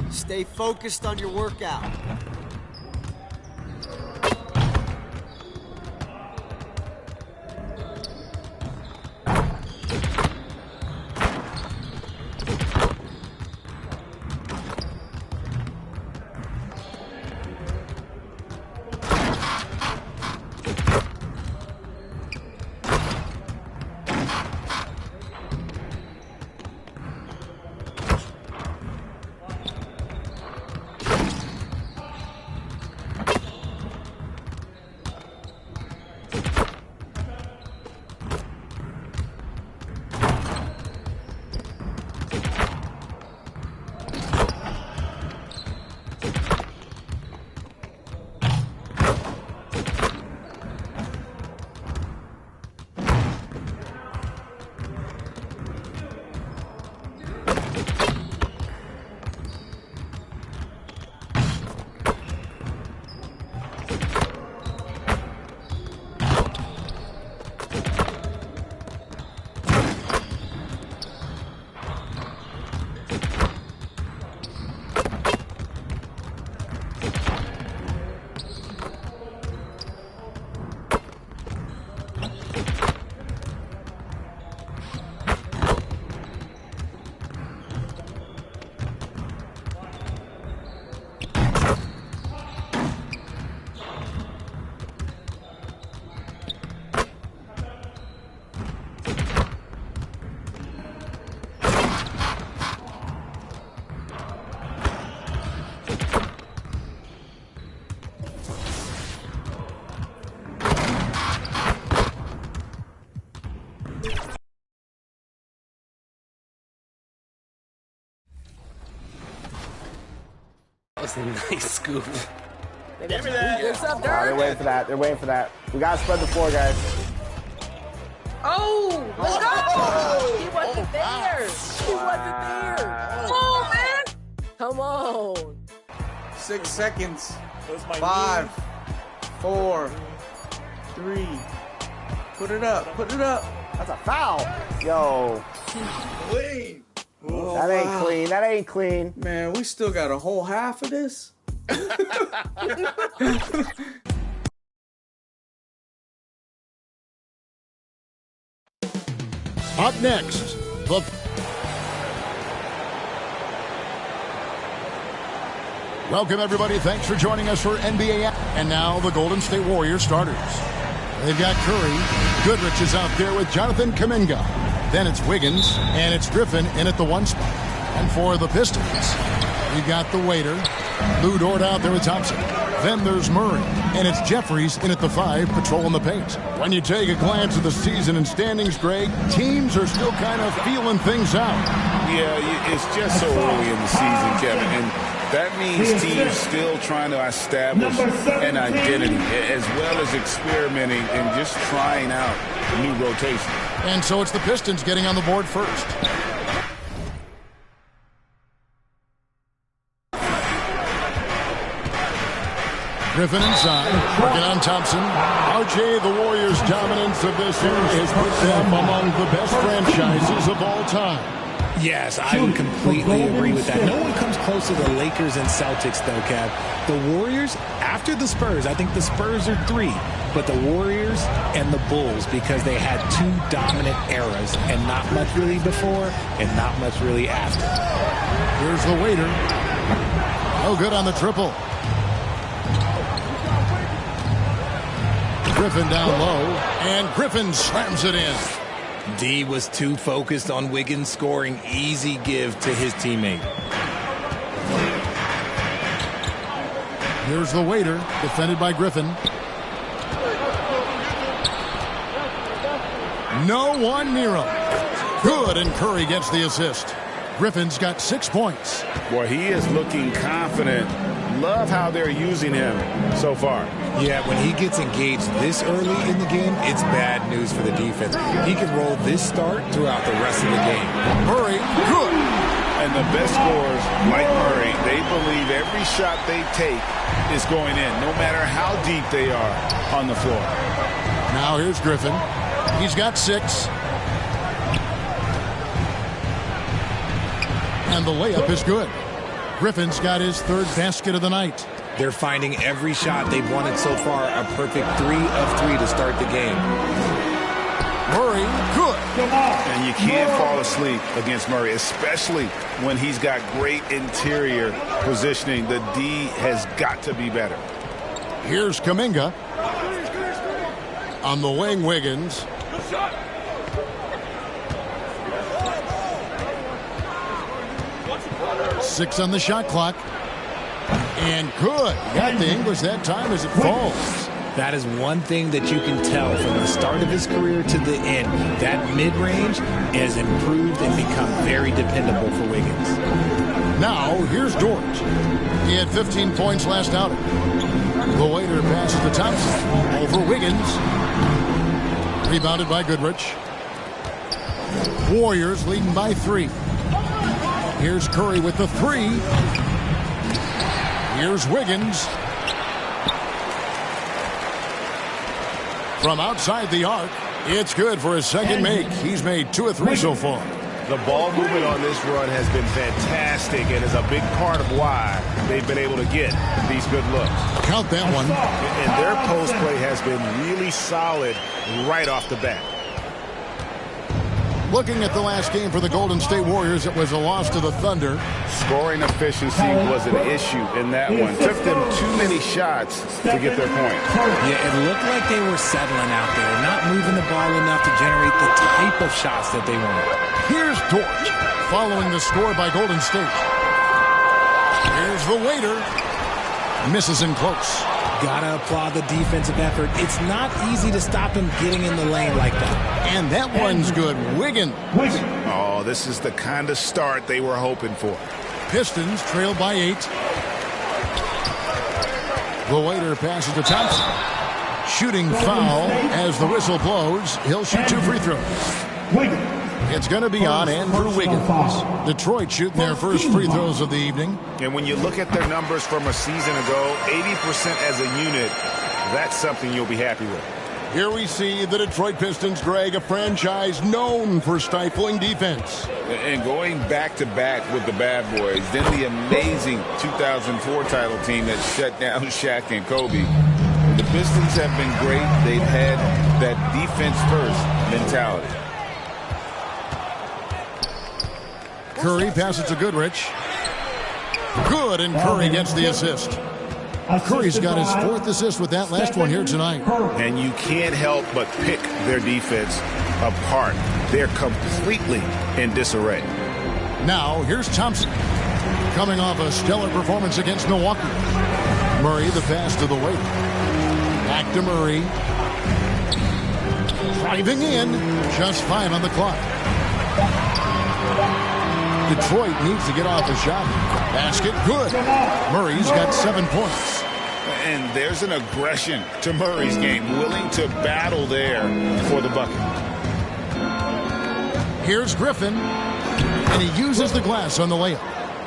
Stay focused on your workout. That was a nice scoop. Give me that. What's up, They're Dirk? waiting for that. They're waiting for that. We gotta spread the floor, guys. Oh, let's go! He wasn't there. He wasn't there. Oh, man. Come on. 6 seconds. 5, 4, 3. Put it up. Put it up. That's a foul. Yo. Clean. Oh, That ain't clean. That ain't clean. Man, we still got a whole half of this. Up next, welcome everybody. Thanks for joining us for NBA. And now the Golden State Warriors starters. They've got Curry. Goodrich is out there with Jonathan Kuminga. Then it's Wiggins, and it's Griffin in at the 1 spot. And for the Pistons, we've got the waiter, Lou Dort out there with Thompson. Then there's Murray, and it's Jeffries in at the 5, patrolling the paint. When you take a glance at the season and standings, Greg, teams are still kind of feeling things out. Yeah, it's just so early in the season, Kevin, and that means teams still trying to establish an identity as well as experimenting and just trying out new rotations. And so it's the Pistons getting on the board first. Griffin inside, working on Thompson. RJ, the Warriors' dominance of this series has put them among the best franchises of all time. Yes, I would completely agree with that. No one comes close to the Lakers and Celtics, though, Kev. The Warriors, after the Spurs, I think the Spurs are 3, but the Warriors and the Bulls, because they had 2 dominant eras, and not much really before and not much really after. Here's the waiter. No good on the triple. Griffin down low, and Griffin slams it in. D was too focused on Wiggins scoring. Easy give to his teammate. Here's the waiter, defended by Griffin. No one near him. Good, and Curry gets the assist. Griffin's got 6 points. Boy, he is looking confident. Love how they're using him so far. Yeah, when he gets engaged this early in the game, it's bad news for the defense. He can roll this start throughout the rest of the game. Murray, good. And the best scorers, like Murray, they believe every shot they take is going in, no matter how deep they are on the floor. Now here's Griffin. He's got 6. And the layup is good. Griffin's got his 3rd basket of the night. They're finding every shot they've wanted so far a perfect 3 of 3 to start the game. Murray, good. And you can't fall asleep against Murray, especially when he's got great interior positioning. The D has got to be better. Here's Kuminga. On the wing, Wiggins. Six on the shot clock. And good. Got the English that time as it falls. That is one thing that you can tell from the start of his career to the end. That mid-range has improved and become very dependable for Wiggins. Now, here's Dort. He had 15 points last outing. The waiter passes to Thompson. Over Wiggins. Rebounded by Goodrich. Warriors leading by 3. Here's Curry with the 3. Here's Wiggins. From outside the arc, it's good for his second make. He's made 2 of 3 so far. The ball movement on this run has been fantastic and is a big part of why they've been able to get these good looks. Count that one. And their post play has been really solid right off the bat. Looking at the last game for the Golden State Warriors, it was a loss to the Thunder. Scoring efficiency was an issue in that one. Took them too many shots to get their point. Yeah, it looked like they were settling out there, not moving the ball enough to generate the type of shots that they wanted. Here's Dort, following the score by Golden State. Here's the waiter. Misses in close. Gotta applaud the defensive effort. It's not easy to stop him getting in the lane like that. And that one's good. Wiggins. Oh, this is the kind of start they were hoping for. Pistons trail by 8. The waiter passes to Thompson. Shooting foul as the whistle blows. He'll shoot 2 free throws. It's going to be on Andrew Wiggins. Detroit shooting their first free throws of the evening. And when you look at their numbers from a season ago, 80% as a unit, that's something you'll be happy with. Here we see the Detroit Pistons, Greg, a franchise known for stifling defense. And going back-to-back with the bad boys, then the amazing 2004 title team that shut down Shaq and Kobe. The Pistons have been great. They've had that defense-first mentality. Curry passes to Goodrich. Good, and Curry gets the assist. Curry's got his 4th assist with that last one here tonight. And you can't help but pick their defense apart. They're completely in disarray. Now, here's Thompson. Coming off a stellar performance against Milwaukee. Murray, the pass to the waiter. Back to Murray. Driving in. Just 5 on the clock. Detroit needs to get off a shot. Basket, good. Murray's got 7 points. And there's an aggression to Murray's game, willing to battle there for the bucket. Here's Griffin, and he uses the glass on the layup.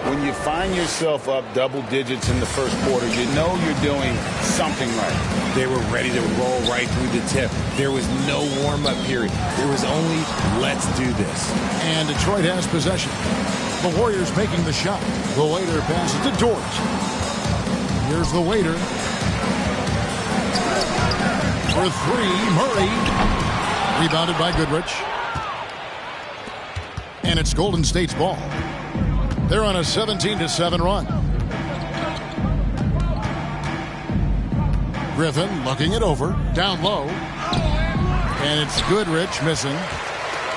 When you find yourself up double digits in the first quarter, you know you're doing something right. They were ready to roll right through the tip. There was no warm-up period. There was only, let's do this. And Detroit has possession. The Warriors making the shot. The waiter passes to Dort. Here's the waiter. For 3, Murray. Rebounded by Goodrich. And it's Golden State's ball. They're on a 17-7 run. Griffin looking it over. Down low. And it's Goodrich missing.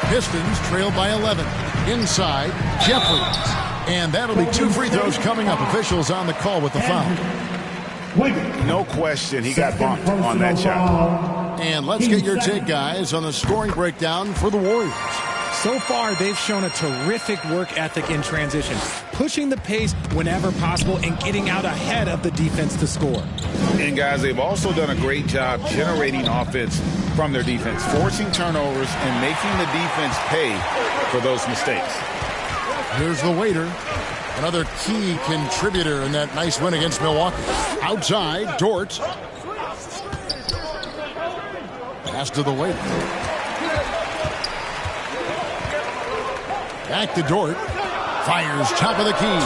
Pistons trail by 11. Inside, Jeffries. And that'll be 2 free throws coming up. Officials on the call with the foul. No question, he got bumped on that shot. And let's get your take, guys, on the scoring breakdown for the Warriors. So far, they've shown a terrific work ethic in transition, pushing the pace whenever possible and getting out ahead of the defense to score. And, guys, they've also done a great job generating offense from their defense, forcing turnovers and making the defense pay for those mistakes. Here's the waiter, another key contributor in that nice win against Milwaukee. Outside, Dort. Pass to the waiter. Back to Dort. Fires top of the key.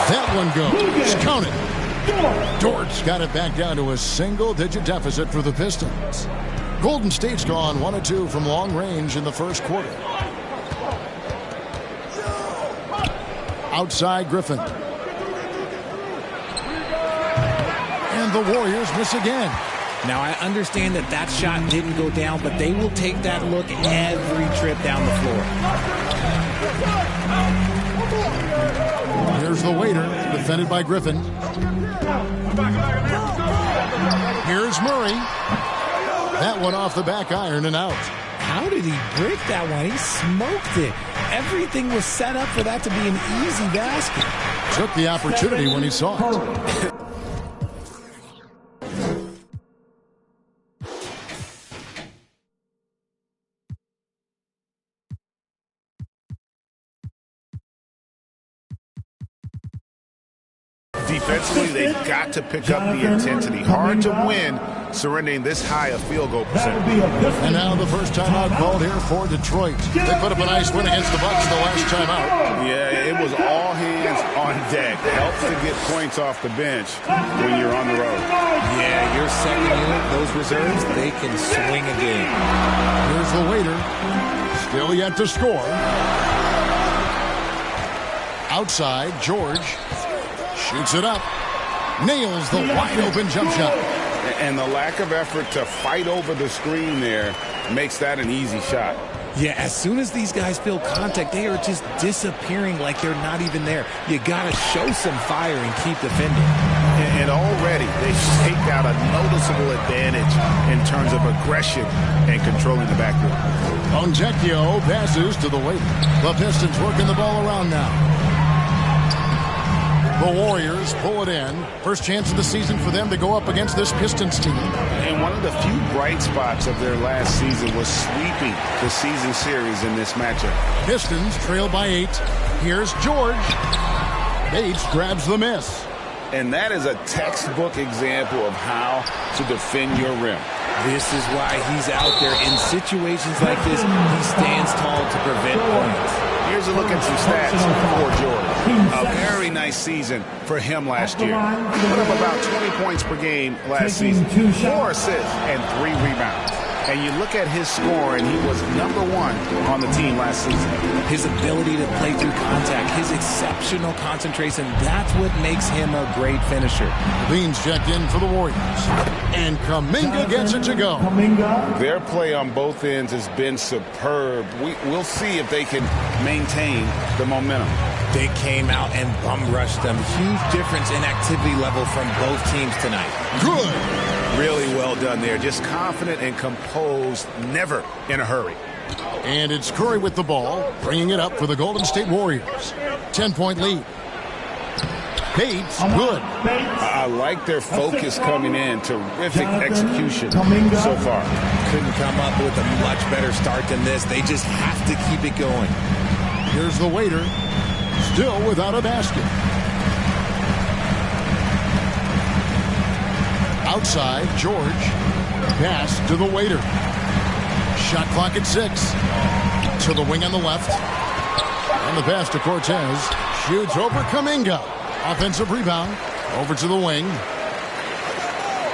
That one goes. Count it. Dort's got it back down to a single-digit deficit for the Pistons. Golden State's gone 1 of 2 from long range in the first quarter. Outside Griffin. And the Warriors miss again. Now, I understand that shot didn't go down, but they will take that look every trip down the floor. Here's the waiter, defended by Griffin. Here's Murray. That one off the back iron and out. How did he break that one? He smoked it. Everything was set up for that to be an easy basket. Took the opportunity when he saw it. Defensively, they've got to pick up the intensity. Hard to win surrendering this high a field goal percentage. And now the first timeout called here for Detroit. They put up a nice win against the Bucks the last timeout. Yeah, it was all hands on deck. Helps to get points off the bench when you're on the road. Yeah, your second unit, those reserves, they can swing a game. Here's the waiter. Still yet to score. Outside, George. Shoots it up. Nails the wide-open jump shot. And the lack of effort to fight over the screen there makes that an easy shot. Yeah, as soon as these guys feel contact, they are just disappearing like they're not even there. You got to show some fire and keep defending. And already they've staked out a noticeable advantage in terms of aggression and controlling the backcourt. Onjekio passes to the waiter. The Pistons working the ball around now. The Warriors pull it in. First chance of the season for them to go up against this Pistons team. And one of the few bright spots of their last season was sweeping the season series in this matchup. Pistons trail by 8. Here's George. Bates grabs the miss. And that is a textbook example of how to defend your rim. This is why he's out there in situations like this. He stands tall to prevent points. Here's a look at some stats for George. A very nice season for him last year. Put up about 20 points per game last season. 4 assists and 3 rebounds. And you look at his score, and he was number 1 on the team last season. His ability to play through contact, his exceptional concentration, that's what makes him a great finisher. Beans checked in for the Warriors. And Kuminga gets it to go. Their play on both ends has been superb. We'll see if they can maintain the momentum. They came out and bum rushed them. Huge difference in activity level from both teams tonight. Good. Really well done there. Just confident and composed, never in a hurry. And it's Curry with the ball, bringing it up for the Golden State Warriors. 10-point lead. Bates, good. I like their focus coming in. Terrific execution so far. Couldn't come up with a much better start than this. They just have to keep it going. Here's the waiter, still without a basket. Outside, George. Pass to the waiter. Shot clock at 6. To the wing on the left. And the pass to Cortez. Shoots over Kuminga. Offensive rebound. Over to the wing.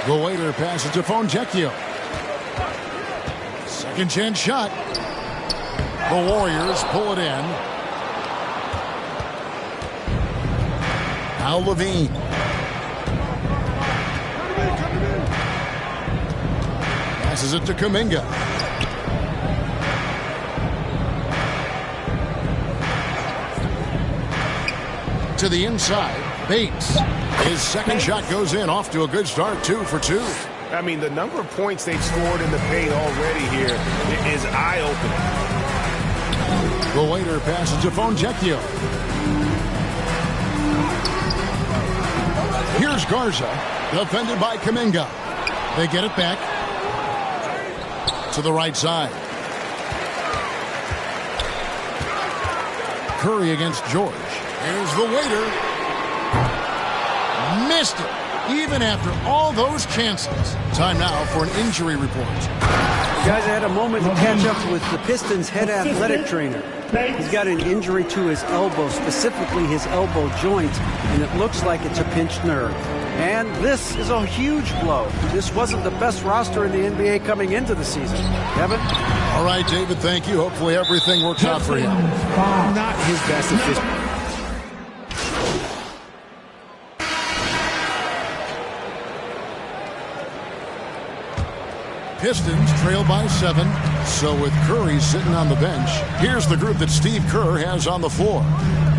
The waiter passes to Onjekio. Second chance shot. The Warriors pull it in. Now Levine. Passes it to Kuminga. To the inside, Bates. His second shot goes in, off to a good start, 2 for 2. I mean, the number of points they've scored in the paint already here is eye-opening. The waiter passes to Onjekio. Here's Garza, defended by Kuminga. They get it back to the right side. Curry against George. Here's the waiter. Missed it, even after all those chances. Time now for an injury report. Guys, I had a moment to catch up with the Pistons' head athletic trainer. He's got an injury to his elbow, specifically his elbow joint, and it looks like it's a pinched nerve. And this is a huge blow. This wasn't the best roster in the NBA coming into the season. Kevin? All right, David, thank you. Hopefully everything works out for him. Not his best efficient. Pistons trail by 7. So with Curry sitting on the bench, here's the group that Steve Kerr has on the floor.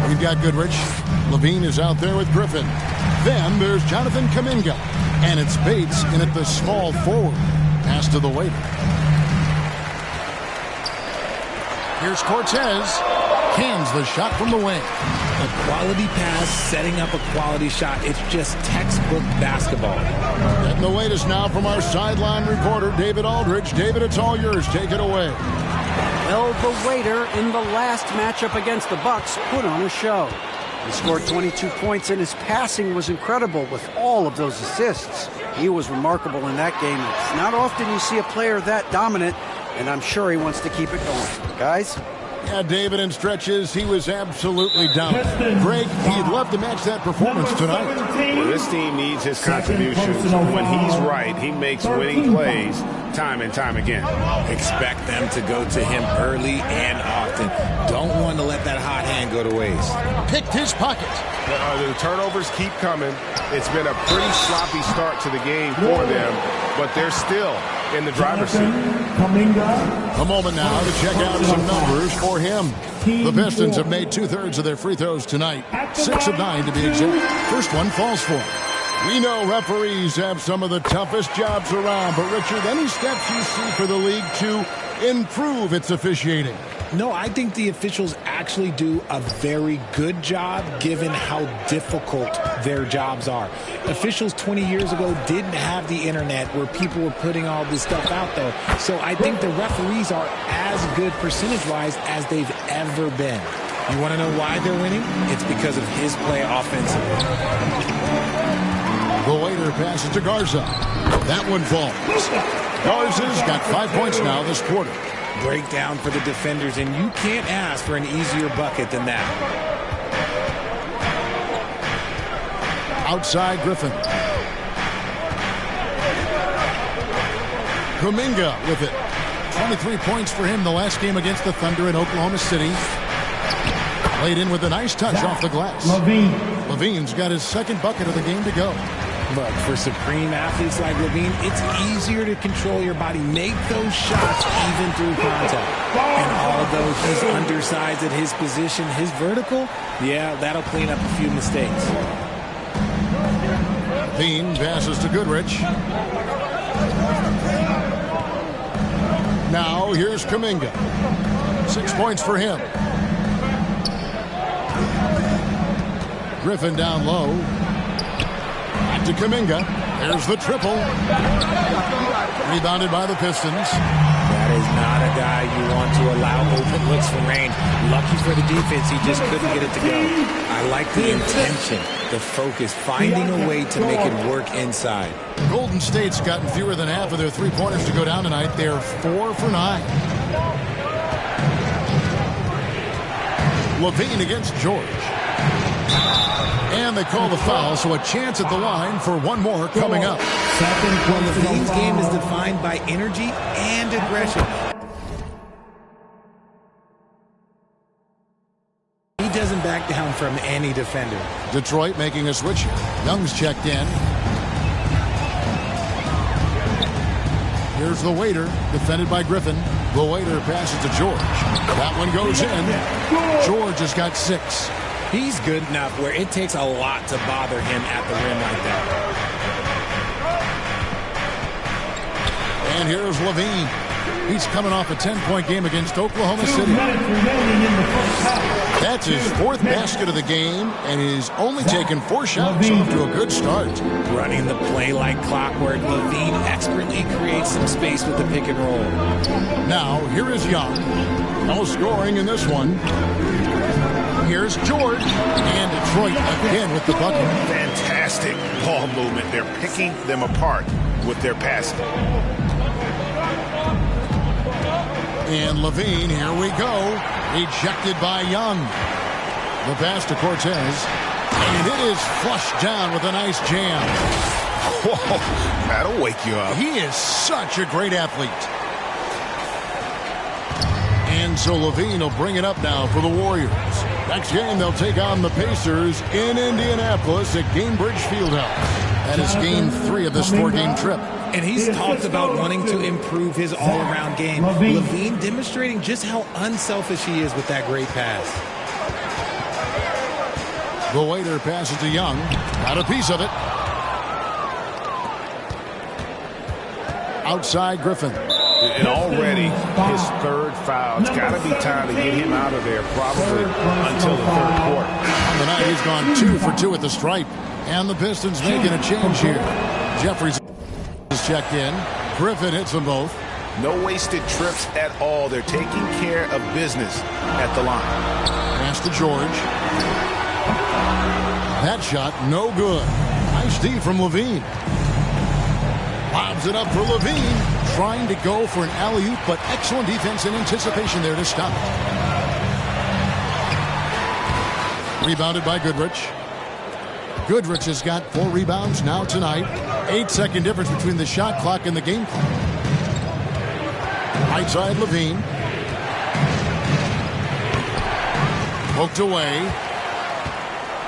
We've got Goodrich. Levine is out there with Griffin. Then there's Jonathan Kuminga. And it's Bates in at the small forward. Pass to the waiter. Here's Cortez. Hands the shot from the wing. A quality pass, setting up a quality shot. It's just textbook basketball. And the latest now from our sideline reporter, David Aldridge. David, it's all yours. Take it away. Well, the waiter in the last matchup against the Bucks put on a show. He scored 22 points, and his passing was incredible with all of those assists. He was remarkable in that game. It's not often you see a player that dominant, and I'm sure he wants to keep it going. Guys? Yeah, David, in stretches, he was absolutely dominant. Greg, he'd love to match that performance tonight. Well, this team needs his contributions. When he's right, he makes winning plays time and time again. Expect them to go to him early and often. Don't want to let that hot hand go to waste. Picked his pocket. The turnovers keep coming. It's been a pretty sloppy start to the game for them, but they're still in the driver's seat. A moment now to check out some numbers for him. The Pistons have made 2/3 of their free throws tonight. 6 of 9 to be exact. First one falls for him. We know referees have some of the toughest jobs around, but Richard, any steps you see for the league to improve its officiating? No, I think the officials actually do a very good job given how difficult their jobs are. Officials 20 years ago didn't have the internet where people were putting all this stuff out there. So I think the referees are as good percentage-wise as they've ever been. You want to know why they're winning? It's because of his play offensively. The waiter passes to Garza. That one falls. Garza's got 5 points now this quarter. Breakdown for the defenders, and you can't ask for an easier bucket than that. Outside Griffin. Kuminga with it. 23 points for him the last game against the Thunder in Oklahoma City. Laid in with a nice touch off the glass. Levine's got his second bucket of the game to go. Look, for supreme athletes like Levine, it's easier to control your body, make those shots even through contact. And although he's undersized at his position, his vertical, yeah, that'll clean up a few mistakes. Levine passes to Goodrich. Now here's Kuminga. 6 points for him. Griffin down low. To Kuminga. There's the triple. Rebounded by the Pistons. That is not a guy you want to allow open looks from range. Lucky for the defense, he just couldn't get it to go. I like the intention, the focus, finding a way to make it work inside. Golden State's gotten fewer than half of their three-pointers to go down tonight. They're 4 for 9. Levine against George. And they call the foul, so a chance at the line for one more coming up. Well, Levine's game is defined by energy and aggression. He doesn't back down from any defender. Detroit making a switch. Young's checked in. Here's the waiter, defended by Griffin. The waiter passes to George. That one goes in. George has got 6. He's good enough where it takes a lot to bother him at the rim like that. And here's Levine. He's coming off a 10-point game against Oklahoma City. That's his 4th basket of the game, and he's only taken 4 shots off to a good start. Running the play like clockwork, Levine expertly creates some space with the pick and roll. Now, here is Young. No scoring in this one. Here's George, and Detroit again with the bucket. Fantastic ball movement. They're picking them apart with their passing. And Levine, here we go. Ejected by Young. The pass to Cortez. And it is flushed down with a nice jam. Whoa, that'll wake you up. He is such a great athlete. And so Levine will bring it up now for the Warriors. Next game, they'll take on the Pacers in Indianapolis at Gainbridge Fieldhouse. That is game 3 of this 4-game trip. And he's talked about wanting to improve his all-around game. Levine demonstrating just how unselfish he is with that great pass. The waiter passes to Young. Got a piece of it. Outside Griffin. And already his 3rd foul. It's got to be time to get him out of there probably until the 3rd quarter. On the night, he's gone 2 for 2 at the stripe. And the Pistons making a change here. Jeffries is checked in. Griffin hits them both. No wasted trips at all. They're taking care of business at the line. Pass to George. That shot, no good. Nice D from Levine. Lobs it up for Levine. Trying to go for an alley-oop, but excellent defense and anticipation there to stop it. Rebounded by Goodrich. Goodrich has got 4 rebounds now tonight. 8-second difference between the shot clock and the game clock. Right side Levine. Poked away.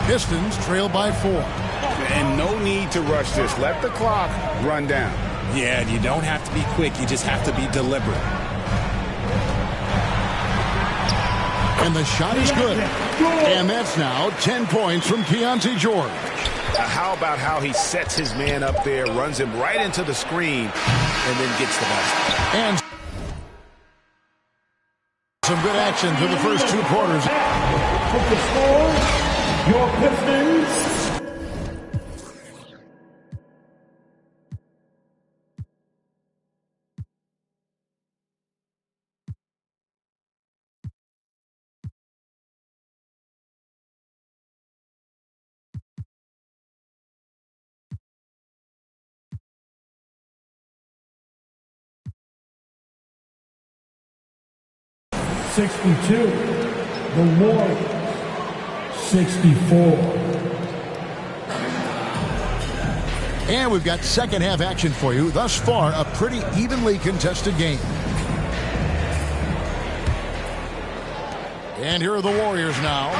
Pistons trail by 4. And no need to rush this. Let the clock run down. Yeah, and you don't have to be quick. You just have to be deliberate. And the shot is good. And that's now 10 points from Keontae George. How about how he sets his man up there, runs him right into the screen, and then gets the basket. And some good action through the first 2 quarters. The score, your Pistons. '62, the Warriors. 64. And we've got second half action for you. Thus far, a pretty evenly contested game. And here are the Warriors now.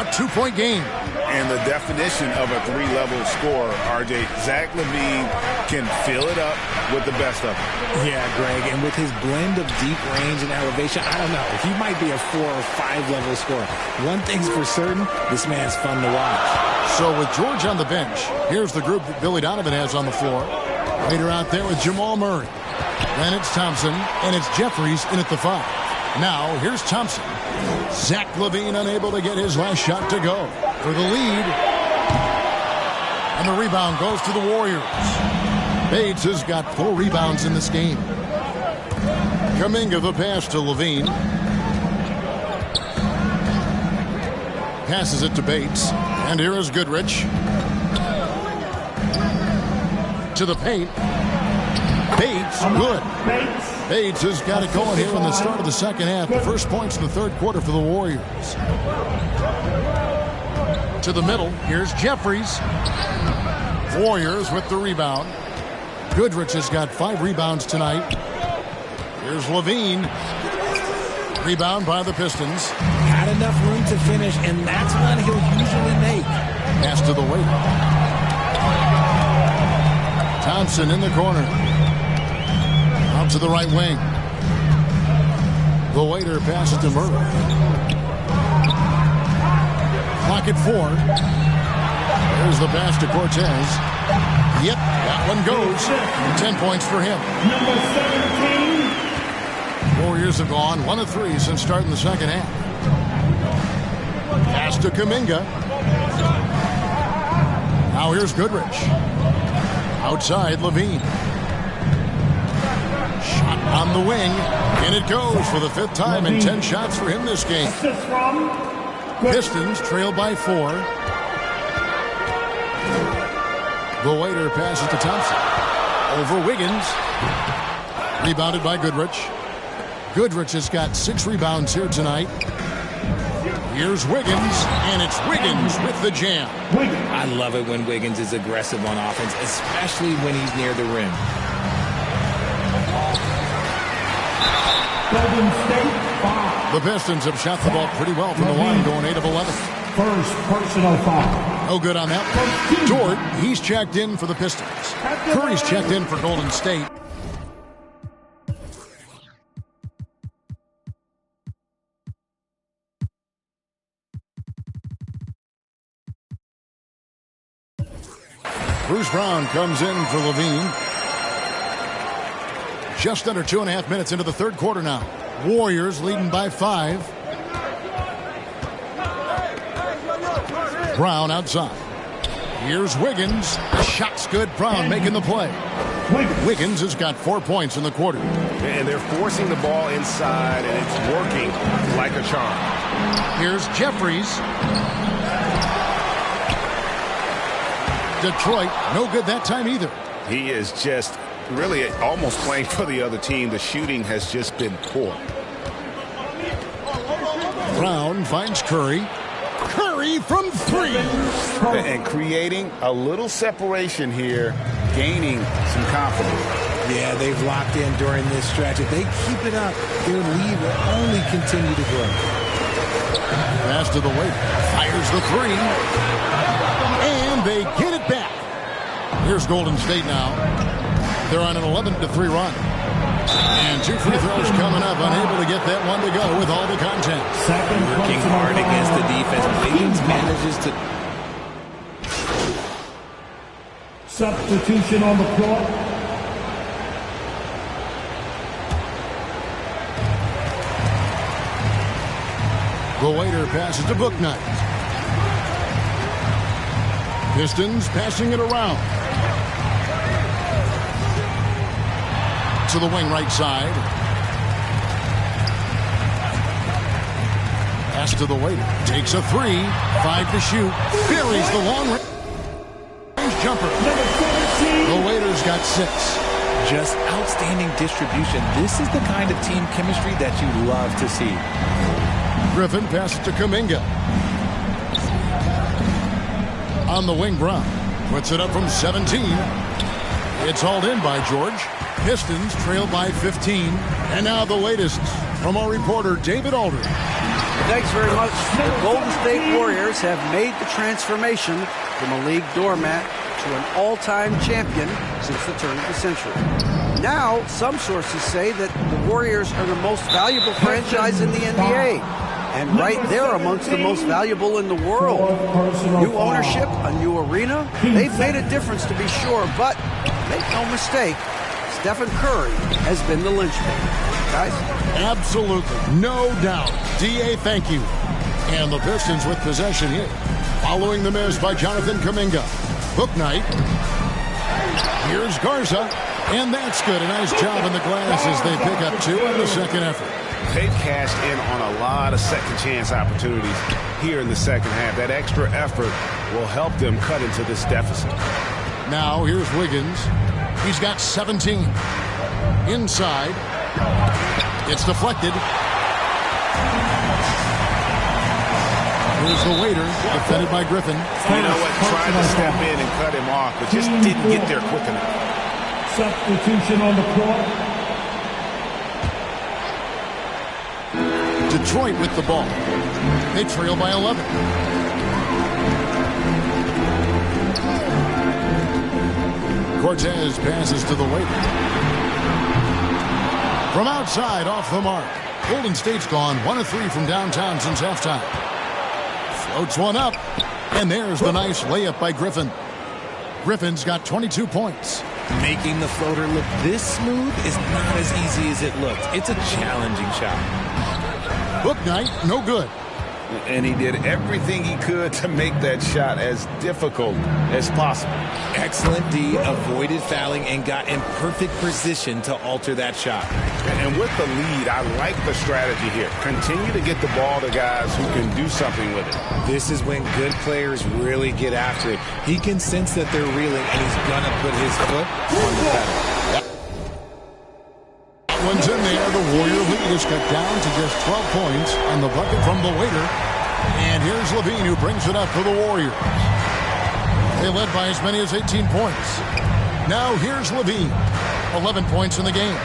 A 2-point game. And the definition of a 3-level scorer, RJ, Zach LaVine can fill it up with the best of them. Yeah, Greg, and with his blend of deep range and elevation, I don't know. He might be a 4 or 5-level scorer. One thing's for certain, this man's fun to watch. So with George on the bench, here's the group that Billy Donovan has on the floor. Later out there with Jamal Murray. Then it's Thompson, and it's Jeffries in at the 5. Now, here's Thompson. Zach LaVine unable to get his last shot to go for the lead. And the rebound goes to the Warriors. Bates has got 4 rebounds in this game. Kuminga the pass to LaVine. Passes it to Bates. And here is Goodrich. To the paint. Bates, good. Bates has got it going here in the start of the second half. The first points in the 3rd quarter for the Warriors. To the middle, here's Jeffries. Warriors with the rebound. Goodrich has got 5 rebounds tonight. Here's LaVine. Rebound by the Pistons. Had enough room to finish, and that's one he'll usually make. Pass to the waiter. Thompson in the corner. Out to the right wing. The waiter passes to Murray. Clock at 4. There's the pass to Cortez. Yep, that one goes. 10 points for him. Number 17. Warriors have gone 1 of 3 since starting the second half. Pass to Kuminga. Now here's Goodrich. Outside LaVine. Shot on the wing. And it goes for the 5th time and 10 shots for him this game. Pistons trail by 4. The waiter passes to Thompson. Over Wiggins. Rebounded by Goodrich. Goodrich has got 6 rebounds here tonight. Here's Wiggins, and it's Wiggins with the jam. I love it when Wiggins is aggressive on offense, especially when he's near the rim. The Pistons have shot the ball pretty well from the line, going 8 of 11. First personal foul. No good on that one. Dort, he's checked in for the Pistons. Curry's checked in for Golden State. Bruce Brown comes in for Levine. Just under 2.5 minutes into the third quarter now. Warriors leading by 5. Brown outside. Here's Wiggins. The shot's good. Brown making the play. Wiggins has got 4 points in the quarter. And they're forcing the ball inside, and it's working like a charm. Here's Jeffries. Detroit, no good that time either. He is just really almost playing for the other team. The shooting has just been poor. Brown finds Curry. Curry from 3. And creating a little separation here, gaining some confidence. Yeah, they've locked in during this stretch. If they keep it up, their lead will only continue to grow. Pass to the weight. Fires the 3. And they get it back. Here's Golden State now. They're on an 11-3 run. And 2 free throws coming up. Unable to get that one to go with all the content. Working hard against the defense. Wiggins manages to... Substitution on the court. The waiter passes to Bouknight. Pistons passing it around. To the wing right side. Pass to the waiter. Takes a 3. 5 to shoot. Buries the long range jumper. The waiter's got 6. Just outstanding distribution. This is the kind of team chemistry that you love to see. Griffin passes to Kuminga. On the wing, Brown puts it up from 17. It's hauled in by George. Pistons trail by 15. And now the latest from our reporter, David Aldridge. Thanks very much. The Golden State Warriors have made the transformation from a league doormat to an all-time champion since the turn of the century. Now, some sources say that the Warriors are the most valuable franchise in the NBA. And right there amongst the most valuable in the world. New ownership, a new arena. They've made a difference to be sure, but make no mistake, Stephen Curry has been the linchpin. Guys? Absolutely. No doubt. D.A., thank you. And the Pistons with possession here. Following the miss by Jonathan Kuminga. Bouknight. Here's Garza. And that's good. A nice job in the glass as they pick up 2 in the second effort. They've cashed in on a lot of second chance opportunities here in the second half. That extra effort will help them cut into this deficit. Now here's Wiggins. He's got 17. Inside. It's deflected. Here's the waiter, defended by Griffin. You know what? Tried to step in and cut him off, but just didn't get there quick enough. Substitution on the court. Detroit with the ball. They trail by 11. Cortez passes to the waiter. From outside, off the mark. Golden State's gone 1 of 3 from downtown since halftime. Floats one up. And there's the nice layup by Griffin. Griffin's got 22 points. Making the floater look this smooth is not as easy as it looks. It's a challenging shot. Bouknight, no good. And he did everything he could to make that shot as difficult as possible. Excellent D, avoided fouling, and got in perfect position to alter that shot. And with the lead, I like the strategy here. Continue to get the ball to guys who can do something with it. This is when good players really get after it. He can sense that they're reeling, and he's going to put his foot on the pedal. one's in there. The Warrior lead is cut down to just 12 points on the bucket from the waiter. And here's Levine who brings it up for the Warriors. They led by as many as 18 points. Now here's Levine. 11 points in the game.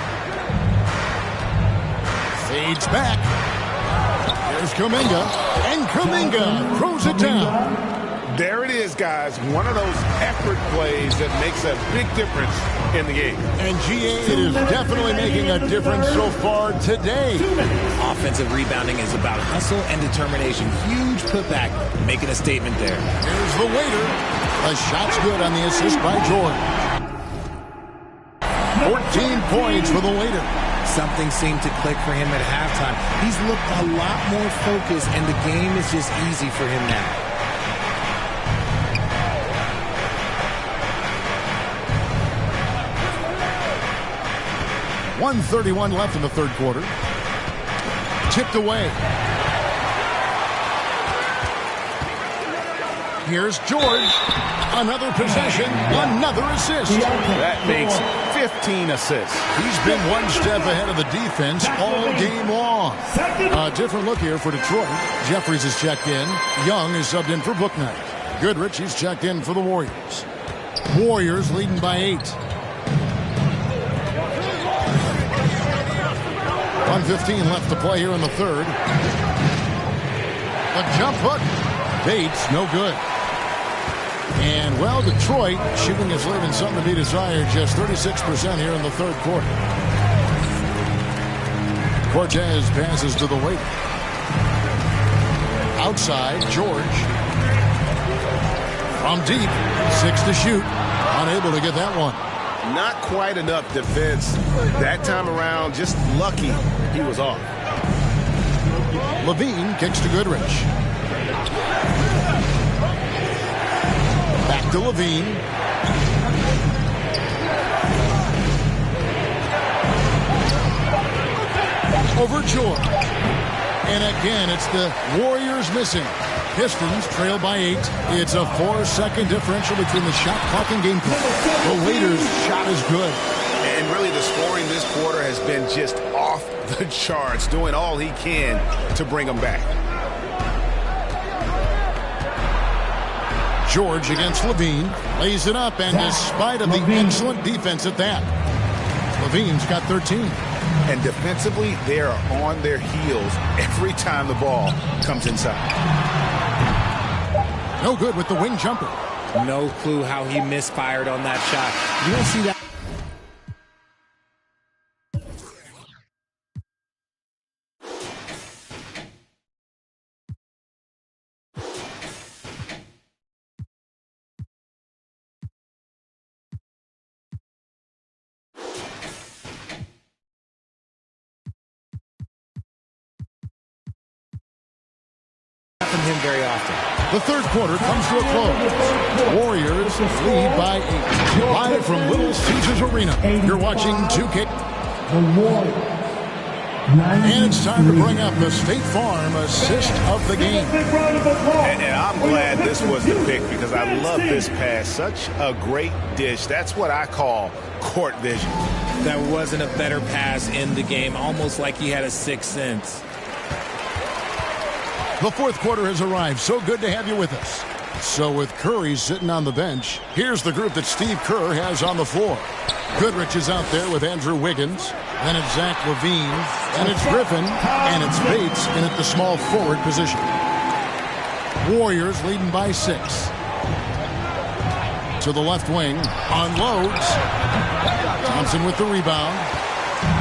Fades back. Here's Kuminga. And Kuminga throws it down. There it is, guys. One of those effort plays that makes a big difference in the game. And GA, it is definitely making a difference so far today. Offensive rebounding is about hustle and determination. Huge putback, making a statement there. Here's the waiter. A shot's good on the assist by George. 14 points for the waiter. Something seemed to click for him at halftime. He's looked a lot more focused, and the game is just easy for him now. 1:31 left in the third quarter. Tipped away. Here's George. Another possession, another assist. That makes 15 assists. He's been one step ahead of the defense all game long. A different look here for Detroit. Jeffries is checked in. Young is subbed in for Booknight. Goodrich, he's checked in for the Warriors. Warriors leading by 8. 1:15 left to play here in the third. A jump hook. Bates, no good. And, well, Detroit shooting is leaving something to be desired. Just 36% here in the third quarter. Cortez passes to the waiter. Outside, George. From deep, 6 to shoot. Unable to get that one. Not quite enough defense that time around. Just lucky he was off. Levine kicks to Goodrich. Back to Levine. Over George. And again, it's the Warriors missing. Pistons trail by 8. It's a 4-second differential between the shot clock and game clock. The Waiters' shot is good. And really the scoring this quarter has been just off the charts, doing all he can to bring them back. George against Levine. Lays it up, and despite of the excellent defense at that, Levine's got 13. And defensively, they are on their heels every time the ball comes inside. No good with the wing jumper. No clue how he misfired on that shot. You don't see that. From him very often. The third quarter comes to a close. Warriors lead by 8. Live from Little Caesars Arena. You're watching 2K. And it's time to bring up the State Farm assist of the game. And I'm glad this was the pick because I love this pass. Such a great dish. That's what I call court vision. That wasn't a better pass in the game. Almost like he had a sixth sense. The fourth quarter has arrived. So good to have you with us. So with Curry sitting on the bench, here's the group that Steve Kerr has on the floor. Goodrich is out there with Andrew Wiggins. Then it's Zach LaVine. Then it's Griffin. And it's Bates in at the small forward position. Warriors leading by 6. To the left wing. Unloads. Thompson with the rebound.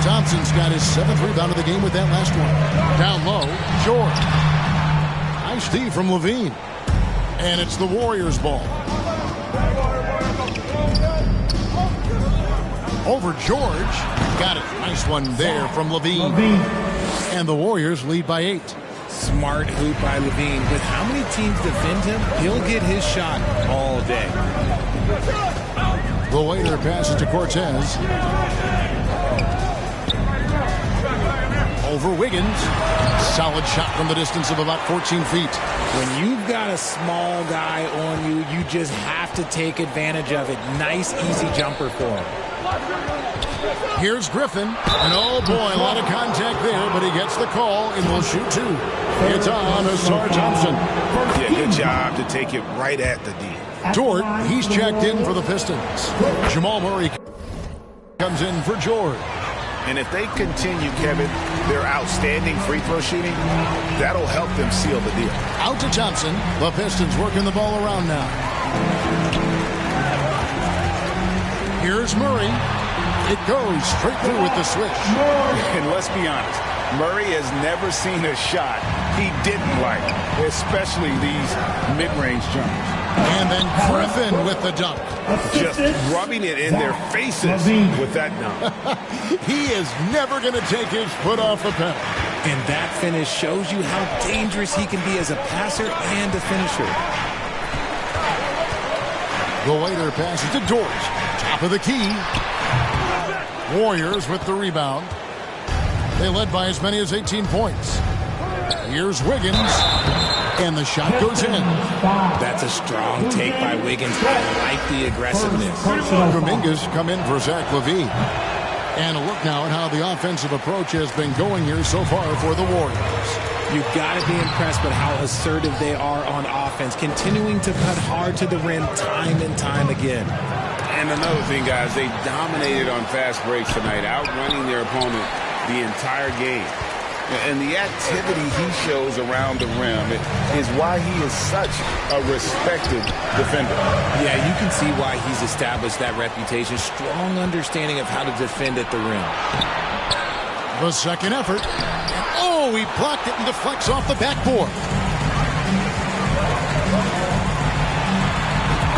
Thompson's got his 7th rebound of the game with that last one. Down low. George. Nice D from LaVine. And it's the Warriors' ball. Over George. Got it. Nice one there from LaVine. And the Warriors lead by 8. Smart hoop by LaVine. With how many teams defend him, he'll get his shot all day. The waiter passes to Cortez. Over Wiggins. Solid shot from the distance of about 14 feet. When you've got a small guy on you, you just have to take advantage of it. Nice, easy jumper for him. Here's Griffin. And oh boy, a lot of contact there, but he gets the call and will shoot two. It's on Asar Thompson. Yeah, good job to take it right at the D. Dort, he's checked in for the Pistons. Jamal Murray comes in for George. And if they continue, Kevin, their outstanding free throw shooting, that'll help them seal the deal. Out to Thompson. The Pistons working the ball around now. Here's Murray. It goes straight through with the switch. And let's be honest, Murray has never seen a shot he didn't like, especially these mid-range jumpers. And then Griffin with the dunk. Just rubbing it in their faces with that dunk. He is never going to take his foot off the pedal. And that finish shows you how dangerous he can be as a passer and a finisher. The waiter passes to Dort. Top of the key. Warriors with the rebound. They led by as many as 18 points. Here's Wiggins. And the shot goes in. That's a strong take by Wiggins. I like the aggressiveness. Kuminga's come in for Zach LaVine. And a look now at how the offensive approach has been going here so far for the Warriors. You've got to be impressed with how assertive they are on offense, continuing to cut hard to the rim time and time again. And another thing, guys, they dominated on fast breaks tonight, outrunning their opponent the entire game. And the activity he shows around the rim is why he is such a respected defender. Yeah, you can see why he's established that reputation. Strong understanding of how to defend at the rim. The second effort. Oh, he blocked it and deflects off the backboard.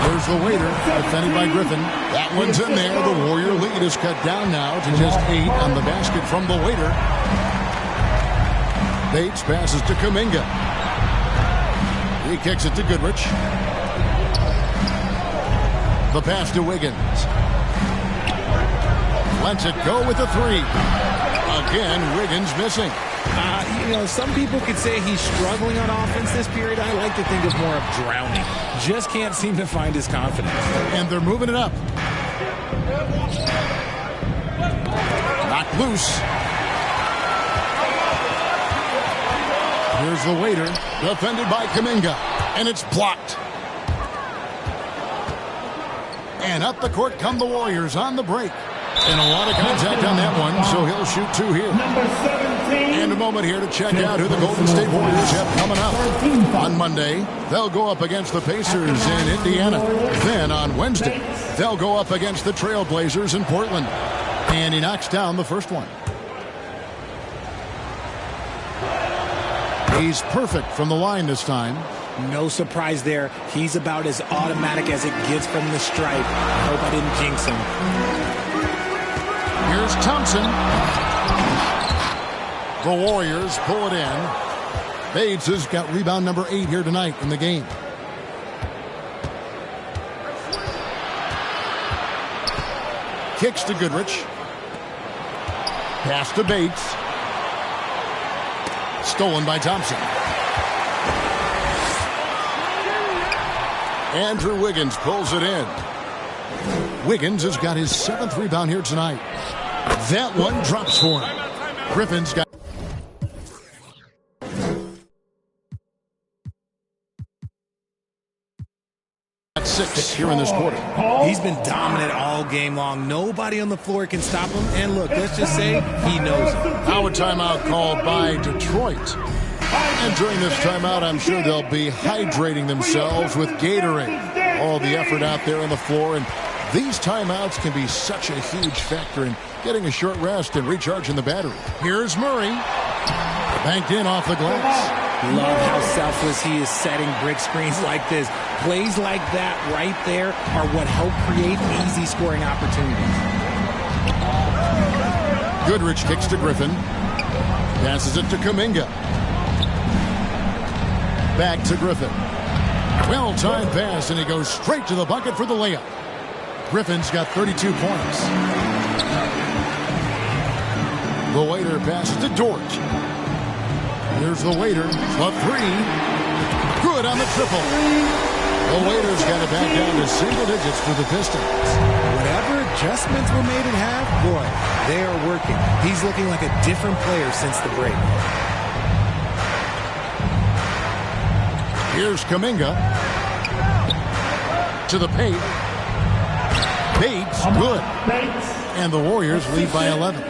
There's the waiter, defended by Griffin. That one's in there. The Warrior lead is cut down now to just 8 on the basket from the waiter. Bates passes to Kuminga. He kicks it to Goodrich. The pass to Wiggins. Lets it go with the three. Again, Wiggins missing. Some people could say he's struggling on offense this period. I like to think of more of drowning. Just can't seem to find his confidence. And they're moving it up. Knocked loose. Here's the waiter, defended by Kuminga, and it's blocked. And up the court come the Warriors on the break. And a lot of contact on that one, so he'll shoot two here. And a moment here to check out who the Golden State Warriors have coming up. On Monday, they'll go up against the Pacers in Indiana. Then on Wednesday, they'll go up against the Trailblazers in Portland. And he knocks down the first one. He's perfect from the line this time. No surprise there. He's about as automatic as it gets from the stripe. I hope I didn't jinx him. Here's Thompson. The Warriors pull it in. Bates has got rebound number 8 here tonight in the game. Kicks to Goodrich. Pass to Bates. Stolen by Thompson. Andrew Wiggins pulls it in. Wiggins has got his 7th rebound here tonight. That one drops for him. Griffin's got 6 here in this quarter. He's been dominant all game long. Nobody on the floor can stop him. And look, let's just say he knows it. Now a timeout called by Detroit. And during this timeout, I'm sure they'll be hydrating themselves with Gatorade. All the effort out there on the floor. And these timeouts can be such a huge factor in getting a short rest and recharging the battery. Here's Murray. Banked in off the glass. Love how selfless he is setting brick screens like this. Plays like that right there are what help create easy scoring opportunities. Goodrich kicks to Griffin. Passes it to Kuminga. Back to Griffin. Well-timed pass, and he goes straight to the bucket for the layup. Griffin's got 32 points. The waiter passes to Dort. Here's the waiter. A three. Good on the triple. The waiter's got it back down to single digits for the Pistons. Whatever it adjustments were made at half, boy, they are working. He's looking like a different player since the break. Here's Kuminga. To the paint. Bates, good. And the Warriors lead by 11.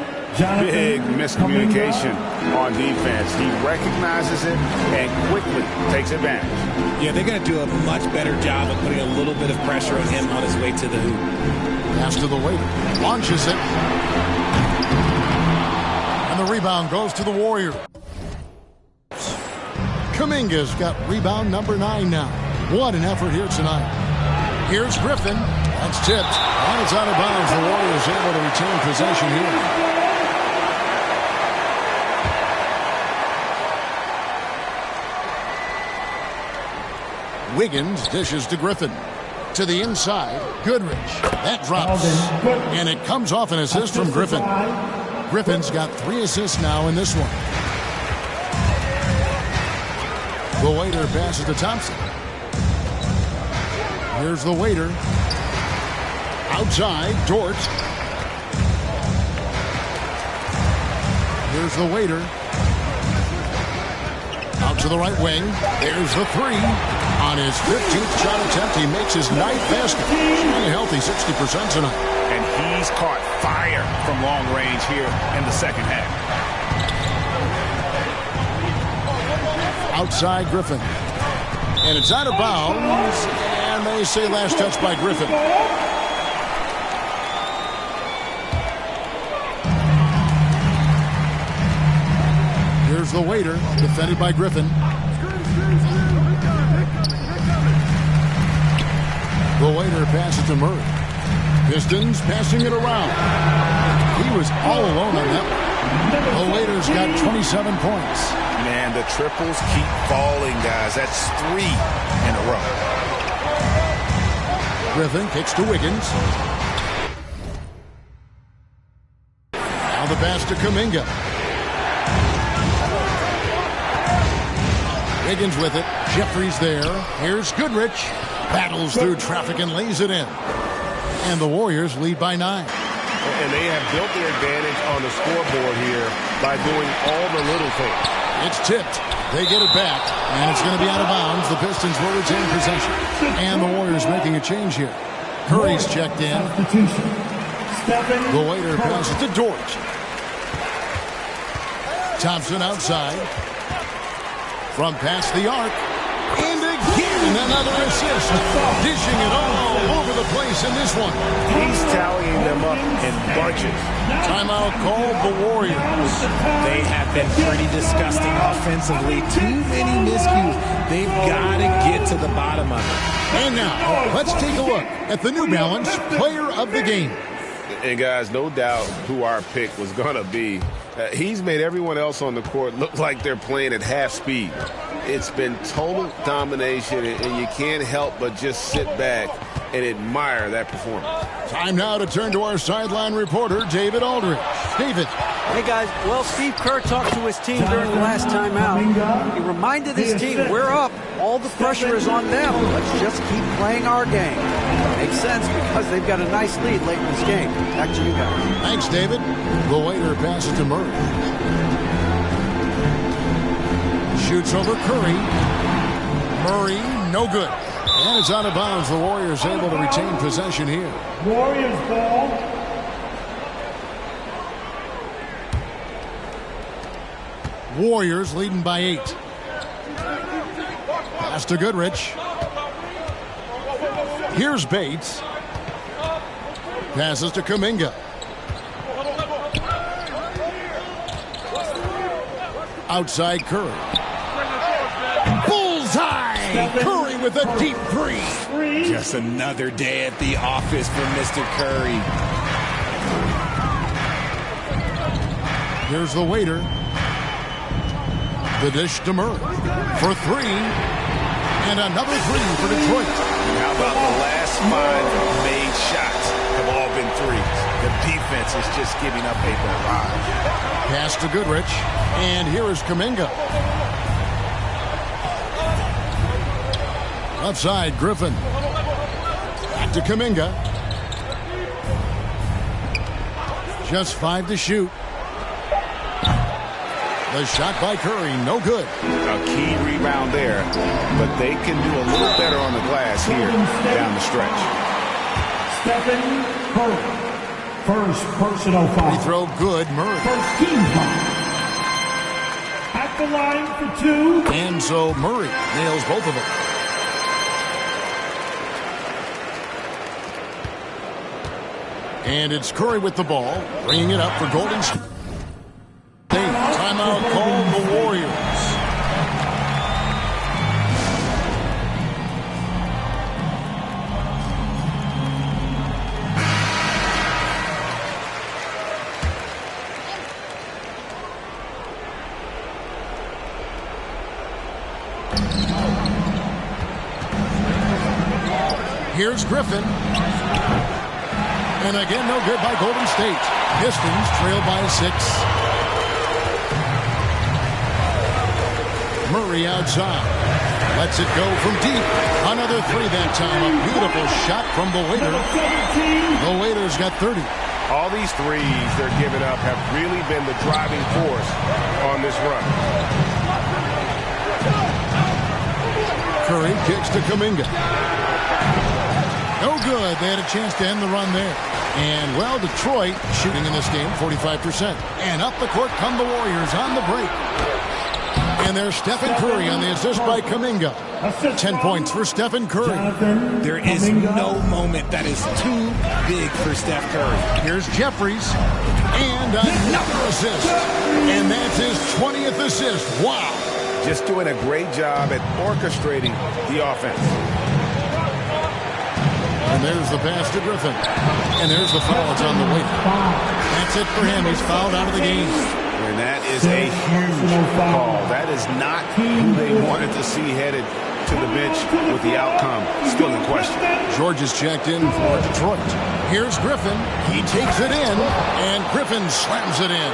Big miscommunication on defense. He recognizes it and quickly takes advantage. Yeah, they're going to do a much better job of putting a little bit of pressure on him on his way to the hoop. Pass to the waiter. Launches it. And the rebound goes to the Warriors. Kuminga's got rebound number 9 now. What an effort here tonight. Here's Griffin. That's tipped. And it's out of bounds. The Warriors able to retain possession here. Wiggins dishes to Griffin. To the inside. Goodrich. That drops. And it comes off an assist from Griffin. Griffin's got 3 assists now in this one. The waiter passes to Thompson. Here's the waiter. Outside, Dort. Here's the waiter. Out to the right wing. There's the 3. On his 15th shot attempt, he makes his 9th basket. Shooting a healthy 60% tonight. And he's caught fire from long range here in the second half. Outside Griffin. And it's out of bounds. And they say last touch by Griffin. Here's the waiter, defended by Griffin. The waiter passes to Murray. Pistons passing it around. He was all alone on that one. The waiter's got 27 points. Man, the triples keep falling, guys. That's 3 in a row. Griffin kicks to Wiggins. Now the pass to Kuminga. Wiggins with it. Jeffries there. Here's Goodrich. Battles through traffic and lays it in. And the Warriors lead by 9. And they have built their advantage on the scoreboard here by doing all the little things. It's tipped. They get it back. And it's going to be out of bounds. The Pistons will retain possession. And the Warriors making a change here. Curry's checked in. The waiter passes to Dort. Thompson outside. From past the arc. And again, another assist. Dishing it all over the place in this one. He's tallying them up in bunches. Timeout called the Warriors. They have been pretty disgusting offensively. Too many miscues. They've got to get to the bottom of it. And now, let's take a look at the New Balance Player of the Game. And guys, no doubt who our pick was going to be. He's made everyone else on the court look like they're playing at half speed. It's been total domination, and you can't help but just sit back and admire that performance. Time now to turn to our sideline reporter, David Aldridge. David. Hey, guys. Well, Steve Kerr talked to his team during the last time out. He reminded his team, we're up. All the pressure is on them. Let's just keep playing our game. Makes sense because they've got a nice lead late in this game. Back to you guys. Thanks, David. The waiter passes to Murray. Shoots over Curry. Murray, no good. And it's out of bounds. The Warriors able to retain possession here. Warriors ball. Warriors leading by 8. Pass to Goodrich. Here's Bates. Passes to Kuminga. Outside Curry. Bullseye! Curry with a deep 3. Just another day at the office for Mr. Curry. Here's the waiter. The dish to Murray for 3. And another 3 for Detroit. How about the last 5 made shots have all been threes? The defense is just giving up a barrage. Pass to Goodrich. And here is Kuminga. Left side, Griffin. Back to Kuminga. Just 5 to shoot. The shot by Curry, no good. A key rebound there, but they can do a little better on the glass here down the stretch. Stephen Curry. First personal foul. Free throw good, Murray. First team foul. At the line for 2. And so Murray nails both of them. And it's Curry with the ball, bringing it up for Golden State. Timeout called the Warriors. Here's Griffin. And again, no good by Golden State. Pistons trail by 6. Murray outside. Lets it go from deep. Another 3 that time. A beautiful shot from the Waiter. The Waiter's got 30. All these threes they're giving up have really been the driving force on this run. Curry kicks to Kuminga. No good. They had a chance to end the run there. And, well, Detroit shooting in this game 45%. And up the court come the Warriors on the break. And there's Stephen Curry on the assist by Kuminga. 10 points for Stephen Curry. There is no moment that is too big for Steph Curry. Here's Jeffries. And another assist. And that's his 20th assist. Wow. Just doing a great job at orchestrating the offense. And there's the pass to Griffin. And there's the foul. It's on the way. That's it for him. He's fouled out of the game. And that is a huge call. That is not who they wanted to see headed to the bench with the outcome still in question. George is checked in for Detroit. Here's Griffin. He takes it in, and Griffin slams it in.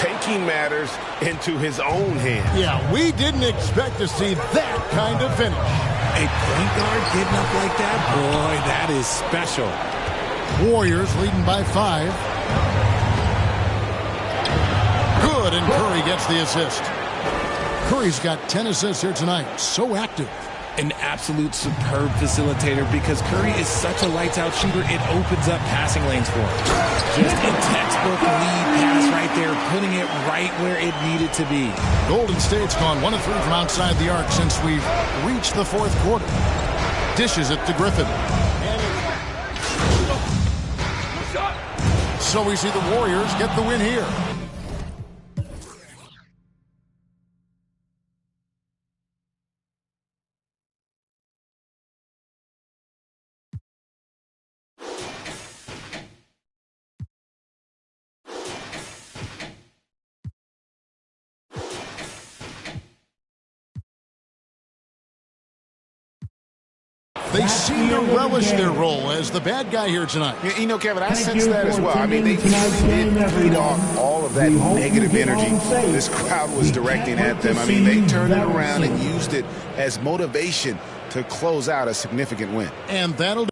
Taking matters into his own hands. Yeah, we didn't expect to see that kind of finish. A point guard getting up like that? Boy, that is special. Warriors leading by 5. Good, and Curry gets the assist. Curry's got 10 assists here tonight. So active. An absolute superb facilitator because Curry is such a lights-out shooter, it opens up passing lanes for him. Just a textbook lead pass right there, putting it right where it needed to be. Golden State's gone 1 of 3 from outside the arc since we've reached the 4th quarter. Dishes it to Griffin. So we see the Warriors get the win here. They seem to relish their role as the bad guy here tonight. You know, Kevin, I sense that as well. I mean, they did feed off all of that negative energy this crowd was directing at them. I mean, they turned it around and used it as motivation to close out a significant win. And that'll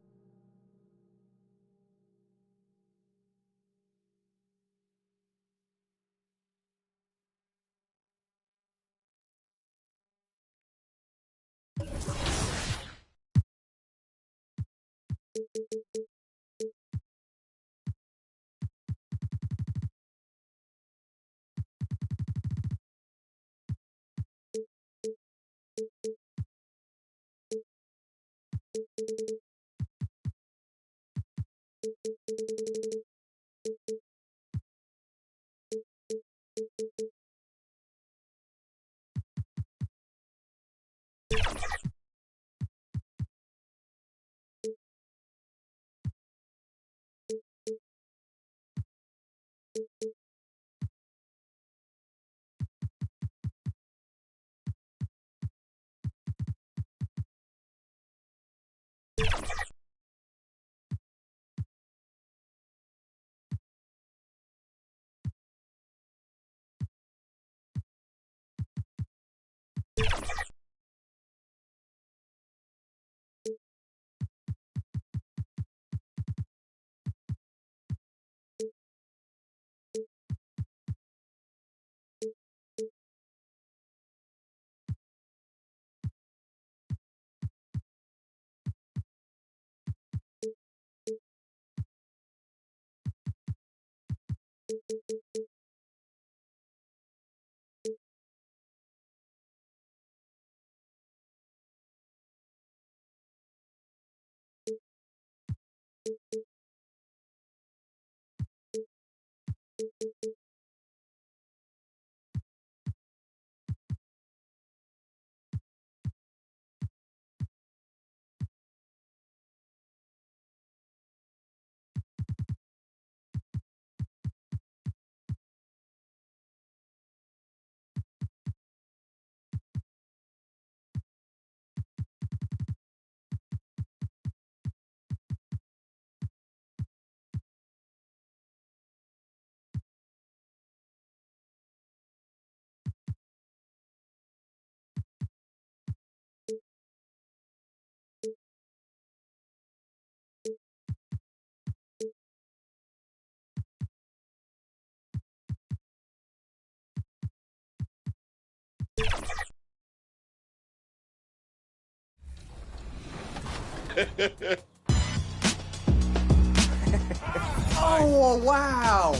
Oh, wow.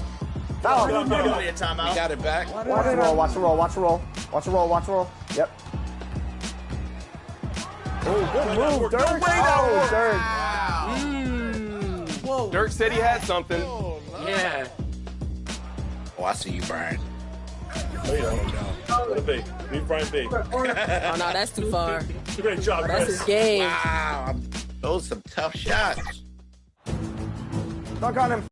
Foul. Give me a timeout. Got it back. Watch the roll, watch the roll, watch the roll. Watch the roll, watch the roll. Yep. Oh, good move, Dirk. Oh, Dirk. Whoa. Dirk said he had something. Yeah. Oh, I see you, Brian. Let it be. Be Brian B. Oh, no, that's too far. Great job, That's Chris. his game. Wow, those some tough shots. Dunk on him.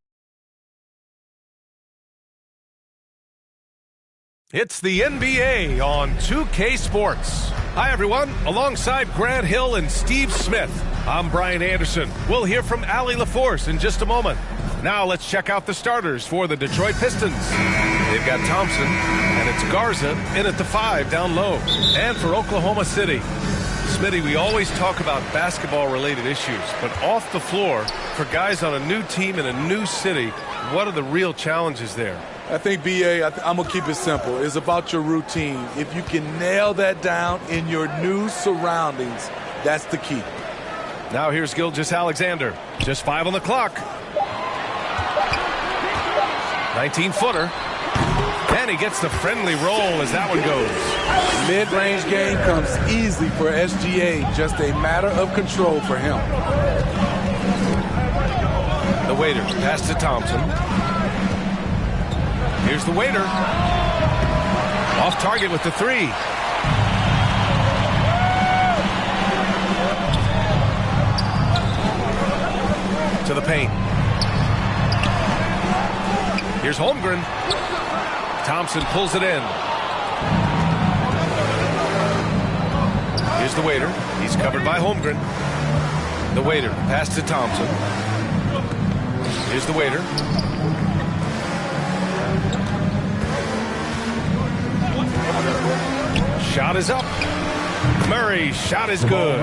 It's the NBA on 2K Sports. Hi, everyone. Alongside Grant Hill and Steve Smith, I'm Brian Anderson. We'll hear from Allie LaForce in just a moment. Now let's check out the starters for the Detroit Pistons. They've got Thompson, and it's Garza in at the 5 down low. And for Oklahoma City, Smitty, we always talk about basketball-related issues, but off the floor, for guys on a new team in a new city, what are the real challenges there? I think, B.A., I'm going to keep it simple. It's about your routine. If you can nail that down in your new surroundings, that's the key. Now here's Gilgeous-Alexander. Just 5 on the clock. 19-footer. And he gets the friendly roll as that one goes. Mid-range game comes easily for SGA. Just a matter of control for him. The waiter pass to Thompson. Here's the waiter. Off target with the 3. To the paint. Here's Holmgren. Thompson pulls it in. Here's the waiter. He's covered by Holmgren. The waiter pass to Thompson. Here's the waiter. Shot is up. Murray's shot is good.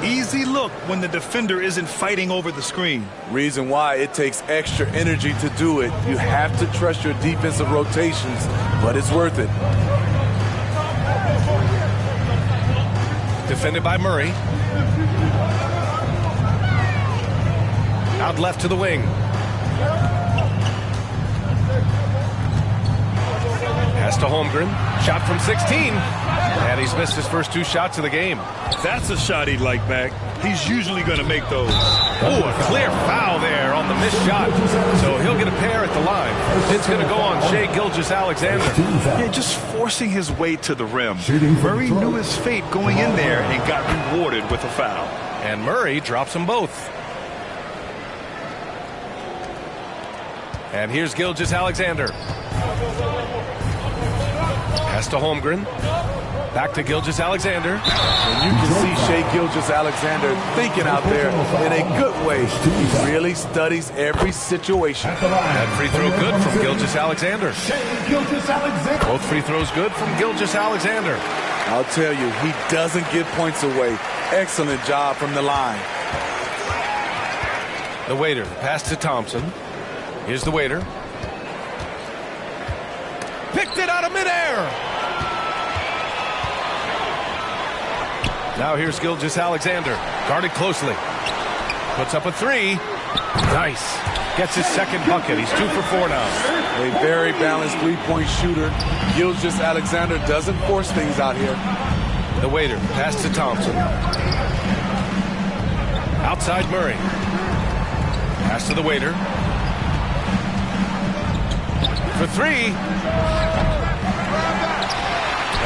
Easy look when the defender isn't fighting over the screen. Reason why it takes extra energy to do it. You have to trust your defensive rotations, but it's worth it. Defended by Murray. Out left to the wing. Pass to Holmgren. Shot from 16. And he's missed his first 2 shots of the game. That's a shot he'd like back. He's usually going to make those. Oh, a clear foul there on the missed shot. So he'll get a pair at the line. It's going to go on Shai Gilgeous-Alexander. Yeah, just forcing his way to the rim. Murray knew his fate going in there and got rewarded with a foul. And Murray drops them both. And here's Gilgeous-Alexander. Pass to Holmgren. Back to Gilgeous-Alexander. And you can see Shai Gilgeous-Alexander thinking out there in a good way. He really studies every situation. That free throw good from Gilgeous-Alexander. Both free throws good from Gilgeous-Alexander. I'll tell you, he doesn't give points away. Excellent job from the line. The waiter, pass to Thompson. Here's the waiter. Picked it out of midair. Now here's Gilgeous-Alexander. Guarded closely. Puts up a 3. Nice. Gets his second bucket. He's 2 for 4 now. A very balanced three-point shooter. Gilgeous-Alexander doesn't force things out here. The waiter, pass to Thompson. Outside Murray. Pass to the waiter. For three.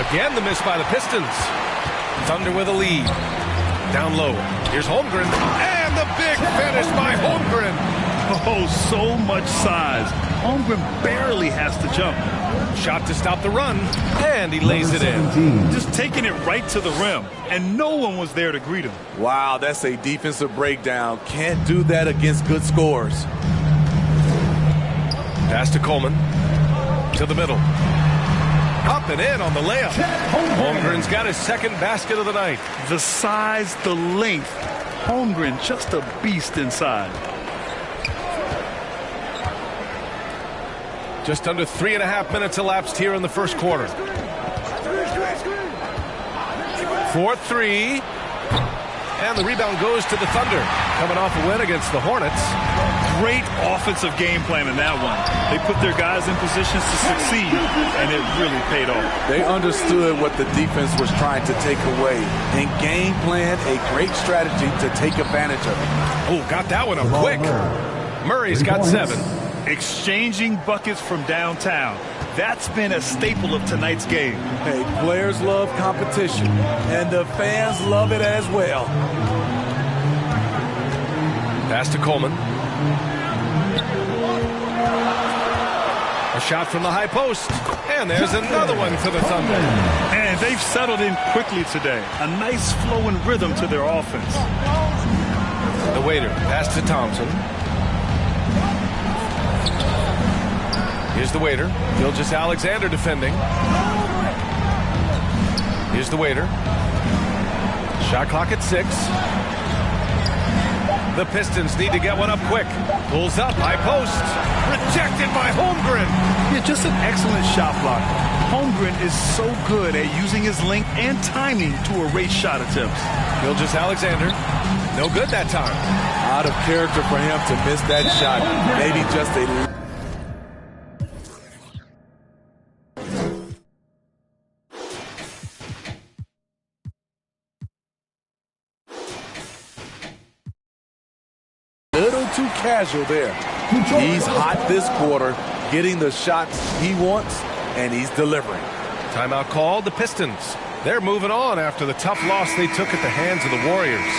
Again, the miss by the Pistons. Thunder with a lead. Down low. Here's Holmgren. And the big finish by Holmgren. Oh, so much size. Holmgren barely has to jump. Shot to stop the run. And he lays it in. Just taking it right to the rim. And no one was there to greet him. Wow, that's a defensive breakdown. Can't do that against good scores. Pass to Coleman. To the middle. Up and in on the layup. Holmgren's got his second basket of the night. The size, the length. Holmgren just a beast inside. Just under 3.5 minutes elapsed here in the first quarter. 4-3. And the rebound goes to the Thunder. Coming off a win against the Hornets. Great offensive game plan in that one. They put their guys in positions to succeed, and it really paid off. They understood what the defense was trying to take away and game plan a great strategy to take advantage of it. Oh, got that one up quick. Murray's got 7. Exchanging buckets from downtown. That's been a staple of tonight's game. Hey, players love competition, and the fans love it as well. Pass to Coleman. A shot from the high post. And there's another one for the Thunder. And they've settled in quickly today. A nice flowing rhythm to their offense. The waiter, pass to Thompson. Here's the waiter. Gilgeous-Alexander defending. Here's the waiter. Shot clock at 6. The Pistons need to get one up quick. Pulls up, high post. Rejected by Holmgren. Yeah, just an excellent shot block. Holmgren is so good at using his length and timing to erase shot attempts. Gilgeous-Alexander. No good that time. Out of character for him to miss that shot. Maybe just a... too casual there. He's hot this quarter, getting the shots he wants, and he's delivering. Timeout called. The Pistons. They're moving on after the tough loss they took at the hands of the Warriors.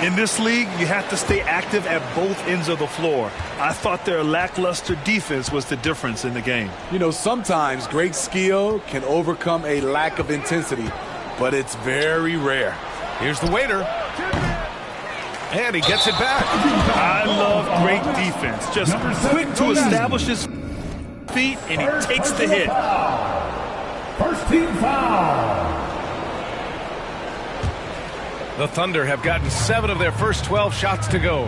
In this league, you have to stay active at both ends of the floor. I thought their lackluster defense was the difference in the game. You know, sometimes great skill can overcome a lack of intensity, but it's very rare. Here's the waiter. And he gets it back. I love great defense. Just quick to establish his feet, and he takes the hit. First team foul. The Thunder have gotten 7 of their first 12 shots to go.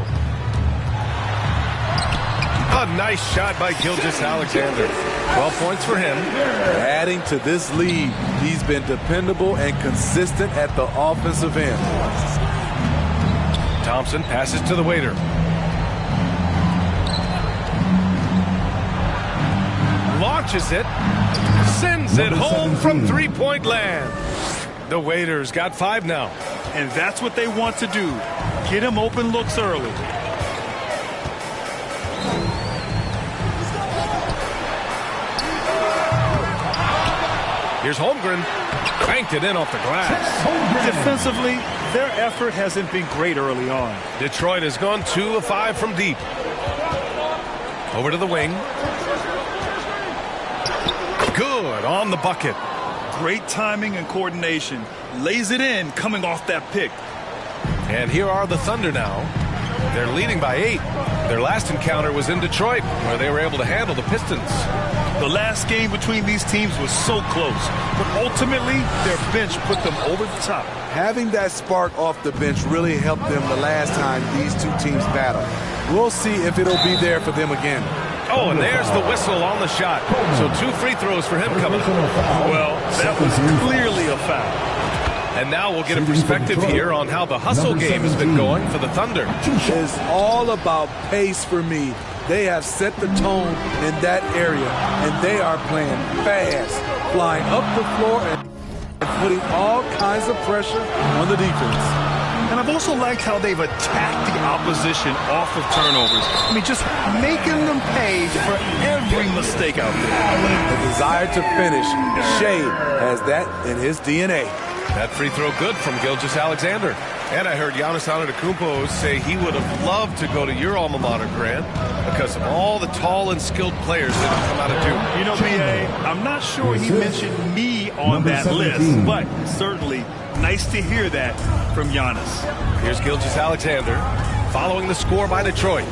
A nice shot by Gilgeous-Alexander. 12 points for him. Adding to this lead, he's been dependable and consistent at the offensive end. Thompson passes to the waiter. Launches it. Sends it home from three-point land. The waiter's got 5 now. And that's what they want to do. Get him open looks early. Here's Holmgren. Banked it in off the glass. Defensively, their effort hasn't been great early on. Detroit has gone 2 of 5 from deep. Over to the wing. Good on the bucket. Great timing and coordination. Lays it in coming off that pick. And here are the Thunder now. They're leading by 8. Their last encounter was in Detroit, where they were able to handle the Pistons. The last game between these teams was so close, but ultimately their bench put them over the top. Having that spark off the bench really helped them the last time these two teams battled. We'll see if it'll be there for them again. Oh, and there's the whistle on the shot. So 2 free throws for him coming up. Well, that was clearly a foul. And now we'll get a perspective here on how the hustle game has been going for the Thunder. It's all about pace for me. They have set the tone in that area, and they are playing fast, flying up the floor and putting all kinds of pressure on the defense. And I've also liked how they've attacked the opposition off of turnovers. I mean, just making them pay for every mistake out there. The desire to finish. Shea has that in his DNA. That free throw good from Gilgeous-Alexander. And I heard Giannis Antetokounmpo say he would have loved to go to your alma mater, Grant, because of all the tall and skilled players that have come out of Duke. You know, B.A., I'm not sure he mentioned me on that list, but certainly nice to hear that from Giannis. Here's Gilgeous-Alexander following the score by Detroit.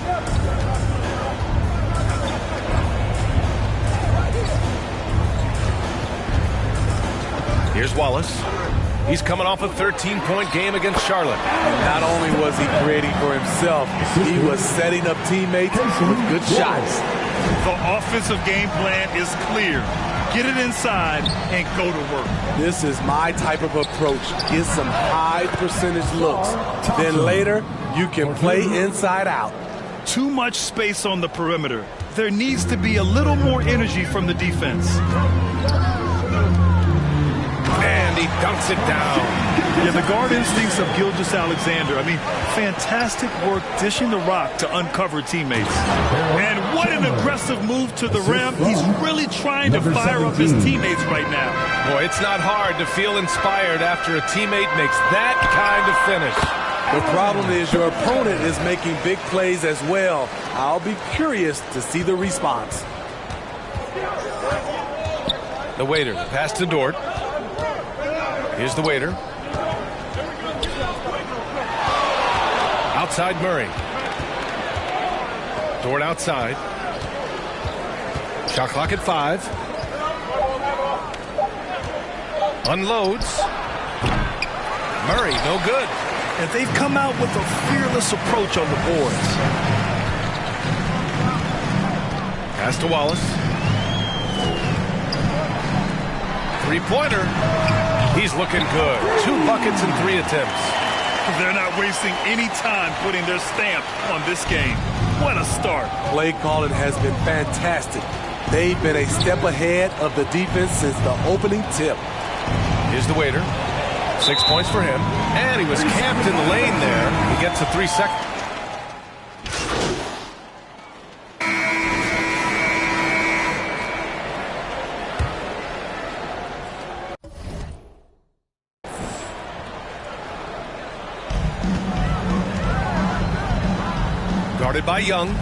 Here's Wallace. He's coming off a 13-point game against Charlotte. And not only was he creating for himself, he was setting up teammates with good shots. The offensive game plan is clear. Get it inside and go to work. This is my type of approach. Get some high percentage looks. Then later, you can play inside out. Too much space on the perimeter. There needs to be a little more energy from the defense. And he dunks it down. Yeah, the guard instincts of Gilgeous-Alexander. I mean, fantastic work dishing the rock to uncover teammmates. And what an aggressive move to the rim. He's really trying to fire up his teammates right now. Boy, it's not hard to feel inspired after a teammate makes that kind of finish. The problem is your opponent is making big plays as well. I'll be curious to see the response. The waiter, pass to Dort. Here's the waiter. Outside Murray. Dort outside. Shot clock at 5. Unloads. Murray, no good. And they've come out with a fearless approach on the boards. Pass to Wallace. Three-pointer. He's looking good. 2 buckets in 3 attempts. They're not wasting any time putting their stamp on this game. What a start. Play calling has been fantastic. They've been a step ahead of the defense since the opening tip. Here's the waiter. 6 points for him. And he was camped in the lane there. He gets a 3-second. Guarded by Young.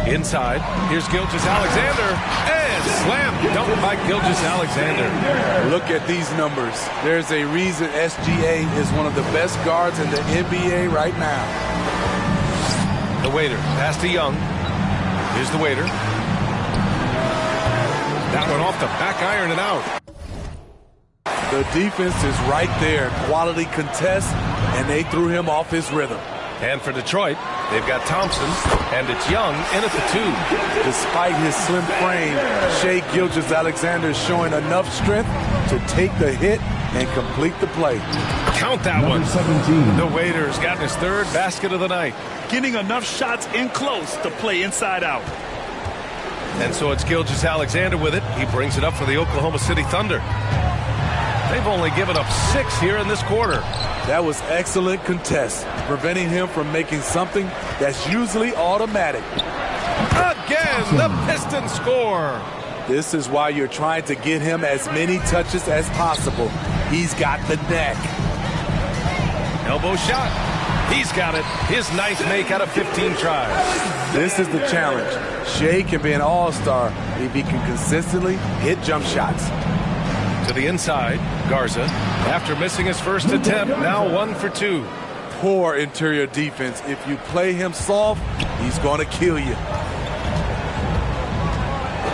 Inside, here's Gilgeous-Alexander, and slam dunk by Gilgeous-Alexander. Look at these numbers. There's a reason SGA is one of the best guards in the NBA right now. The waiter, pass to Young. Here's the waiter. That one off the back iron and out. The defense is right there. Quality contest, and they threw him off his rhythm. And for Detroit, they've got Thompson, and it's Young in at the 2. Despite his slim frame, Shai Gilgeous-Alexander is showing enough strength to take the hit and complete the play. Count that one. 17. The waiter's gotten his 3rd basket of the night. Getting enough shots in close to play inside out. And so it's Gilgeous-Alexander with it. He brings it up for the Oklahoma City Thunder. They've only given up 6 here in this quarter. That was excellent contest, preventing him from making something that's usually automatic. Again, the Pistons score. This is why you're trying to get him as many touches as possible. He's got the neck. Elbow shot. He's got it. His ninth make out of 15 tries. This is the challenge. Shea can be an all-star if he can consistently hit jump shots. To the inside, Garza, after missing his first attempt, now 1 for 2. Poor interior defense. If you play him soft, he's going to kill you.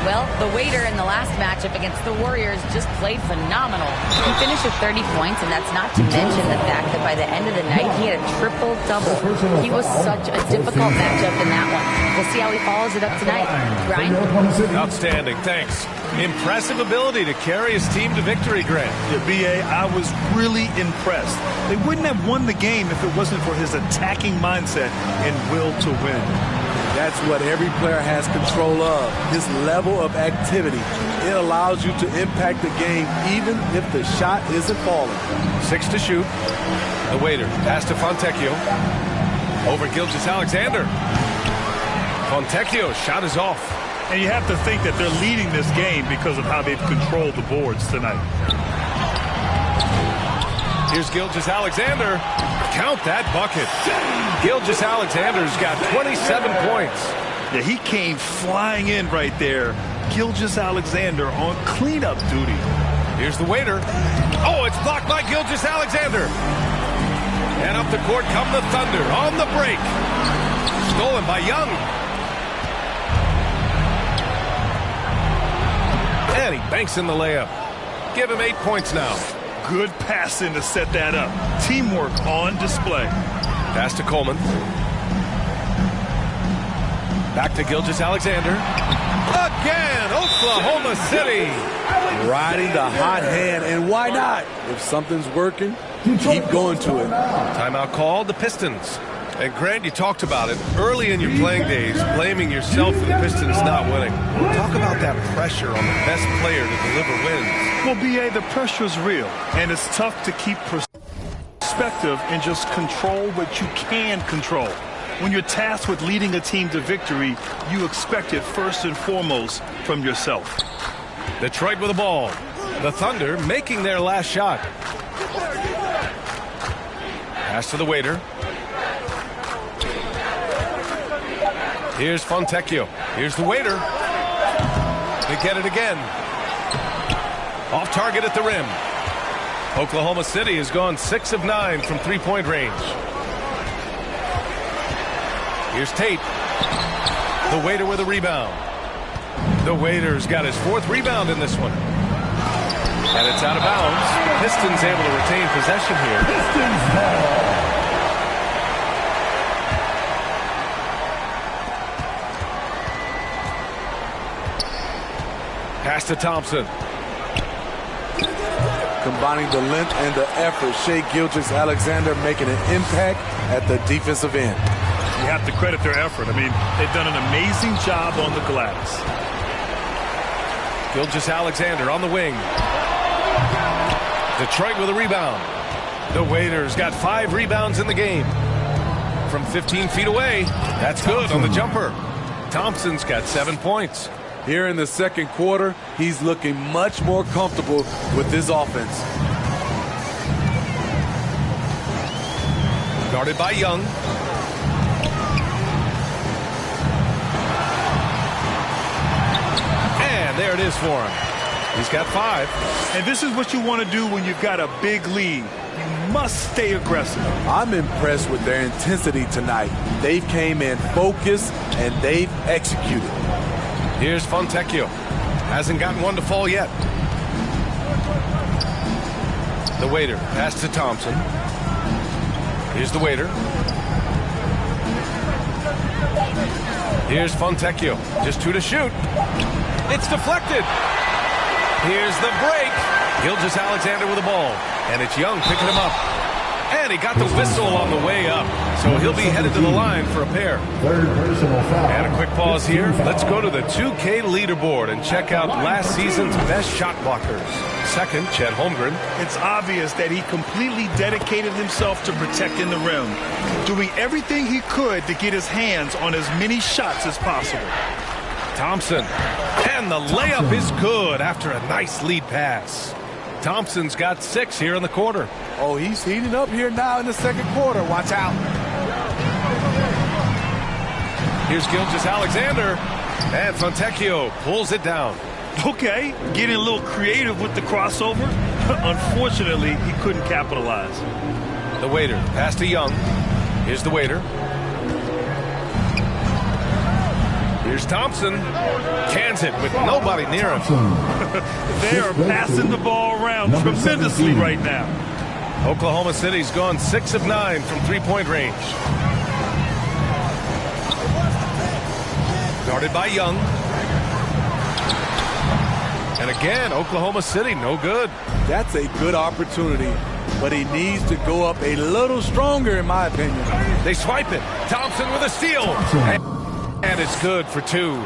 Well, the waiter in the last matchup against the Warriors just played phenomenal. He finished with 30 points, and that's not to mention the fact that by the end of the night, he had a triple-double. He was such a difficult matchup in that one. We'll see how he follows it up tonight. Brian? Outstanding, thanks. Impressive ability to carry his team to victory, Grant. Yeah, B.A., I was really impressed. They wouldn't have won the game if it wasn't for his attacking mindset and will to win. That's what every player has control of, his level of activity. It allows you to impact the game even if the shot isn't falling. 6 to shoot. The waiter, pass to Fontecchio. Over Gilgeous-Alexander. Fontecchio's shot is off. And you have to think that they're leading this game because of how they've controlled the boards tonight. Here's Gilgeous-Alexander. Count that bucket. Gilgeous-Alexander's got 27 points. Yeah, he came flying in right there. Gilgeous-Alexander on cleanup duty. Here's the waiter. Oh, it's blocked by Gilgeous-Alexander. And up the court come the Thunder on the break. Stolen by Young. And he banks in the layup. Give him 8 points now. Good passing to set that up. Teamwork on display. Pass to Coleman. Back to Gilgeous-Alexander. Again, Oklahoma City. Riding the hot hand, and why not? If something's working, keep going to it. Timeout called, the Pistons. And Grant, you talked about it early in your playing days, blaming yourself for the Pistons not winning. Talk about that pressure on the best player to deliver wins. Well, B.A., the pressure is real, and it's tough to keep perspective and just control what you can control. When you're tasked with leading a team to victory, you expect it first and foremost from yourself. Detroit with the ball. The Thunder making their last shot. Pass to the waiter. Here's Fontecchio. Here's the waiter. They get it again. Off target at the rim. Oklahoma City has gone 6 of 9 from three-point range. Here's Tate. The waiter with a rebound. The waiter's got his 4th rebound in this one. And it's out of bounds. Pistons able to retain possession here. Pistons ball. Pass to Thompson. Combining the length and the effort, Shai Gilgeous-Alexander making an impact at the defensive end. You have to credit their effort. I mean, they've done an amazing job on the glass. Gilgeous-Alexander on the wing. Detroit with a rebound. The Waiters got 5 rebounds in the game. From 15 feet away, that's good on the jumper. Thompson's got 7 points. Here in the second quarter, he's looking much more comfortable with his offense. Guarded by Young. And there it is for him. He's got 5. And this is what you want to do when you've got a big lead. You must stay aggressive. I'm impressed with their intensity tonight. They've came in focused and they've executed. Here's Fontecchio. Hasn't gotten one to fall yet. The Waiter. Pass to Thompson. Here's the Waiter. Here's Fontecchio. Just 2 to shoot. It's deflected. Here's the break. Gilgeous-Alexander with the ball. And it's Young picking him up. And he got the whistle on the way up. So he'll be headed to the line for a pair. And a quick pause here. Let's go to the 2K leaderboard and check out last season's best shot blockers. Second, Chet Holmgren. It's obvious that he completely dedicated himself to protecting the rim, doing everything he could to get his hands on as many shots as possible. Thompson. And the layup is good after a nice lead pass. Thompson's got 6 here in the quarter. Oh, he's heating up here now in the second quarter. Watch out. Here's Gilgeous-Alexander, and Fontecchio pulls it down. Okay, getting a little creative with the crossover. Unfortunately, he couldn't capitalize. The waiter, pass to Young. Here's the waiter. Here's Thompson. Cans it with nobody near him. They are passing the ball around tremendously right now. Oklahoma City's gone 6 of 9 from three-point range. Guarded by Young. And again, Oklahoma City, no good. That's a good opportunity, but he needs to go up a little stronger, in my opinion. They swipe it. Thompson with a steal. And it's good for 2.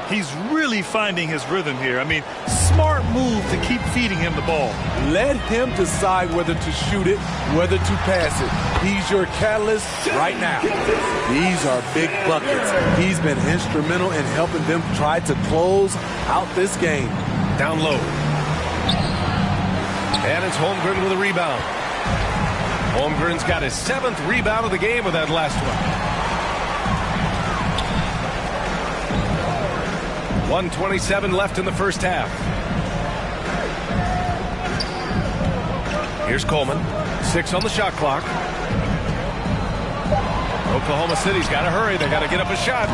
He's really finding his rhythm here. I mean, smart move to keep feeding him the ball. Let him decide whether to shoot it, whether to pass it. He's your catalyst right now. These are big buckets. He's been instrumental in helping them try to close out this game. Down low. And it's Holmgren with a rebound. Holmgren's got his 7th rebound of the game with that last one. 1:27 left in the first half. Here's Coleman. 6 on the shot clock. Oklahoma City's got to hurry. They got to get up a shot.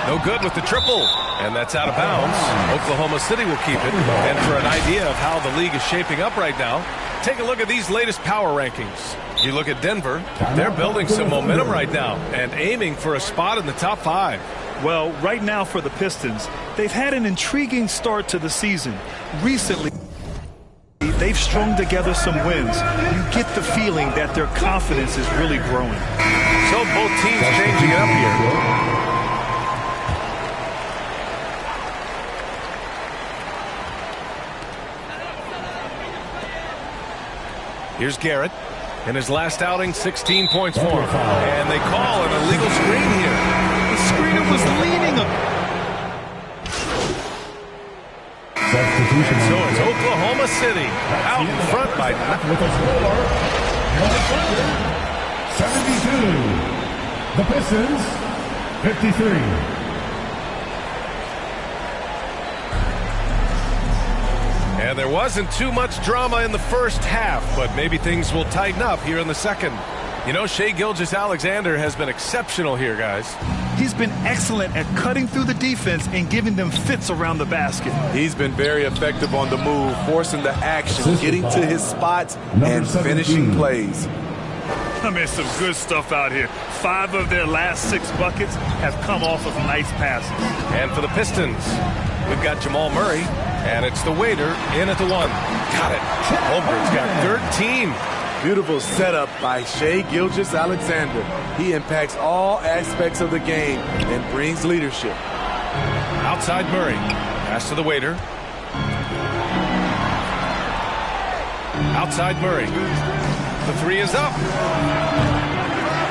No good with the triple. And that's out of bounds. Oklahoma City will keep it. And for an idea of how the league is shaping up right now, take a look at these latest power rankings. You look at Denver, they're building some momentum right now and aiming for a spot in the top 5. Well, right now for the Pistons, they've had an intriguing start to the season. Recently, they've strung together some wins. You get the feeling that their confidence is really growing. So both teams changing it up here. Here's Garrett. In his last outing, 16 points for him. And they call an illegal screen here. The screener was leaning a... And so it's Oklahoma City out in front by... With a score, 72. The Pistons, 53. And there wasn't too much drama in the first half, but maybe things will tighten up here in the second. You know, Shai Gilgeous-Alexander has been exceptional here, guys. He's been excellent at cutting through the defense and giving them fits around the basket. He's been very effective on the move, forcing the action, getting to his spots, and finishing plays. I mean, some good stuff out here. 5 of their last 6 buckets have come off of nice passes. And for the Pistons, we've got Jamal Murray, and it's the waiter in at the 1. Got it. Holmgren's got 13. Beautiful setup by Shai Gilgeous-Alexander. He impacts all aspects of the game and brings leadership. Outside Murray. Pass to the waiter. Outside Murray. The 3 is up.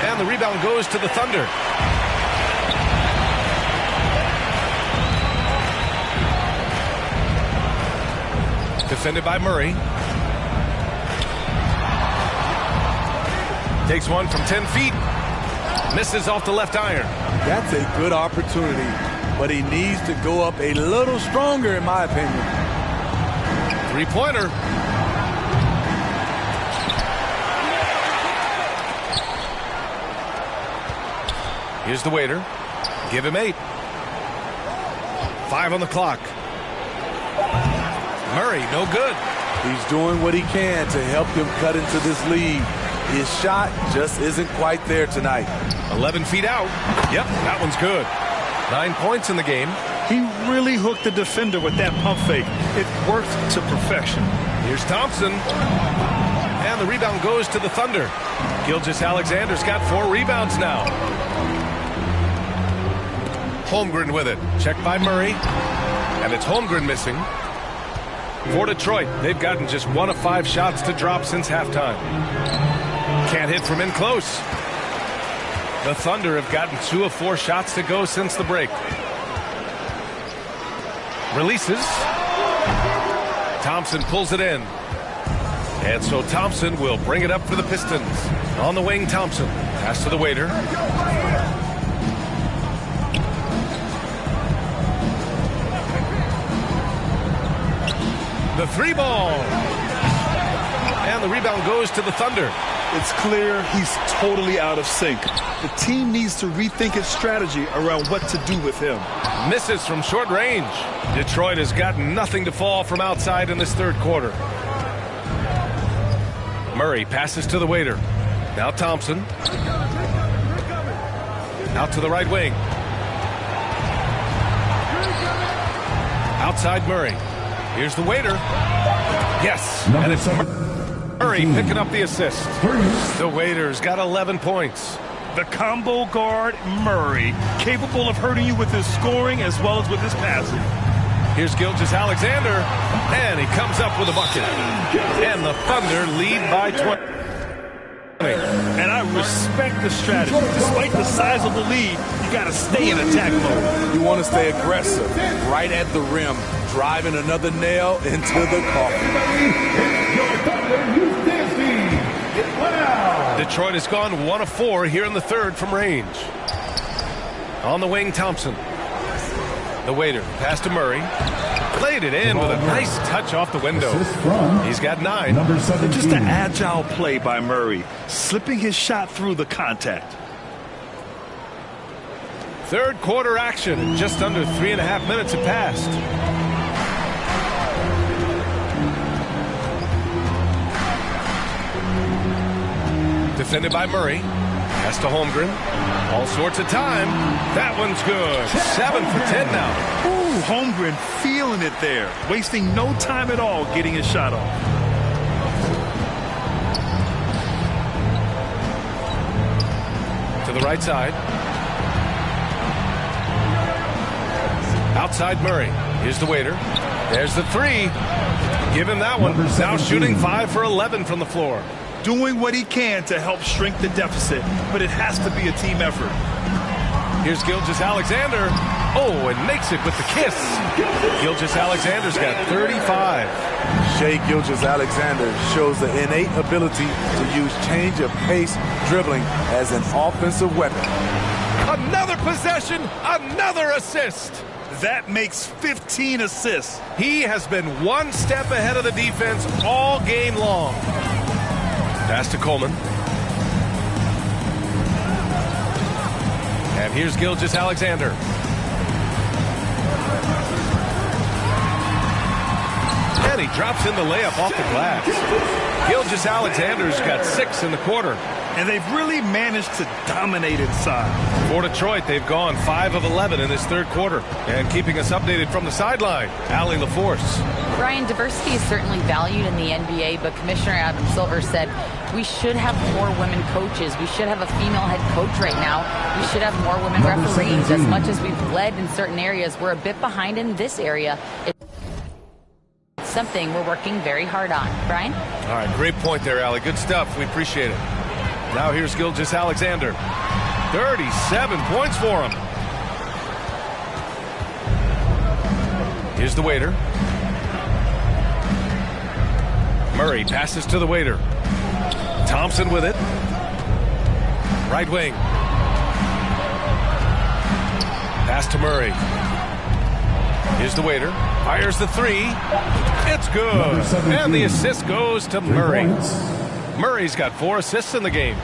And the rebound goes to the Thunder. Defended by Murray. Takes one from 10 feet. Misses off the left iron. That's a good opportunity, but he needs to go up a little stronger, in my opinion. 3-pointer. Here's the waiter. Give him 8. 5 on the clock. Murray, no good. He's doing what he can to help them cut into this lead. His shot just isn't quite there tonight. 11 feet out. Yep, that one's good. 9 points in the game. He really hooked the defender with that pump fake. It worked to perfection. Here's Thompson. And the rebound goes to the Thunder. Gilgeous-Alexander's got 4 rebounds now. Holmgren with it. Checked by Murray. And it's Holmgren missing. For Detroit, they've gotten just 1 of 5 shots to drop since halftime. Can't hit from in close. The Thunder have gotten 2 of 4 shots to go since the break. Releases. Thompson pulls it in. And so Thompson will bring it up for the Pistons. On the wing, Thompson. Pass to the waiter. The three ball. And the rebound goes to the Thunder. It's clear he's totally out of sync. The team needs to rethink its strategy around what to do with him. Misses from short range. Detroit has got nothing to fall from outside in this third quarter. Murray passes to the waiter. Now Thompson. Out to the right wing. Outside Murray. Here's the waiter. Yes. And it's Murray picking up the assist. The waiter's got 11 points. The combo guard, Murray, capable of hurting you with his scoring as well as with his passing. Here's Gilgeous-Alexander, and he comes up with a bucket. And the Thunder lead by 20. And I respect the strategy. Despite the size of the lead, you got to stay in attack mode. You want to stay aggressive, right at the rim, driving another nail into the coffin. Detroit has gone 1 of 4 here in the third from range. On the wing, Thompson. The waiter, pass to Murray. Played it in with a nice touch off the window. He's got 9. Just an agile play by Murray, slipping his shot through the contact. Third quarter action. Just under 3.5 minutes have passed. Defended by Murray. Pass to Holmgren. All sorts of time. That one's good. 7 for 10 now. Ooh, Holmgren feeling it there. Wasting no time at all getting his shot off. To the right side. Outside Murray. Here's the waiter. There's the 3. Give him that one. Now shooting 5 for 11 from the floor. Doing what he can to help shrink the deficit, but it has to be a team effort. Here's Gilgeous-Alexander. Oh, and makes it with the kiss. Gilgeous-Alexander's got 35. Shai Gilgeous-Alexander shows the innate ability to use change of pace dribbling as an offensive weapon. Another possession, another assist. That makes 15 assists. He has been one step ahead of the defense all game long. Pass to Coleman. And here's Gilgeous-Alexander. And he drops in the layup off the glass. Gilgeous-Alexander's got 6 in the quarter. And they've really managed to dominate inside. For Detroit, they've gone 5 of 11 in this third quarter. And keeping us updated from the sideline, Allie LaForce. Brian, diversity is certainly valued in the NBA, but Commissioner Adam Silver said we should have more women coaches. We should have a female head coach right now. We should have more women referees. As much as we've led in certain areas, we're a bit behind in this area. It's something we're working very hard on. Brian? All right, great point there, Allie. Good stuff. We appreciate it. Now here's Gilgeous-Alexander. 37 points for him. Here's the waiter. Murray passes to the waiter. Thompson with it. Right wing. Pass to Murray. Here's the waiter. Fires the 3. It's good. And the assist goes to Murray. Murray's got 4 assists in the game.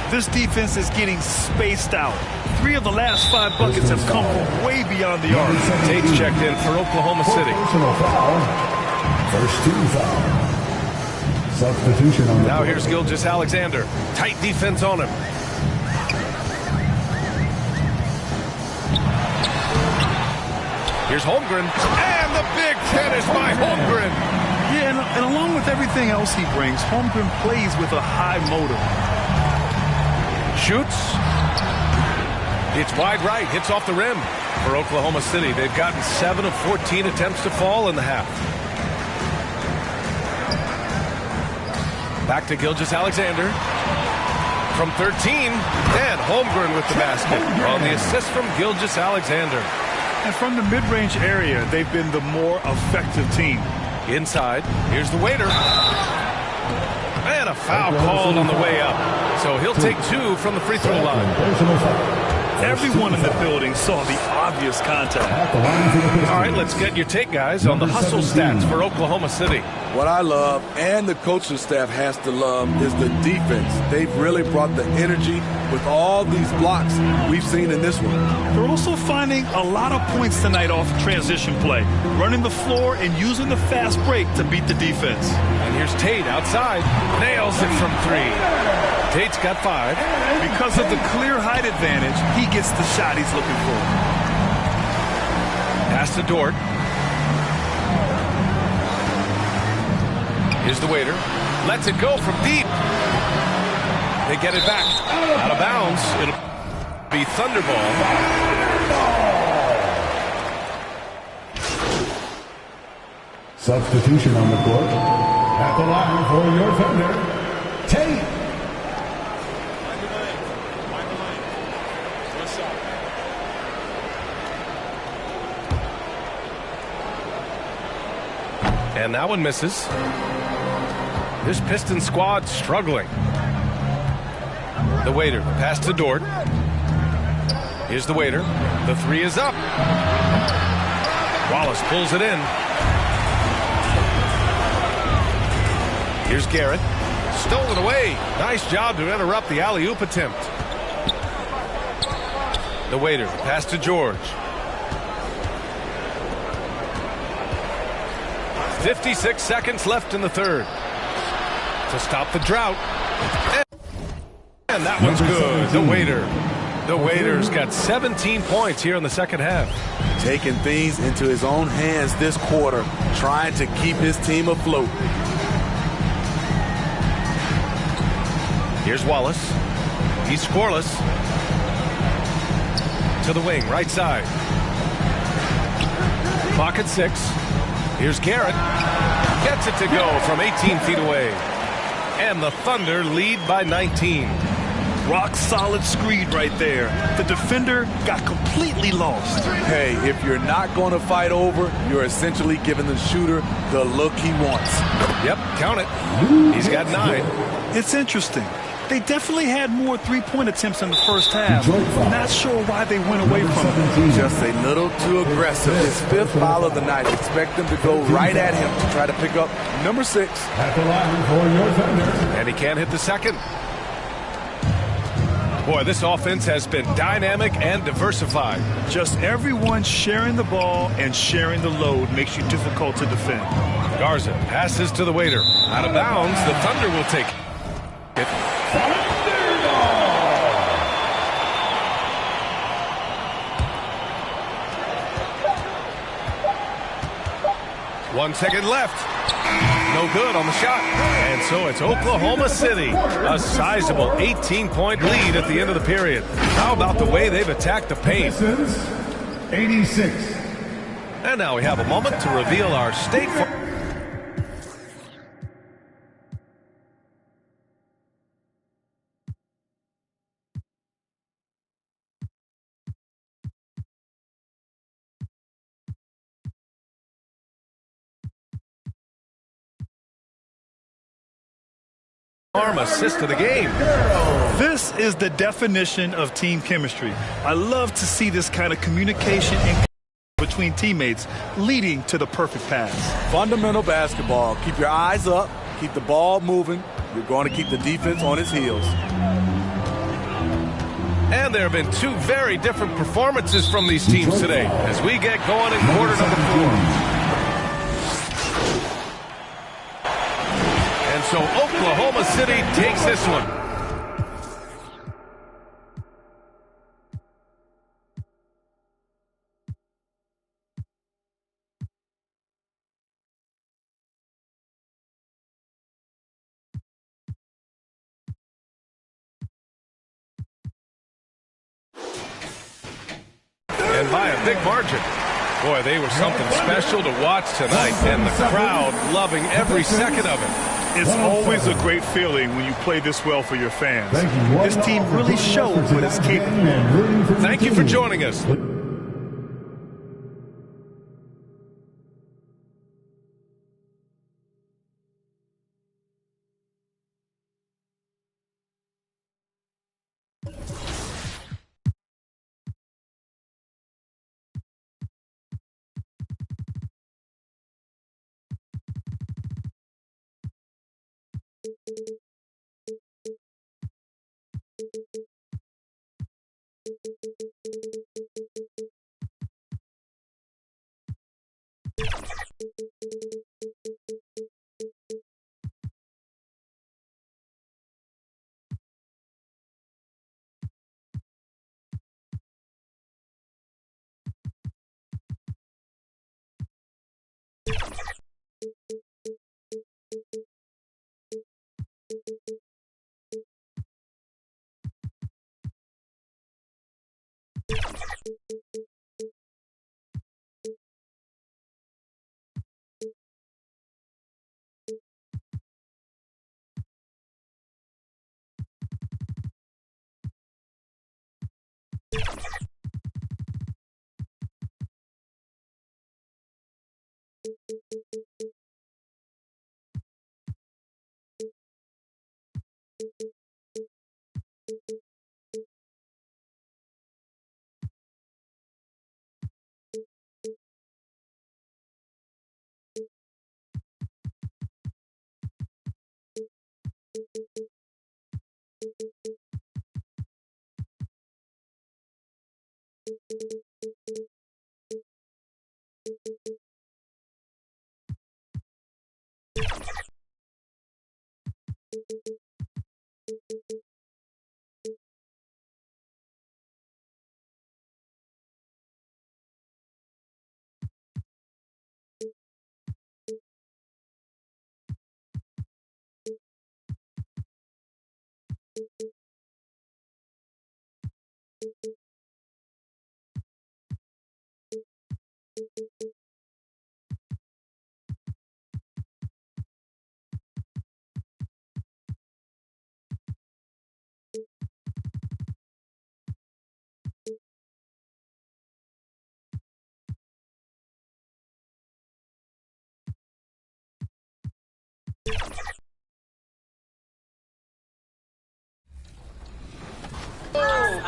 This defense is getting spaced out. 3 of the last 5 buckets have come from way beyond the arc. Tate's checked in for Oklahoma City. First 2 foul. Substitution on the now here's Gilgeous-Alexander. Tight defense on him. Here's Holmgren. And the big finish by Holmgren. Yeah, and along with everything else he brings, Holmgren plays with a high motor. Shoots. It's wide right. Hits off the rim for Oklahoma City. They've gotten 7 of 14 attempts to fall in the half. Back to Gilgeous-Alexander. From 13. And Holmgren with the basket on the assist from Gilgeous-Alexander. And from the mid-range area, they've been the more effective team. Inside, here's the waiter. And a foul called on the way up. So he'll take 2 from the free throw line. Everyone in the building saw the obvious contact. All right, let's get your take, guys, on the hustle stats for Oklahoma City. What I love, and the coaching staff has to love, is the defense. They've really brought the energy with all these blocks we've seen in this one. They're also finding a lot of points tonight off transition play, running the floor and using the fast break to beat the defense. And here's Tate outside. Nails it from 3. Tate's got 5. Because of the clear height advantage, he gets the shot he's looking for. Pass to Dort. Here's the waiter. Lets it go from deep. They get it back. Out of bounds. It'll be Thunderball. Substitution on the court. At the line for your Thunder, Tate. And that one misses. This Piston squad struggling. The waiter, pass to Dort. Here's the waiter. The 3 is up. Wallace pulls it in. Here's Garrett. Stolen away. Nice job to interrupt the alley-oop attempt. The waiter, pass to George. 56 seconds left in the third. To stop the drought. And that one's good. The waiter. The waiter's got 17 points here in the second half. Taking things into his own hands this quarter, trying to keep his team afloat. Here's Wallace. He's scoreless. To the wing, right side. Clock at 6. Here's Garrett. Gets it to go from 18 feet away. And the Thunder lead by 19. Rock solid screen right there. The defender got completely lost. Hey, if you're not going to fight over, you're essentially giving the shooter the look he wants. Yep, count it. He's got 9. It's interesting. They definitely had more three-point attempts in the first half. Not sure why they went away from it. Just a little too aggressive. His 5th foul of the night. Expect them to go right at him to try to pick up number 6. At the line for your Thunder. And he can't hit the second. Boy, this offense has been dynamic and diversified. Just everyone sharing the ball and sharing the load makes you difficult to defend. Garza passes to the waiter. Out of bounds, the Thunder will take it. 1 second left. No good on the shot. And so it's Oklahoma City. A sizable 18-point lead at the end of the period. How about the way they've attacked the paint? 86. And now we have a moment to reveal our State Farm. Assist of the game. This is the definition of team chemistry. I love to see this kind of communication and between teammates leading to the perfect pass. Fundamental basketball. Keep your eyes up. Keep the ball moving. You're going to keep the defense on its heels. And there have been 2 very different performances from these teams today as we get going in quarter number 4. So Oklahoma City takes this one. And by a big margin. Boy, they were something special to watch tonight, and the crowd loving every second of it. It's always a great feeling when you play this well for your fans. This team really shows what it's capable of. Thank you for joining us.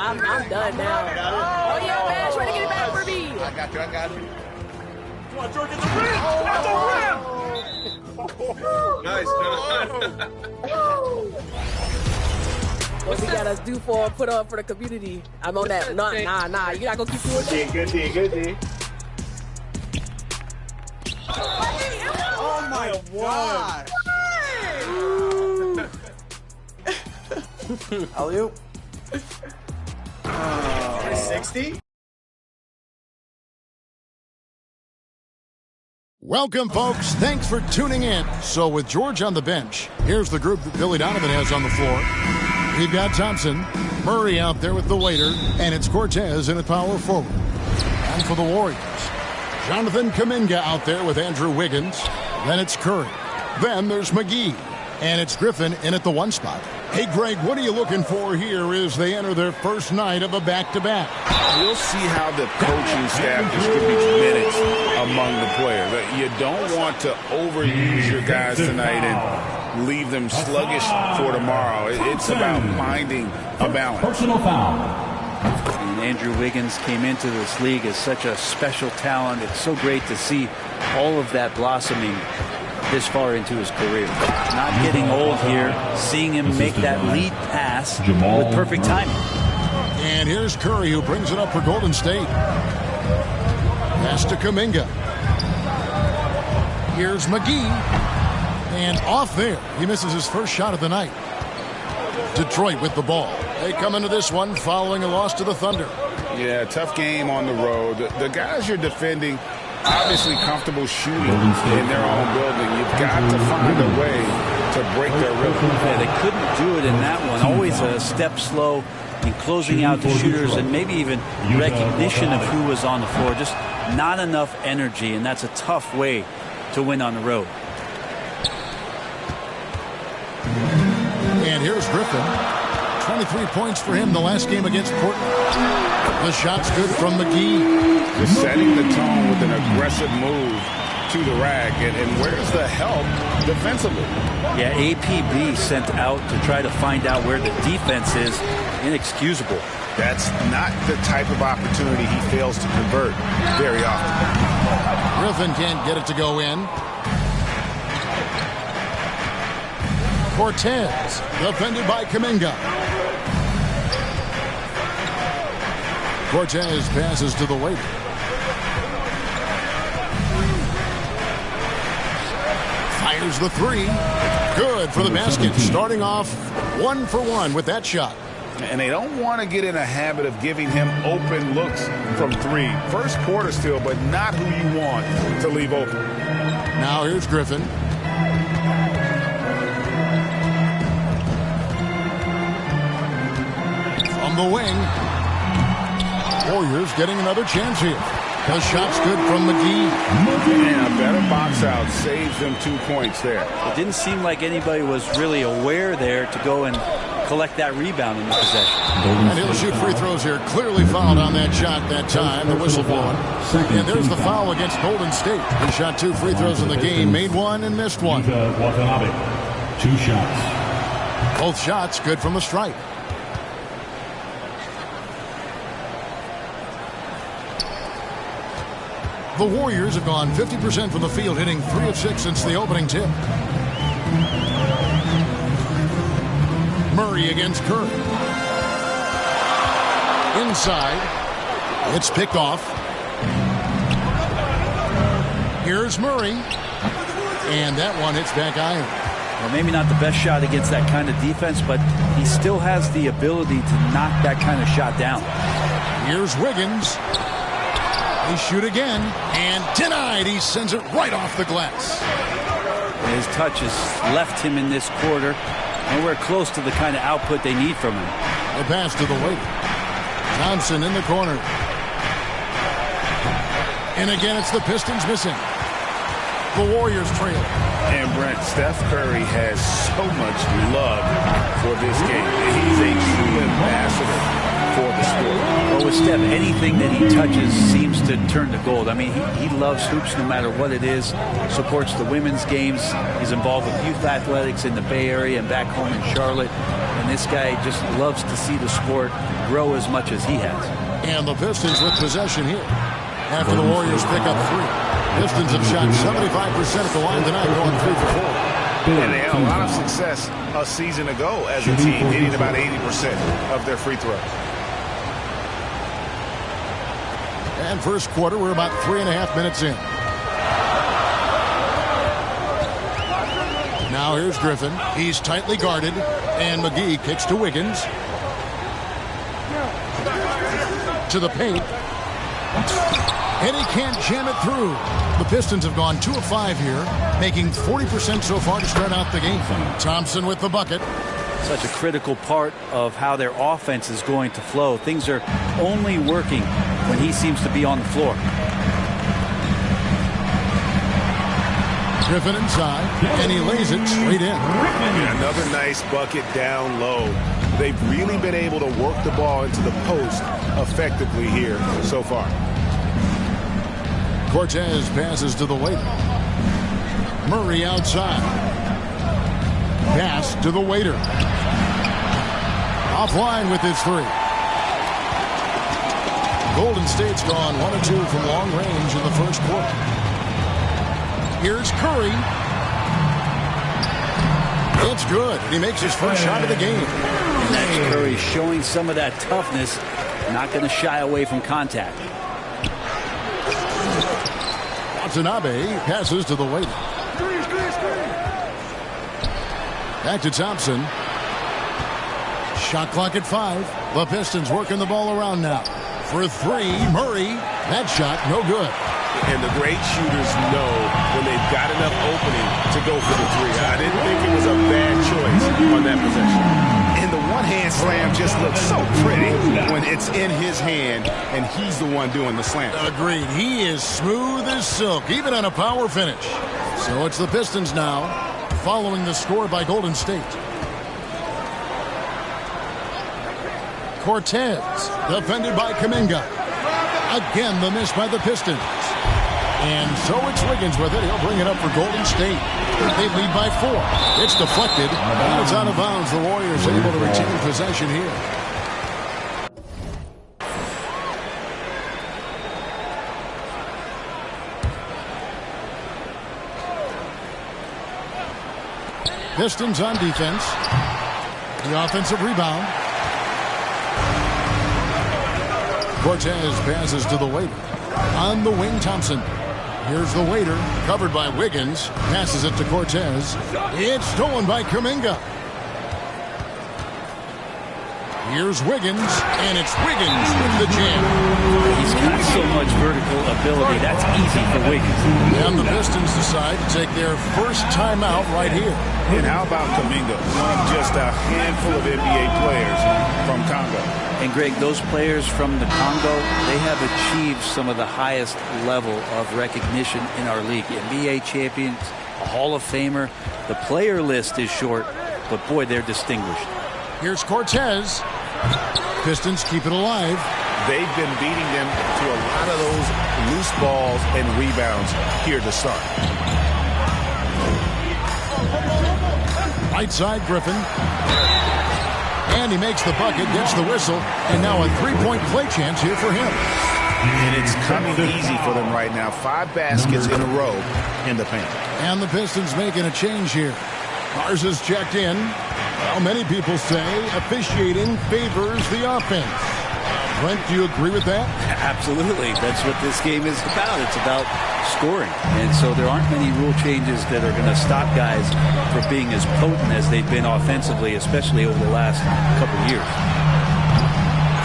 I'm done now. Oh, yeah, man. Trying to get it back for me. I got you. Come on, George, get the rim! At the rim! Nice. What we gotta do put on for the community? I'm on that. Nah. You're not gonna keep doing that. Good D. Oh my God. Alley-oop. 60? Welcome, folks. Thanks for tuning in. So with George on the bench, here's the group that Billy Donovan has on the floor. We've got Thompson, Murray out there with the waiter, and it's Cortez in at power forward. And for the Warriors, Jonathan Kuminga out there with Andrew Wiggins. Then it's Curry. Then there's McGee. And it's Griffin in at the one spot. Hey, Greg, what are you looking for here as they enter their first night of a back-to-back? We'll see how the coaching staff distributes minutes among the players. You don't want to overuse your guys tonight and leave them sluggish for tomorrow. It's about finding a balance. Personal foul. And Andrew Wiggins came into this league as such a special talent. It's so great to see all of that blossoming this far into his career. Not getting old here, seeing him make that lead pass with perfect timing. And here's Curry, who brings it up for Golden State. Pass to Kuminga. Here's McGee. And off there. He misses his first shot of the night. Detroit with the ball. They come into this one following a loss to the Thunder. Yeah, tough game on the road. The guys you're defending, obviously comfortable shooting in their own building. You've got to find a way to break their rhythm. Yeah, they couldn't do it in that one. Always a step slow in closing out the shooters and maybe even recognition of who was on the floor. Just not enough energy, and that's a tough way to win on the road. And here's Griffin. 23 points for him the last game against Portland. The shot's good from McGee. Just setting the tone with an aggressive move to the rack. And where's the help defensively? Yeah, APB sent out to try to find out where the defense is. Inexcusable. That's not the type of opportunity he fails to convert very often. Griffin can't get it to go in. Cortez, defended by Kuminga. Cortez passes to the waiter. Fires the three. Good for the basket. Starting off 1 for 1 with that shot. And they don't want to get in a habit of giving him open looks from three. First quarter still, but not who you want to leave open. Now here's Griffin. From the wing. Warriors getting another chance here. The shot's good from McGee. And a better box out saves them 2 points there. It didn't seem like anybody was really aware there to go and collect that rebound in the possession. And he'll shoot free throws here. Clearly fouled on that shot that time. The whistle blowing. And there's the foul against Golden State. He shot 2 free throws in the game. Made one and missed one. 2 shots. Both shots good from the stripe. The Warriors have gone 50% from the field, hitting 3 of 6 since the opening tip. Murray against Curry. Inside. It's picked off. Here's Murray. And that one hits back iron. Well, maybe not the best shot against that kind of defense, but he still has the ability to knock that kind of shot down. Here's Wiggins. They shoot again, and denied. He sends it right off the glass. His touch has left him in this quarter. Nowhere close to the kind of output they need from him. The pass to the waiter. Thompson in the corner. And again, it's the Pistons missing. The Warriors trail. And Brent, Steph Curry has so much love for this game. He's a true ambassador for the sport. Well, with Steph, anything that he touches seems to turn to gold. I mean, he loves hoops no matter what it is. Supports the women's games. He's involved with youth athletics in the Bay Area and back home in Charlotte. And this guy just loves to see the sport grow as much as he has. And the Pistons with possession here. After the Warriors pick up 3. Pistons have shot 75% at the line tonight, going 3 for 4. And they had a lot of success a season ago as a team, hitting about 80% of their free throws. And first quarter, we're about 3.5 minutes in. Now here's Griffin. He's tightly guarded. And McGee kicks to Wiggins. To the paint. And he can't jam it through. The Pistons have gone 2 of 5 here, making 40% so far to start out the game. Thompson with the bucket. Such a critical part of how their offense is going to flow. Things are only working when he seems to be on the floor. Griffin inside, and he lays it straight in. Another nice bucket down low. They've really been able to work the ball into the post effectively here so far. Cortez passes to the waiter. Murray outside. Pass to the waiter. Offline with his 3. Golden State's gone 1 of 2 from long range in the first quarter. Here's Curry. It's good. He makes his first shot of the game. That's Curry showing some of that toughness. Not going to shy away from contact. Watanabe passes to the waiter. Back to Thompson. Shot clock at 5. The Pistons working the ball around now. For 3, Murray. That shot, no good. And the great shooters know when they've got enough opening to go for the 3. I didn't think it was a bad choice on that possession. And the one-hand slam just looks so pretty when it's in his hand and he's the one doing the slam. Agreed. He is smooth as silk, even on a power finish. So it's the Pistons now, following the score by Golden State. Cortez, defended by Kuminga. Again, the miss by the Pistons. And so it's Wiggins with it. He'll bring it up for Golden State. They lead by 4. It's deflected. And it's out of bounds. The Warriors able to retain possession here. Pistons on defense. The offensive rebound. Cortez passes to the Waiter. On the wing, Thompson. Here's the Waiter, covered by Wiggins. Passes it to Cortez. It's stolen by Kuminga. Here's Wiggins, and it's Wiggins with the jam. He's got so much vertical ability. That's easy for Wiggins. And the Pistons decide to take their first timeout right here. And how about Kuminga, one of just a handful of NBA players from Congo? And Greg, those players from the Congo, they have achieved some of the highest level of recognition in our league. NBA champions, a Hall of Famer. The player list is short, but boy, they're distinguished. Here's Cortez. Pistons keep it alive. They've been beating them to a lot of those loose balls and rebounds here to start. Right side, Griffin. And he makes the bucket, gets the whistle, and now a three-point play chance here for him. And it's coming easy for them right now. 5 baskets in a row in the paint. And the Pistons making a change here. Ours is checked in. Well, many people say officiating favors the offense. Brent, do you agree with that? Absolutely. That's what this game is about. It's about scoring. And so there aren't many rule changes that are going to stop guys from being as potent as they've been offensively, especially over the last couple of years.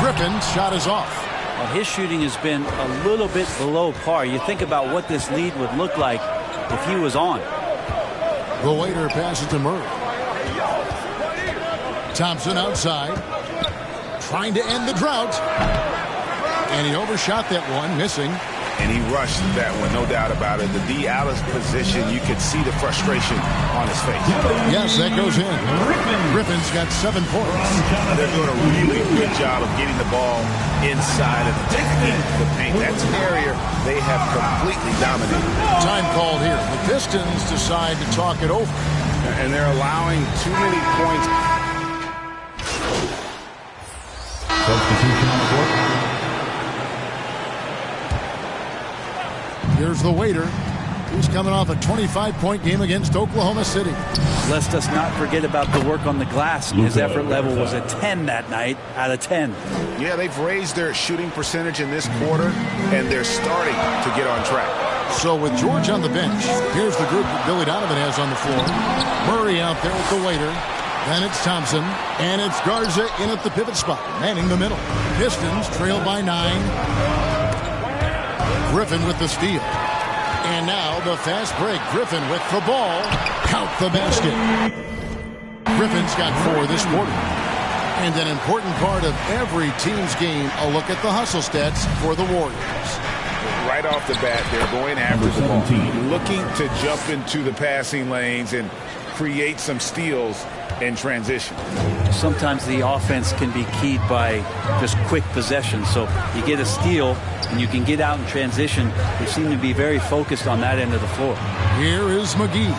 Griffin's shot is off. Well, his shooting has been a little bit below par. You think about what this lead would look like if he was on. The Waiter passes to Murray. Thompson outside, trying to end the drought. And he overshot that one, missing. And he rushed that one, no doubt about it. The D out of position, you could see the frustration on his face. Yes, that goes in. Griffin's got 7 points. They're doing a really good job of getting the ball inside and attacking the paint. That's an area they have completely dominated. Time called here. The Pistons decide to talk it over. And they're allowing too many points. Substitution on the court. Here's the Waiter. He's coming off a 25-point game against Oklahoma City. Let's us not forget about the work on the glass. His effort level was a 10 that night out of 10. Yeah, they've raised their shooting percentage in this quarter, and they're starting to get on track. So with George on the bench, here's the group that Billy Donovan has on the floor. Murray out there with the Waiter. Then it's Thompson, and it's Garza in at the pivot spot, manning the middle. Pistons trail by 9. Griffin with the steal. And now the fast break. Griffin with the ball. Count the basket. Griffin's got 4 this quarter. And an important part of every team's game, a look at the hustle stats for the Warriors. Right off the bat, they're going after the ball, looking to jump into the passing lanes and create some steals in transition. Sometimes the offense can be keyed by just quick possession. So you get a steal and you can get out in transition. They seem to be very focused on that end of the floor. Here is McGee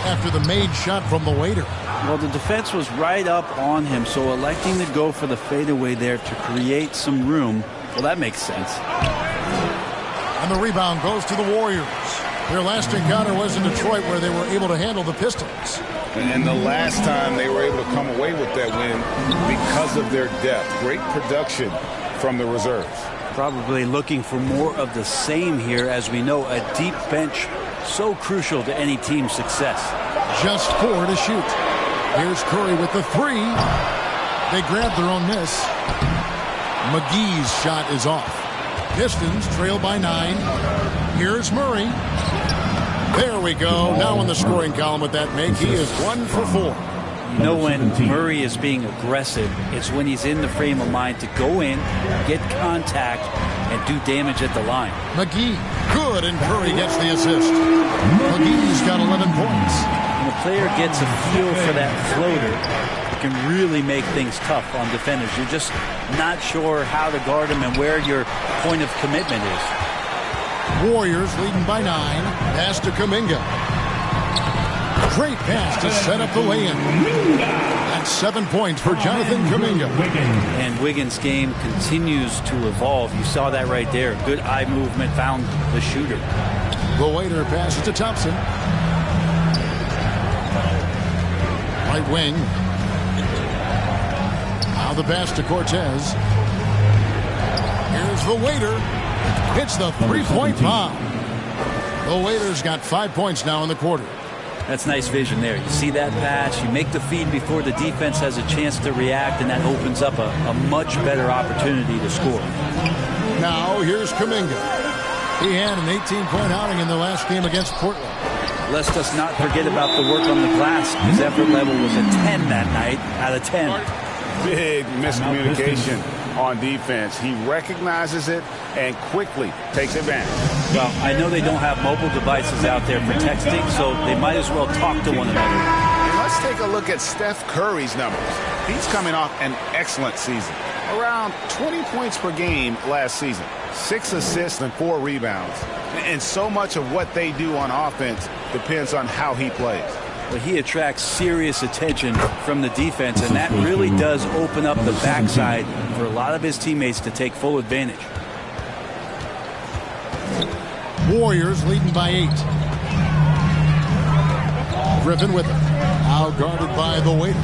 after the made shot from the Waiter. Well, the defense was right up on him, so electing to go for the fadeaway there to create some room, well, that makes sense. And the rebound goes to the Warriors. Their last encounter was in Detroit, where they were able to handle the Pistons. And the last time they were able to come away with that win because of their depth. Great production from the reserves. Probably looking for more of the same here. As we know, a deep bench so crucial to any team's success. Just 4 to shoot. Here's Curry with the 3. They grabbed their own miss. McGee's shot is off. Pistons trail by 9. Here's Murray. There we go. Now in the scoring column with that make, he is 1 for 4. You know when Murray is being aggressive, it's when he's in the frame of mind to go in, get contact, and do damage at the line. McGee, good, and Curry gets the assist. McGee's got 11 points. When a player gets a feel for that floater, it can really make things tough on defenders. You're just not sure how to guard him and where your point of commitment is. Warriors leading by 9. Pass to Kuminga. Great pass to set up the lay-in. That's 7 points for Jonathan Kuminga. And Wiggins' game continues to evolve. You saw that right there. Good eye movement, found the shooter. The Waiter passes to Thompson. Right wing. Now the pass to Cortez. Here's the Waiter. Hits the three-point bomb. The Waiter's got 5 points now in the quarter. That's nice vision there. You see that pass, you make the feed before the defense has a chance to react, and that opens up a much better opportunity to score. Now here's Kuminga. He had an 18-point outing in the last game against Portland. Let's just not forget about the work on the glass. His effort level was a 10 that night out of 10. Big miscommunication on defense. He recognizes it and quickly takes advantage. Well, I know they don't have mobile devices out there for texting, so they might as well talk to one another. And let's take a look at Steph Curry's numbers. He's coming off an excellent season. Around 20 points per game last season. 6 assists and 4 rebounds. And so much of what they do on offense depends on how he plays. But he attracts serious attention from the defense, and that really does open up the backside for a lot of his teammates to take full advantage. Warriors leading by 8. Griffin with it. Out guarded by the Waiter.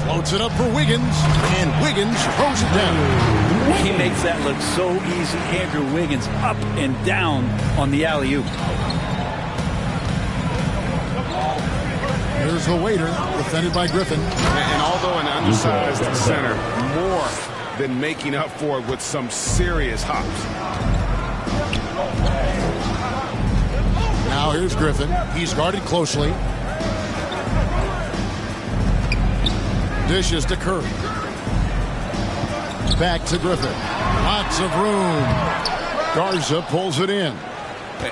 Floats it up for Wiggins, and Wiggins throws it down. He makes that look so easy. Andrew Wiggins up and down on the alley-oop. Here's the Waiter, defended by Griffin. And although an undersized center, more than making up for it with some serious hops. Now here's Griffin. He's guarded closely. Dishes to Curry. Back to Griffin. Lots of room. Garza pulls it in.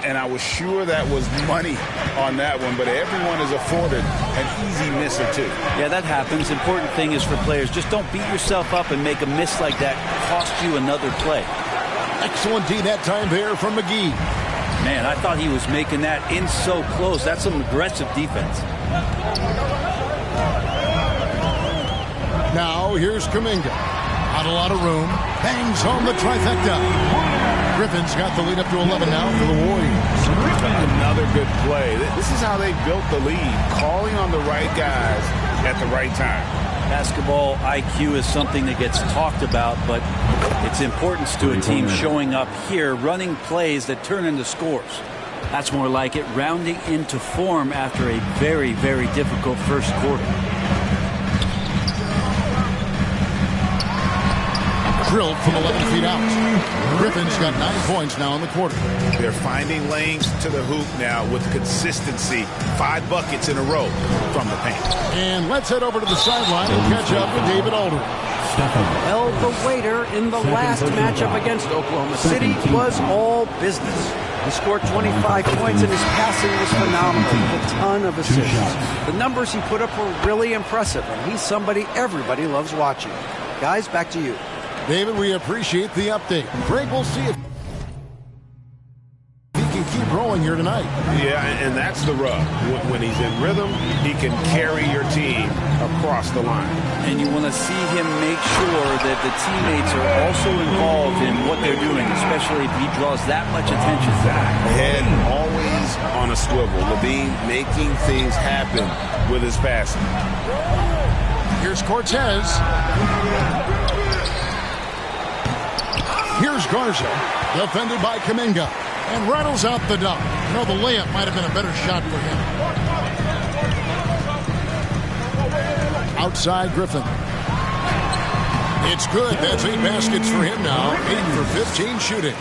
And I was sure that was money on that one, but everyone is afforded an easy miss or two. Yeah, that happens. Important thing is for players, just don't beat yourself up and make a miss like that cost you another play. Excellent D that time there from McGee. Man, I thought he was making that in so close. That's some aggressive defense. Now here's Kuminga. Not a lot of room. Bangs home the trifecta. Griffin's got the lead up to 11 now for the Warriors. Another good play. This is how they built the lead, calling on the right guys at the right time. Basketball IQ is something that gets talked about, but its importance to a team showing up here, running plays that turn into scores. That's more like it, rounding into form after a very, very difficult first quarter. Drilled from 11 feet out. Griffin's got 9 points now in the quarter. They're finding lanes to the hoop now with consistency. 5 buckets in a row from the paint. And let's head over to the sideline and catch up with David Aldridge. Well, the Waiter in the last matchup against Oklahoma City was all business. He scored 25 points and his passing was phenomenal with a ton of assists. The numbers he put up were really impressive, and he's somebody everybody loves watching. Guys, back to you. David, we appreciate the update. Greg, we'll see if he can keep rolling here tonight. Yeah, and that's the rub. When he's in rhythm, he can carry your team across the line. And you want to see him make sure that the teammates are also involved in what they're doing, especially if he draws that much attention. Head always on a swivel. Levine making things happen with his passing. Here's Cortez. Here's Garza, defended by Kuminga, and rattles out the dunk. No, the layup might have been a better shot for him. Outside Griffin. It's good. That's 8 baskets for him now. 8 for 15 shooting.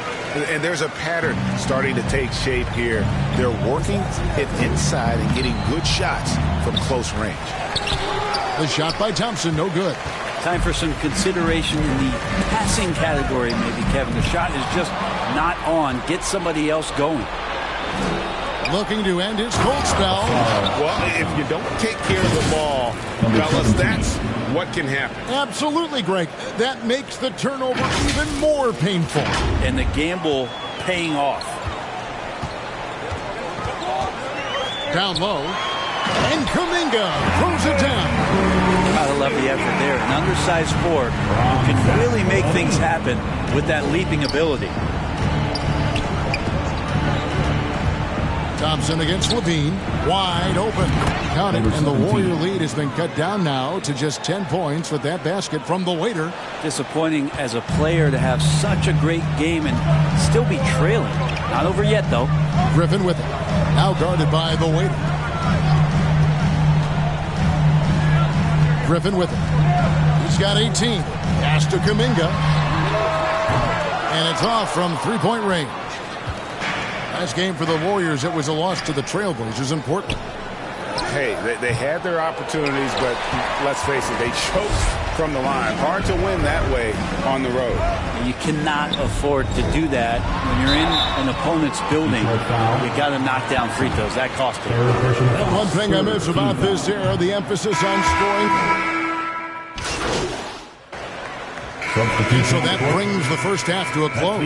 And there's a pattern starting to take shape here. They're working it inside and getting good shots from close range. The shot by Thompson, no good. Time for some consideration in the passing category, maybe, Kevin. The shot is just not on. Get somebody else going. Looking to end his cold spell. Well, if you don't take care of the ball, fellas, that's what can happen. Absolutely, Greg. That makes the turnover even more painful. And the gamble paying off. Down low. And Kuminga throws it down. Gotta love the effort there. An undersized forward who can really make things happen with that leaping ability. Thompson against Levine. Wide open. Count it, and the Warrior lead has been cut down now to just 10 points with that basket from the waiter. Disappointing as a player to have such a great game and still be trailing. Not over yet, though. Griffin with it. Now guarded by the waiter. Griffin with it. He's got 18. Pass to Kuminga. And it's off from three-point range. Last game for the Warriors, it was a loss to the Trailblazers in Portland. Hey, they had their opportunities, but let's face it, they choked from the line. Hard to win that way on the road. You cannot afford to do that when you're in an opponent's building. You got to knock down free throws. That cost them. One thing I miss about this era, the emphasis on scoring. So that brings the first half to a close.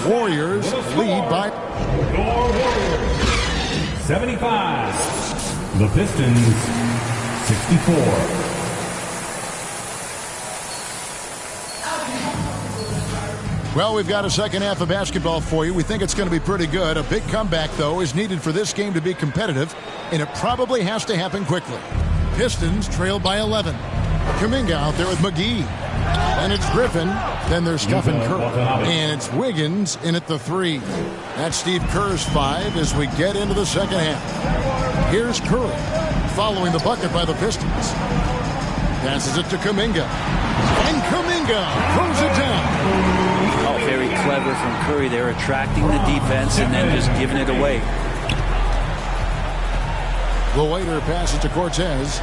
Warriors lead by 75. The Pistons 64. Well, we've got a second half of basketball for you. We think it's going to be pretty good. A big comeback, though, is needed for this game to be competitive, and it probably has to happen quickly. Pistons trail by 11. Kuminga out there with McGee. And it's Griffin. Then there's Stephen Curry. And it's Wiggins in at the 3. That's Steve Kerr's 5 as we get into the second half. Here's Curry following the bucket by the Pistons. Passes it to Kuminga. And Kuminga throws it down. Oh, very clever from Curry. They're attracting the defense and then just giving it away. The waiter passes to Cortez.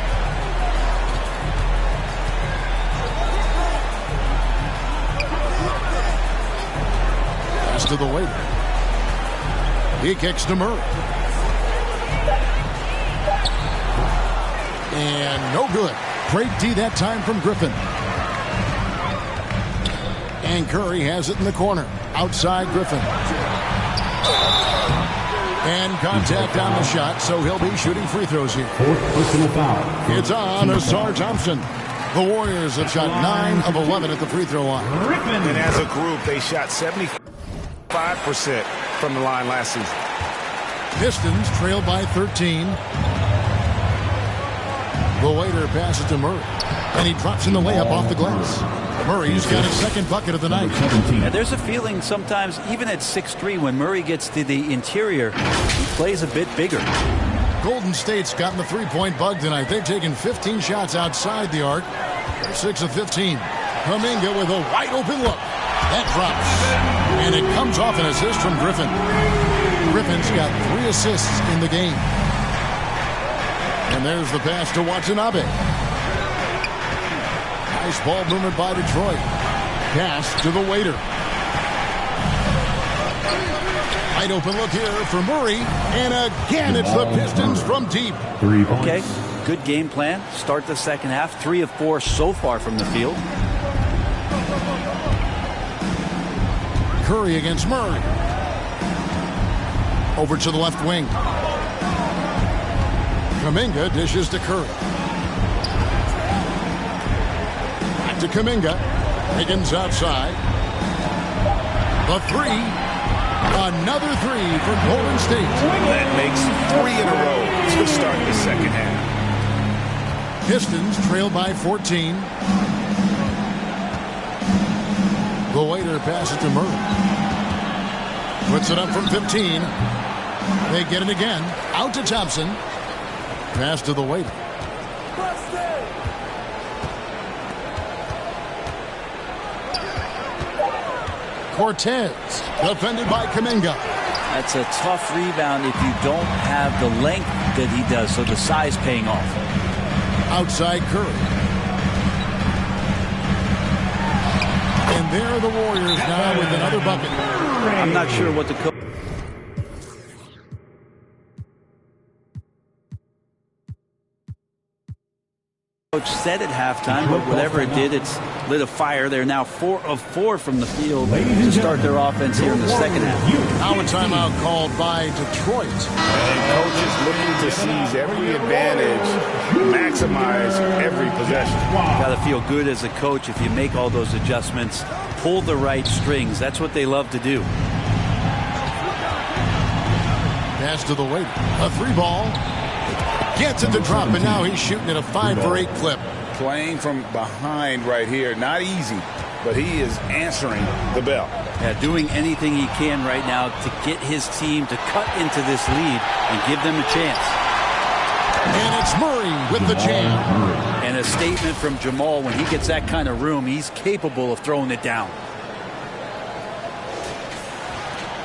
To the waiter. He kicks to Murray. And no good. Great D that time from Griffin. And Curry has it in the corner. Outside Griffin. And contact on the shot, so he'll be shooting free throws here. Fourth personal foul. It's on Asar Thompson. The Warriors have shot 9 of 11 at the free throw line. And as a group, they shot 75% from the line last season. Pistons trail by 13. The waiter passes to Murray. And he drops in the layup off the glass. Murray's got his second bucket of the night. And there's a feeling sometimes, even at 6'3", when Murray gets to the interior, he plays a bit bigger. Golden State's gotten the three-point bug tonight. They've taken 15 shots outside the arc. They're 6 of 15. Kuminga with a wide-open look. That drops. And it comes off an assist from Griffin. Griffin's got 3 assists in the game. And there's the pass to Watanabe. Nice ball movement by Detroit. Pass to the waiter. Wide open look here for Murray. And again, it's the Pistons from deep. 3 points. Okay, good game plan. Start the second half. 3 of 4 so far from the field. Curry against Murray. Over to the left wing. Kuminga dishes to Curry. Back to Kuminga. Higgins outside. The 3. Another 3 from Golden State. That makes 3 in a row to start the second half. Pistons trail by 14. The waiter passes to Murray. Puts it up from 15. They get it again. Out to Thompson. Pass to the waiter. Cortez, defended by Kuminga. That's a tough rebound if you don't have the length that he does, so the size paying off. Outside Curry. And there are the Warriors now with another bucket. I'm not sure what the coach... Coach said at halftime, but whatever it did, it's lit a fire. They're now 4 of 4 from the field to start their offense here in the second half. Now a timeout called by Detroit. And coach is looking to seize every advantage, maximize every possession. You got to feel good as a coach if you make all those adjustments, pull the right strings. That's what they love to do. Pass to the Waiter. A 3-ball. Gets it to drop, and now he's shooting at a 5-for-8 clip. Playing from behind right here, not easy, but he is answering the bell. Yeah, doing anything he can right now to get his team to cut into this lead and give them a chance. And it's Murray with the jam. And a statement from Jamal: when he gets that kind of room, he's capable of throwing it down.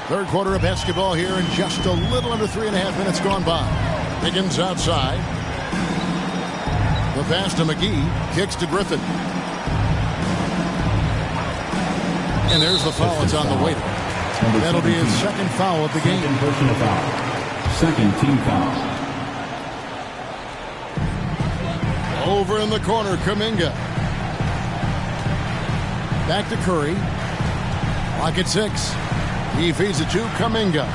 Third quarter of basketball here, and just a little under 3.5 minutes gone by. Higgins outside. The pass to McGee. Kicks to Griffin. And there's the foul. It's on the Waiter. That'll be his second foul of the game. Personal foul. Second team foul. Over in the corner, Kuminga. Back to Curry. Clock at 6. He feeds it to Kuminga.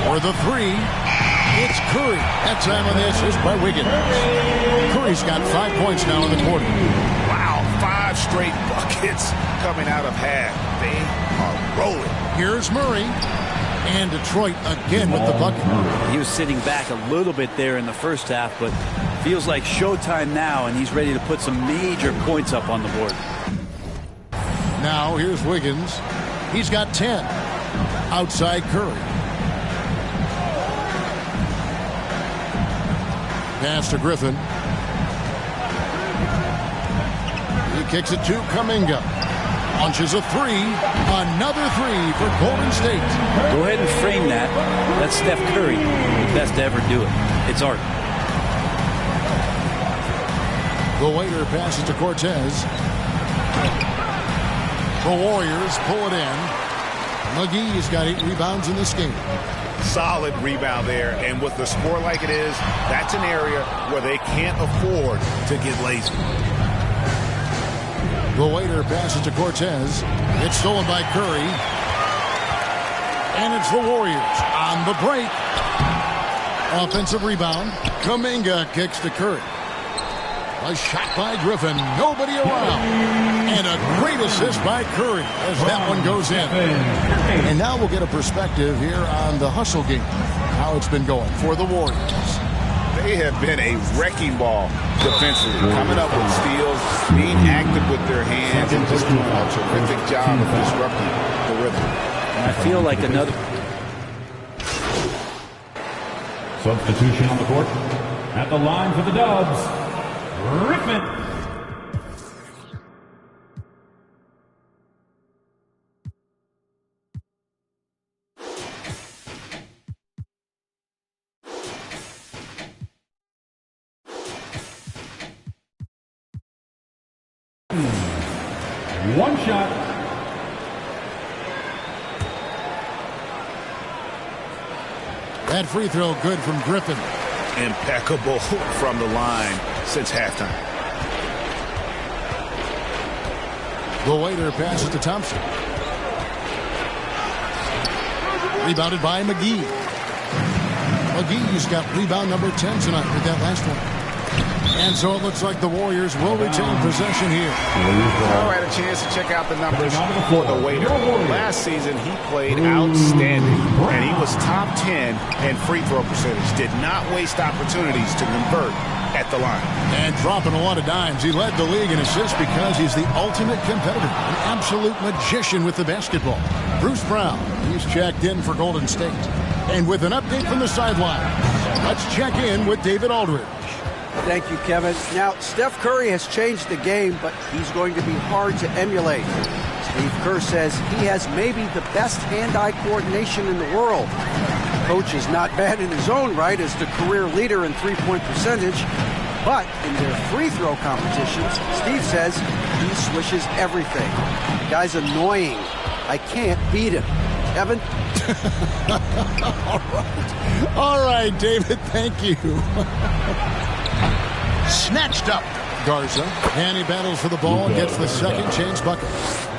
For the 3, it's Curry. That time on the assist by Wiggins. Curry's got 5 points now in the quarter. Wow, 5 straight buckets coming out of half. They are rolling. Here's Murray. And Detroit again with the bucket. He was sitting back a little bit there in the first half, but feels like showtime now, and he's ready to put some major points up on the board. Now here's Wiggins. He's got 10. Outside Curry. Pass to Griffin. He kicks it to Kuminga. Launches a 3. Another 3 for Golden State. Go ahead and frame that. That's Steph Curry, the best to ever do it. It's art. The Waiter passes to Cortez. The Warriors pull it in. McGee's got 8 rebounds in this game. Solid rebound there, and with the score like it is, that's an area where they can't afford to get lazy. The Waiter passes to Cortez. It's stolen by Curry. And it's the Warriors on the break. Offensive rebound. Kuminga kicks to Curry. A shot by Griffin. Nobody around. And a great assist by Curry as that one goes in. And now we'll get a perspective here on the hustle game. How it's been going for the Warriors. They have been a wrecking ball defensively. Coming up with steals, being active with their hands, and just doing a terrific job of disrupting the rhythm. And I feel like another... Substitution on the court. At the line for the Dubs, Griffin. One shot. That free throw good from Griffin. Impeccable from the line since halftime. The Waiter passes to Thompson. Rebounded by McGee. McGee's got rebound number 10 tonight with that last one. And so it looks like the Warriors will retain possession here. All right, a chance to check out the numbers for the Waiter. Last season, he played outstanding, and he was top 10 in free throw percentage. Did not waste opportunities to convert at the line. And dropping a lot of dimes. He led the league in assists because he's the ultimate competitor, an absolute magician with the basketball. Bruce Brown, he's checked in for Golden State. And with an update from the sideline, let's check in with David Aldridge. Thank you, Kevin. Now, Steph Curry has changed the game, but he's going to be hard to emulate. Steve Kerr says he has maybe the best hand-eye coordination in the world. Coach is not bad in his own right as the career leader in three-point percentage, but in their free throw competitions, Steve says he swishes everything. The guy's annoying. I can't beat him. Evan? All right, David, thank you. Snatched up. Garza, and he battles for the ball and gets the second chance bucket.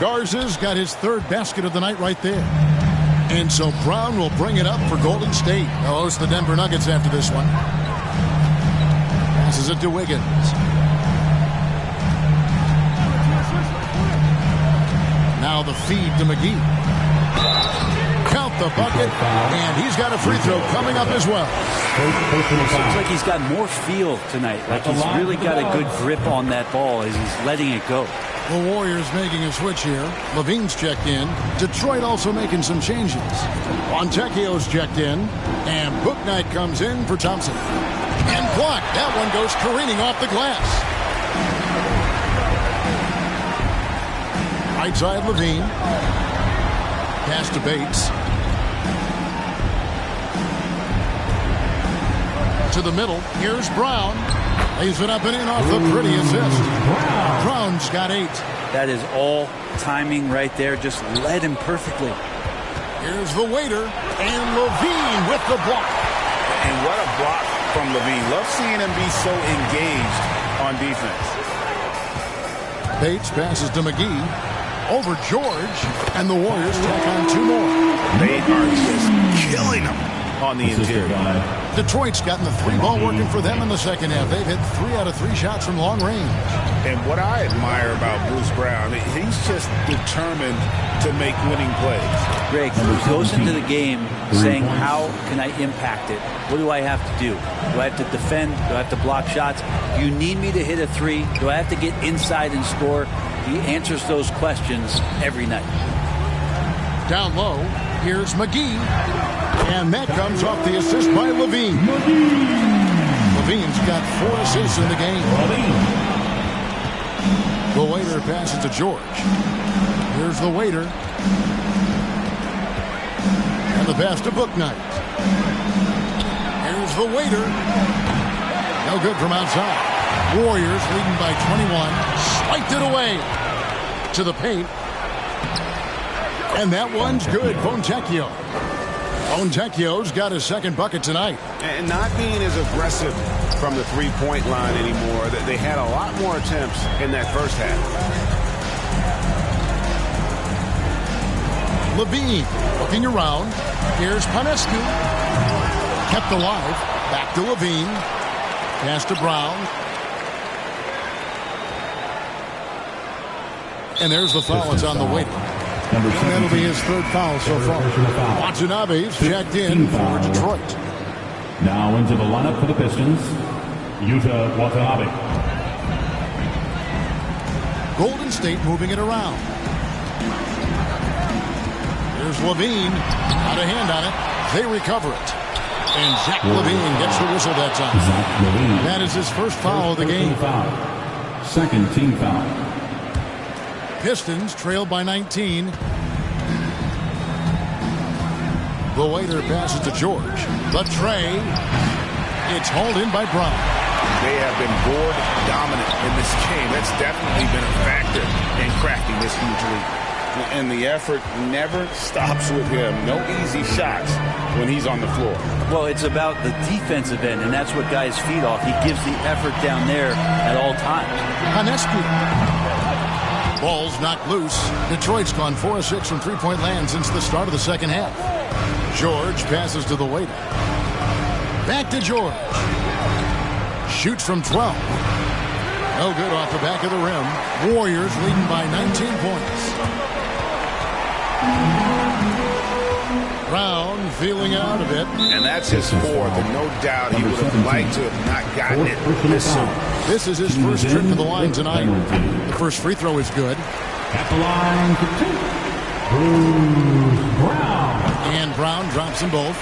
Garza's got his third basket of the night right there. And so Brown will bring it up for Golden State. They'll host the Denver Nuggets after this one. Passes it to Wiggins. Now the feed to McGee. Count the bucket, and he's got a free throw coming up as well. Seems like he's got more feel tonight. Like he's really got a good grip on that ball as he's letting it go. The Warriors making a switch here. Levine's checked in. Detroit also making some changes. Fontecchio's checked in. And Bouknight comes in for Thompson. And blocked. That one goes careening off the glass. Right side Levine. Pass to Bates. To the middle. Here's Brown. Lays it up and in off the pretty assist. Brown's got 8. That is all timing right there. Just led him perfectly. Here's the waiter. And Levine with the block. And what a block from Levine. Love seeing him be so engaged on defense. Bates passes to McGee. Over George. And the Warriors tack on 2 more. They are just killing them on the interior. Detroit's gotten the 3-ball working for them in the second half. They've hit 3 out of 3 shots from long range. And what I admire about Bruce Brown, he's just determined to make winning plays. Greg, he goes into the game saying, how can I impact it? What do I have to do? Do I have to defend? Do I have to block shots? Do you need me to hit a 3? Do I have to get inside and score? He answers those questions every night. Down low, here's McGee. And that comes off the assist by Levine. Levine's got 4 assists in the game. The waiter passes to George. Here's the waiter. And the pass to Bouknight. Here's the waiter. No good from outside. Warriors leading by 21. Spiked it away to the paint. And that one's good. Fontecchio. Fontecchio's got his second bucket tonight. And not being as aggressive from the three-point line anymore. They had a lot more attempts in that first half. Levine looking around. Here's Panescu. Kept alive. Back to Levine. Pass to Brown. And there's the foul. It's on the way. And that'll be his 3rd foul so far. Watanabe's checked in for Detroit. Now into the lineup for the Pistons, Yuta Watanabe. Golden State moving it around. Here's Levine. Out of hand on it. They recover it. And Zach Levine gets the whistle that time. That is his first foul of the game. Second team foul. Pistons trailed by 19. The waiter passes to George. The tray. It's hauled in by Brown. They have been board dominant in this game. That's definitely been a factor in cracking this huge lead. And the effort never stops with him. No easy shots when he's on the floor. Well, it's about the defensive end, and that's what guys feed off. He gives the effort down there at all times. Panescu. Ball's knocked loose. Detroit's gone 4 of 6 from three-point land since the start of the second half. George passes to the waiter. Back to George. Shoots from 12. No good off the back of the rim. Warriors leading by 19 points. Brown feeling out a bit. And that's his 4th, and no doubt he would have liked to have not gotten it this soon. This is his first trip to the line tonight. The first free throw is good. At the line for 2. Brown. And Brown drops them both.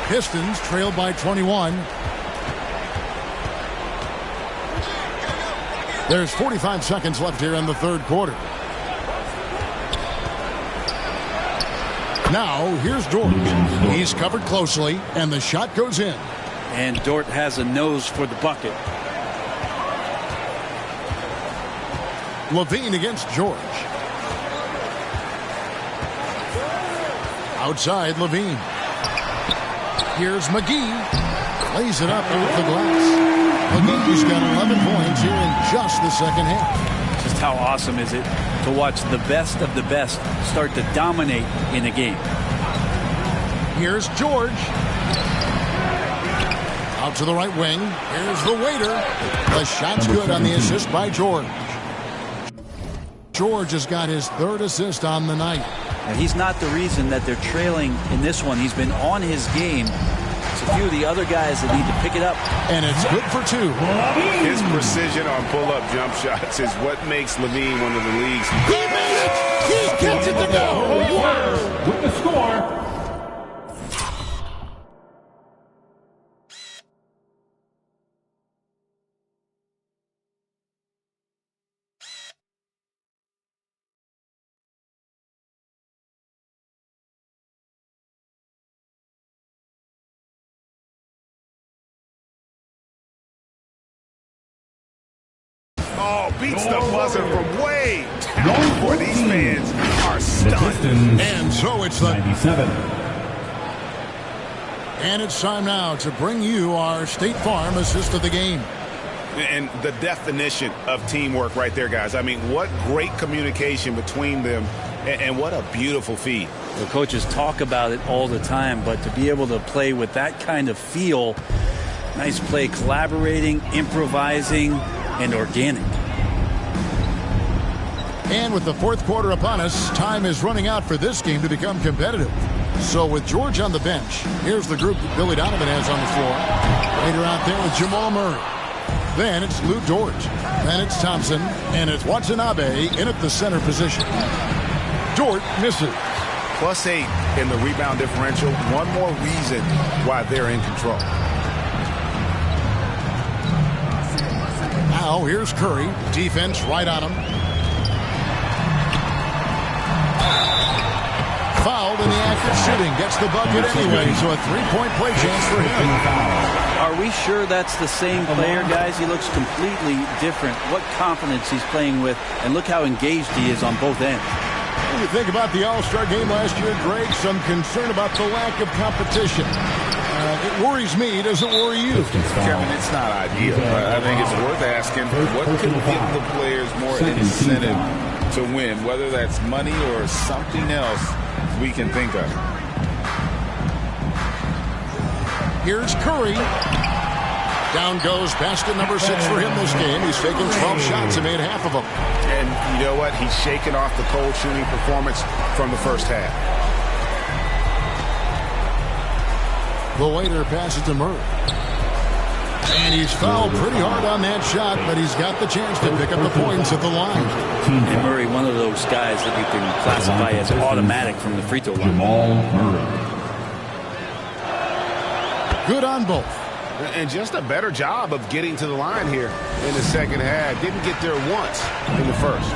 Pistons trailed by 21. There's 45 seconds left here in the 3rd quarter. Now, here's Dort. He's covered closely, and the shot goes in. And Dort has a nose for the bucket. Levine against George. Outside, Levine. Here's McGee. lays it up off the glass. Again, he's got 11 points here in just the second half. Just how awesome is it to watch the best of the best start to dominate in a game. Here's George. Out to the right wing. Here's the waiter. The shot's good on the assist by George. George has got his third assist on the night. And he's not the reason that they're trailing in this one. He's been on his game. It's a few of the other guys that need to pick it up. And it's good for two. His precision on pull-up jump shots is what makes Levine one of the league's. He made it! He gets it to go! With the score. Oh, beats the buzzer from way down. Boy, these fans are stunned. And so it's the 97. And it's time now to bring you our State Farm assist of the game. And the definition of teamwork right there, guys. I mean, what great communication between them, and what a beautiful feed. The coaches talk about it all the time, but to be able to play with that kind of feel, nice play, collaborating, improvising, and organic. And with the fourth quarter upon us, time is running out for this game to become competitive. So with George on the bench, here's the group that Billy Donovan has on the floor. Later out there with Jamal Murray. Then it's Lou Dort. Then it's Thompson. And it's Watanabe in at the center position. Dort misses. +8 in the rebound differential. One more reason why they're in control. Now here's Curry. Defense right on him. Fouled in the act of shooting. Gets the bucket anyway, so a three-point play chance for him. Are we sure that's the same player, guys? He looks completely different. What confidence he's playing with, and look how engaged he is on both ends. When you think about the All-Star game last year, Greg, some concern about the lack of competition. It worries me. Does it worry you? Kevin, it's not ideal. I think it's worth asking what could give the players more incentive to win, whether that's money or something else we can think of. Here's Curry. Down goes basket number 6 for him this game. He's taken 12 shots and made half of them. And you know what? He's shaking off the cold shooting performance from the first half. The waiter passes to Murray. And he's fouled pretty hard on that shot, but he's got the chance to pick up the points at the line. And Murray, one of those guys that you can classify as automatic from the free throw line. Jamal Murray. Good on both. And just a better job of getting to the line here in the second half. Didn't get there once in the first.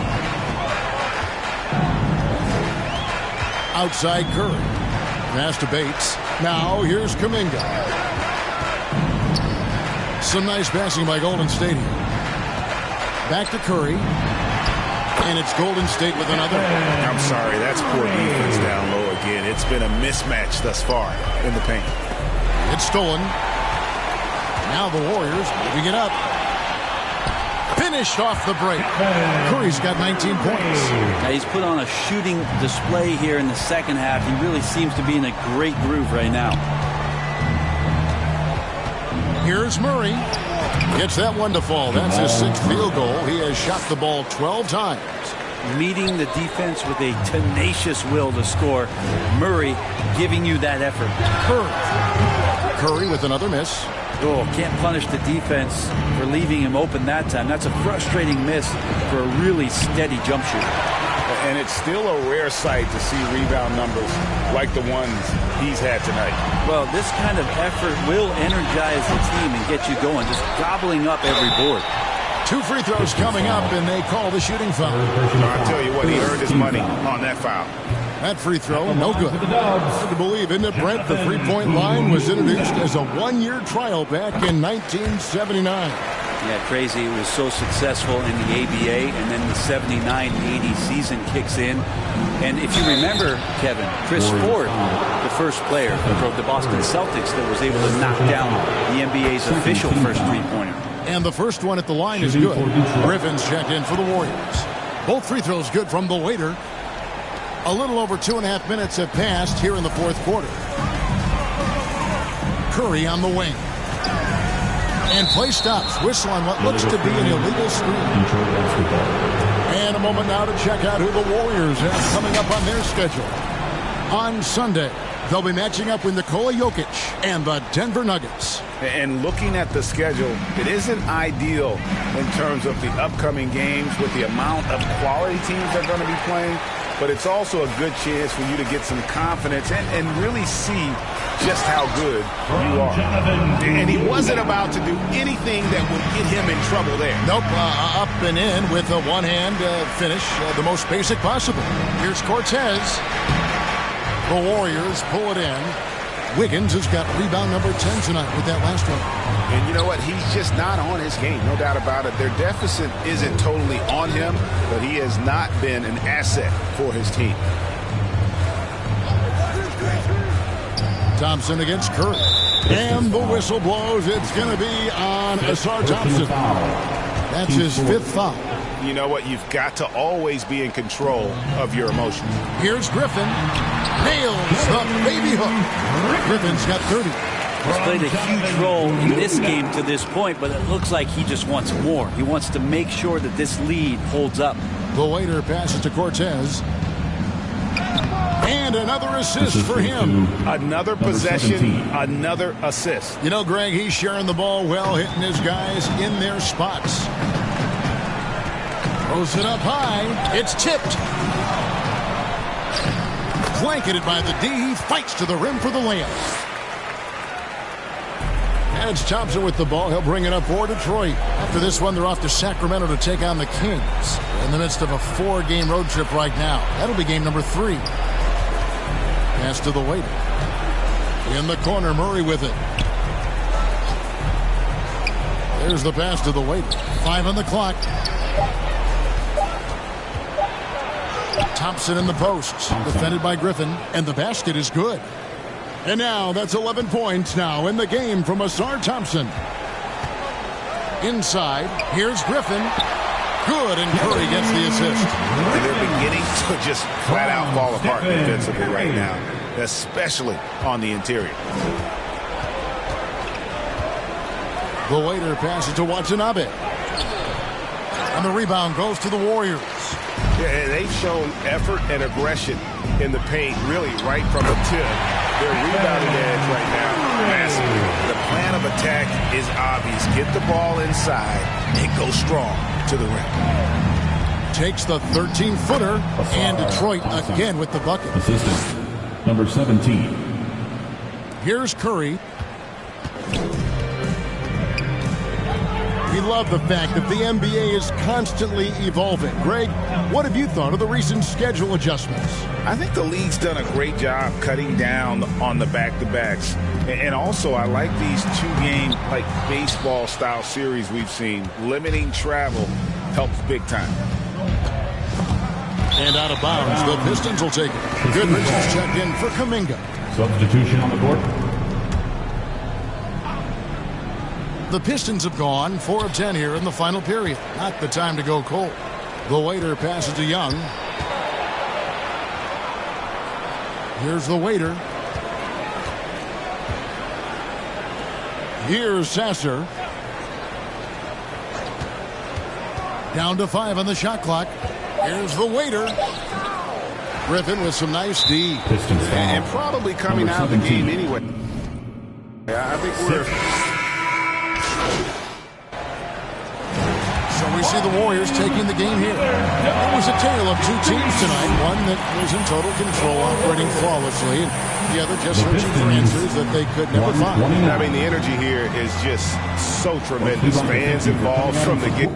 Outside Curry. Pass to Bates. Now here's Kuminga. Some nice passing by Golden State here. Back to Curry. And it's Golden State with another. I'm sorry, that's poor defense down low again. It's been a mismatch thus far in the paint. It's stolen. Now the Warriors moving it up. Finished off the break. Curry's got 19 points. Now he's put on a shooting display here in the second half. He really seems to be in a great groove right now. Here's Murray. Gets that one to fall. That's his 6th field goal. He has shot the ball 12 times. Meeting the defense with a tenacious will to score. Murray giving you that effort. Curry with another miss. Oh, can't punish the defense for leaving him open that time. That's a frustrating miss for a really steady jump shooter. And it's still a rare sight to see rebound numbers like the ones he's had tonight. Well, this kind of effort will energize the team and get you going, just gobbling up every board. 2 free throws coming up, and they call the shooting foul. I'll tell you what, he earned his money on that foul. That free throw, no good. Hard to believe, isn't it, Brent? The three-point line was introduced as a one-year trial back in 1979. Yeah, crazy. It was so successful in the ABA, and then the 79-80 season kicks in. And if you remember, Kevin, Chris Ford, the first player for the Boston Celtics that was able to knock down the NBA's official first three-pointer. And the first one at the line is good. Griffin's checked in for the Warriors. Both free throws good from the waiter. A little over 2.5 minutes have passed here in the fourth quarter. Curry on the wing. And play stops. Whistle on what looks to be an illegal screen. And a moment now to check out who the Warriors have coming up on their schedule. On Sunday, they'll be matching up with Nikola Jokic and the Denver Nuggets. And looking at the schedule, it isn't ideal in terms of the upcoming games with the amount of quality teams they're going to be playing. But it's also a good chance for you to get some confidence and really see just how good you are. And he wasn't about to do anything that would get him in trouble there. Nope, up and in with a one-hand finish, the most basic possible. Here's Cortez. The Warriors pull it in. Wiggins has got rebound number 10 tonight with that last one. And you know what? He's just not on his game, no doubt about it. Their deficit isn't totally on him, but he has not been an asset for his team. Thompson against Curry. And the whistle blows. It's going to be on Asar Thompson. That's his fifth foul. You know what? You've got to always be in control of your emotions. Here's Griffin. Nails the baby hook. Griffin's got 30. He's played a huge role in this game to this point, but it looks like he just wants more. He wants to make sure that this lead holds up. The waiter passes to Cortez. And another assist for him. Another possession, another assist. You know, Greg, he's sharing the ball well, hitting his guys in their spots. Throws it up high. It's tipped. Blanketed by the D. He fights to the rim for the layup. And it's Thompson with the ball. He'll bring it up for Detroit. After this one, they're off to Sacramento to take on the Kings. In the midst of a 4-game road trip right now. That'll be game number 3. Pass to the waiter. In the corner, Murray with it. There's the pass to the waiter. 5 on the clock. Thompson in the post. Defended by Griffin. And the basket is good. And now that's 11 points now in the game from Asar Thompson. Inside, here's Griffin. Good, and Curry gets the assist. And they're beginning to just flat out fall apart defensively right now, especially on the interior. The waiter passes to Watanabe. And the rebound goes to the Warriors. Yeah, and they've shown effort and aggression in the paint, really right from the tip. Their rebounding edge right now, massive. The plan of attack is obvious. Get the ball inside and go strong to the rim. Takes the 13-footer, and Detroit again with the bucket. Assistant, number 17. Here's Curry. We love the fact that the NBA is constantly evolving. Greg, what have you thought of the recent schedule adjustments? I think the league's done a great job cutting down on the back-to-backs. And also, I like these 2-game, like baseball-style series we've seen. Limiting travel helps big time. And out of bounds, the Pistons will take it. Goodrich is checked in for Kuminga. Substitution on the court. The Pistons have gone 4 of 10 here in the final period. Not the time to go cold. The waiter passes to Young. Here's the waiter. Here's Sasser. Down to 5 on the shot clock. Here's the waiter. Griffin with some nice D. And probably coming out of the game anyway. Yeah, I think we're... So we see the Warriors taking the game here. It was a tale of 2 teams tonight. One that was in total control, operating flawlessly. The other just searching for answers that they could never find. I mean, the energy here is just so tremendous. Fans involved from the get.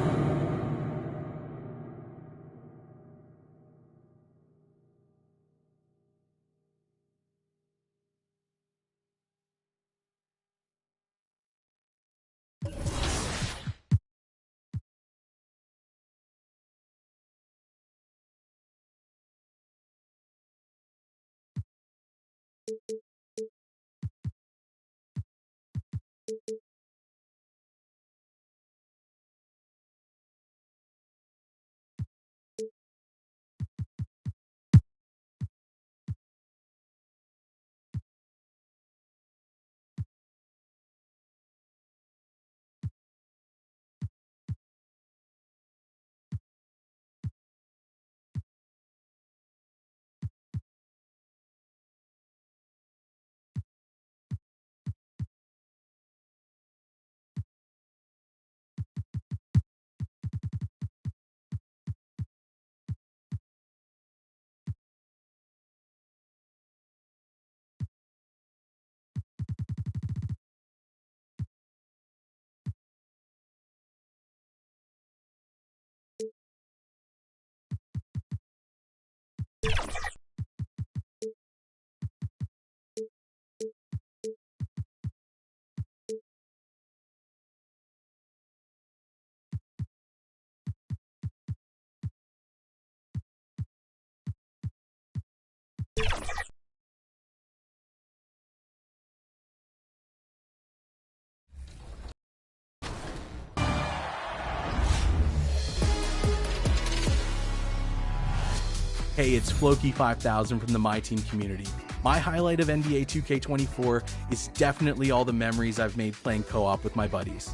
Hey, it's Floki5000 from the My Team community. My highlight of NBA 2K24 is definitely all the memories I've made playing co-op with my buddies.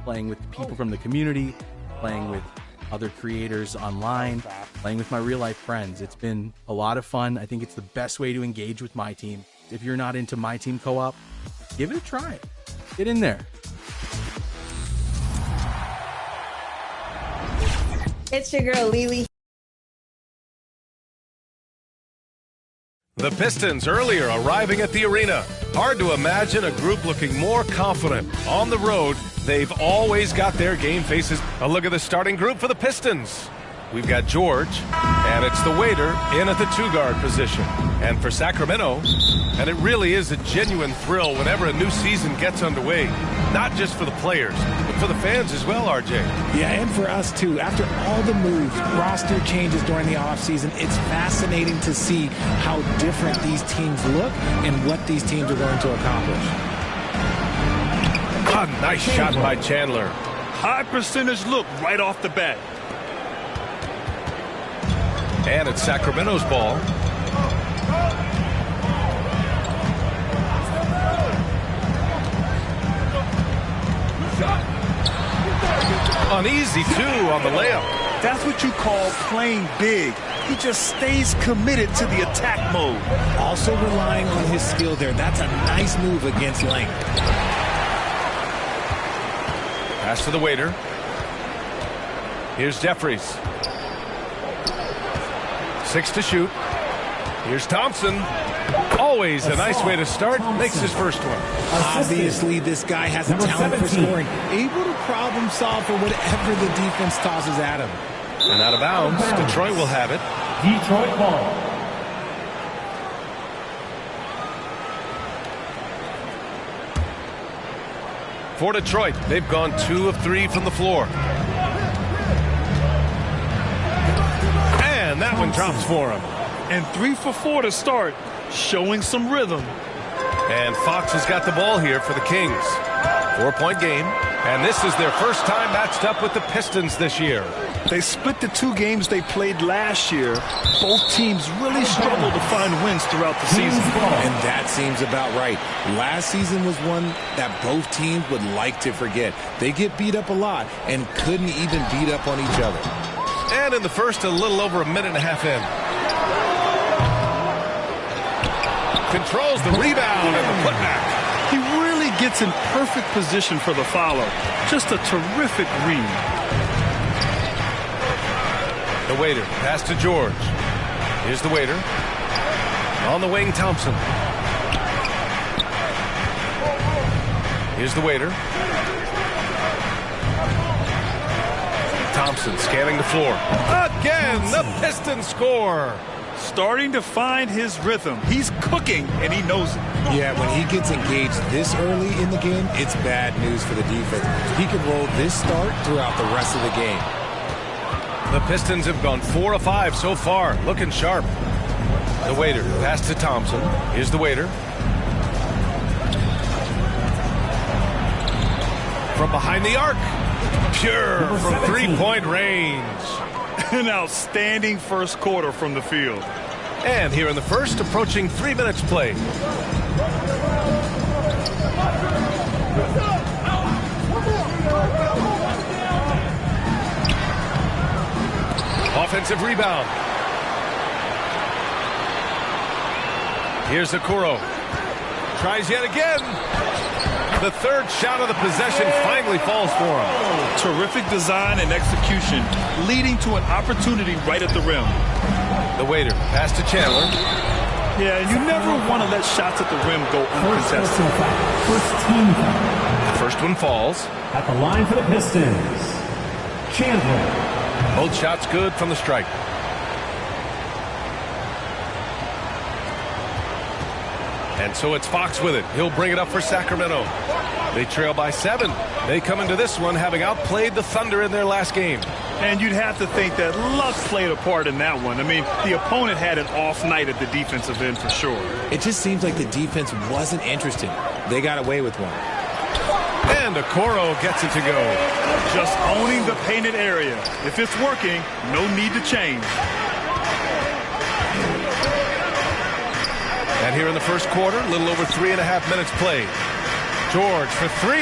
Playing with people from the community, playing with other creators online, playing with my real-life friends. It's been a lot of fun. I think it's the best way to engage with My Team. If you're not into My Team co-op, give it a try. Get in there. It's your girl, Lily. The Pistons earlier arriving at the arena. Hard to imagine a group looking more confident. On the road, they've always got their game faces. A look at the starting group for the Pistons. We've got George, and it's the waiter in at the two-guard position. And for Sacramento, and it really is a genuine thrill whenever a new season gets underway. Not just for the players, but for the fans as well, RJ. Yeah, and for us too. After all the moves, roster changes during the offseason, it's fascinating to see how different these teams look and what these teams are going to accomplish. A nice shot by Chandler. High percentage look right off the bat. And it's Sacramento's ball. Uneasy, too, on the layup. That's what you call playing big. He just stays committed to the attack mode. Also relying on his skill there. That's a nice move against length. Pass to the waiter. Here's Jeffries. 6 to shoot. Here's Thompson. Always a nice way to start. Makes his first one. Obviously, this guy has a talent for scoring. Able to problem solve for whatever the defense tosses at him. And out of bounds. Detroit will have it. Detroit ball. For Detroit, they've gone 2 of 3 from the floor. And that one drops for him. And 3 for 4 to start, showing some rhythm. And Fox has got the ball here for the Kings. 4-point game. And this is their first time matched up with the Pistons this year. They split the 2 games they played last year. Both teams really struggled to find wins throughout the season. And that seems about right. Last season was one that both teams would like to forget. They get beat up a lot and couldn't even beat up on each other. And in the first, a little over a minute and a half in. Controls the rebound and the putback. He really gets in perfect position for the follow. Just a terrific read. The waiter, pass to George. Here's the waiter. On the wing, Thompson. Here's the waiter. Thompson scanning the floor. Again, the Pistons score. Starting to find his rhythm. He's cooking, and he knows it. Yeah, when he gets engaged this early in the game, it's bad news for the defense. He could roll this start throughout the rest of the game. The Pistons have gone 4 of 5 so far, looking sharp. The waiter, pass to Thompson. Here's the waiter. From behind the arc. Pure from three-point range. An outstanding first quarter from the field. And here in the first, approaching 3 minutes played. Offensive rebound. Here's Okoro. Tries yet again. The third shot of the possession finally falls for him. Terrific design and execution, leading to an opportunity right at the rim. The waiter, pass to Chandler. Yeah, and you never want to let shots at the rim go uncontested. The first one falls. At the line for the Pistons, Chandler. Both shots good from the stripe. And so it's Fox with it. He'll bring it up for Sacramento. They trail by 7. They come into this one having outplayed the Thunder in their last game. And you'd have to think that luck played a part in that one. I mean, the opponent had an off night at the defensive end for sure. It just seems like the defense wasn't interested. They got away with one. And Okoro gets it to go. Just owning the painted area. If it's working, no need to change. And here in the first quarter, a little over 3.5 minutes played. George for 3.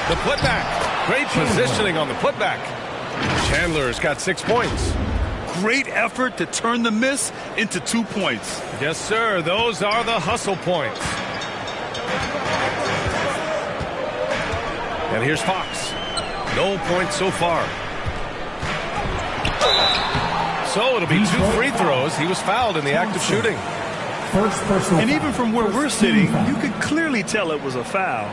The putback. Great positioning on the putback. Chandler's got 6 points. Great effort to turn the miss into 2 points. Yes, sir. Those are the hustle points. And here's Fox. No points so far. So it'll be 2 free throws. He was fouled in the act of shooting. And even from where we're sitting, you could clearly tell it was a foul.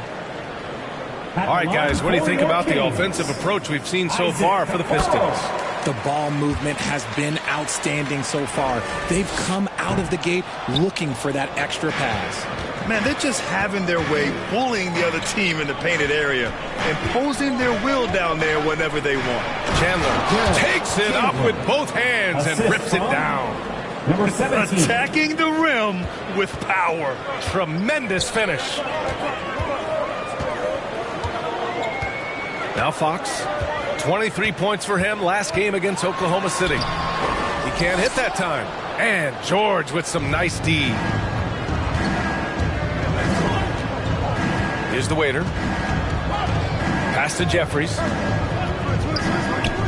All right, guys, what do you think about the offensive approach we've seen so far for the Pistons? The ball movement has been outstanding so far. They've come out of the gate looking for that extra pass. Man, they're just having their way, bullying the other team in the painted area, imposing their will down there whenever they want. Chandler takes it up with both hands and rips it down. Number 17. Attacking the rim with power. Tremendous finish. Now Fox, 23 points for him last game against Oklahoma City. He can't hit that time. And George with some nice D. Here's the waiter. Pass to Jeffries.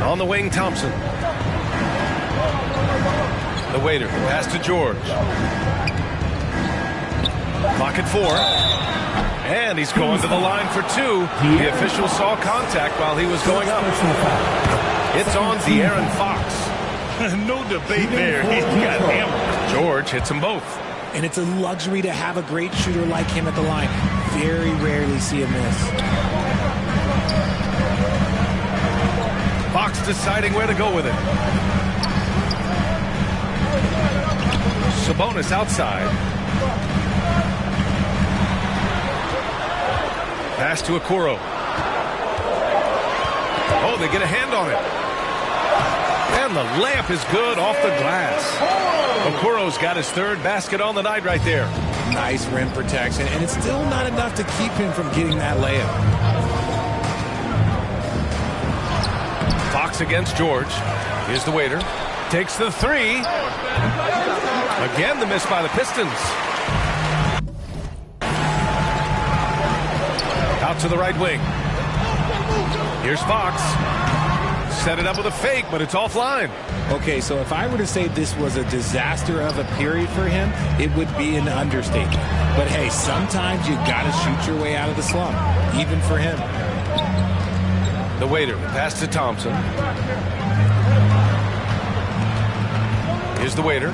On the wing, Thompson. The waiter, pass to George. Clock at 4. And he's going to the line for 2. The official saw contact while he was going up. It's on De'Aaron Fox. No debate there. He got hammered. George hits them both. And it's a luxury to have a great shooter like him at the line. Very rarely see a miss. Fox deciding where to go with it. Sabonis outside. Pass to Okoro. Oh, they get a hand on it. And the layup is good off the glass. Okoro's got his 3rd basket on the night right there. Nice rim protection, and it's still not enough to keep him from getting that layup. Fox against George. Here's the waiter. Takes the 3. Again, the miss by the Pistons. Out to the right wing. Here's Fox. Set it up with a fake, but it's offline. Okay, so if I were to say this was a disaster of a period for him, it would be an understatement. But hey, sometimes you gotta shoot your way out of the slump, even for him. The waiter, pass to Thompson. Here's the waiter.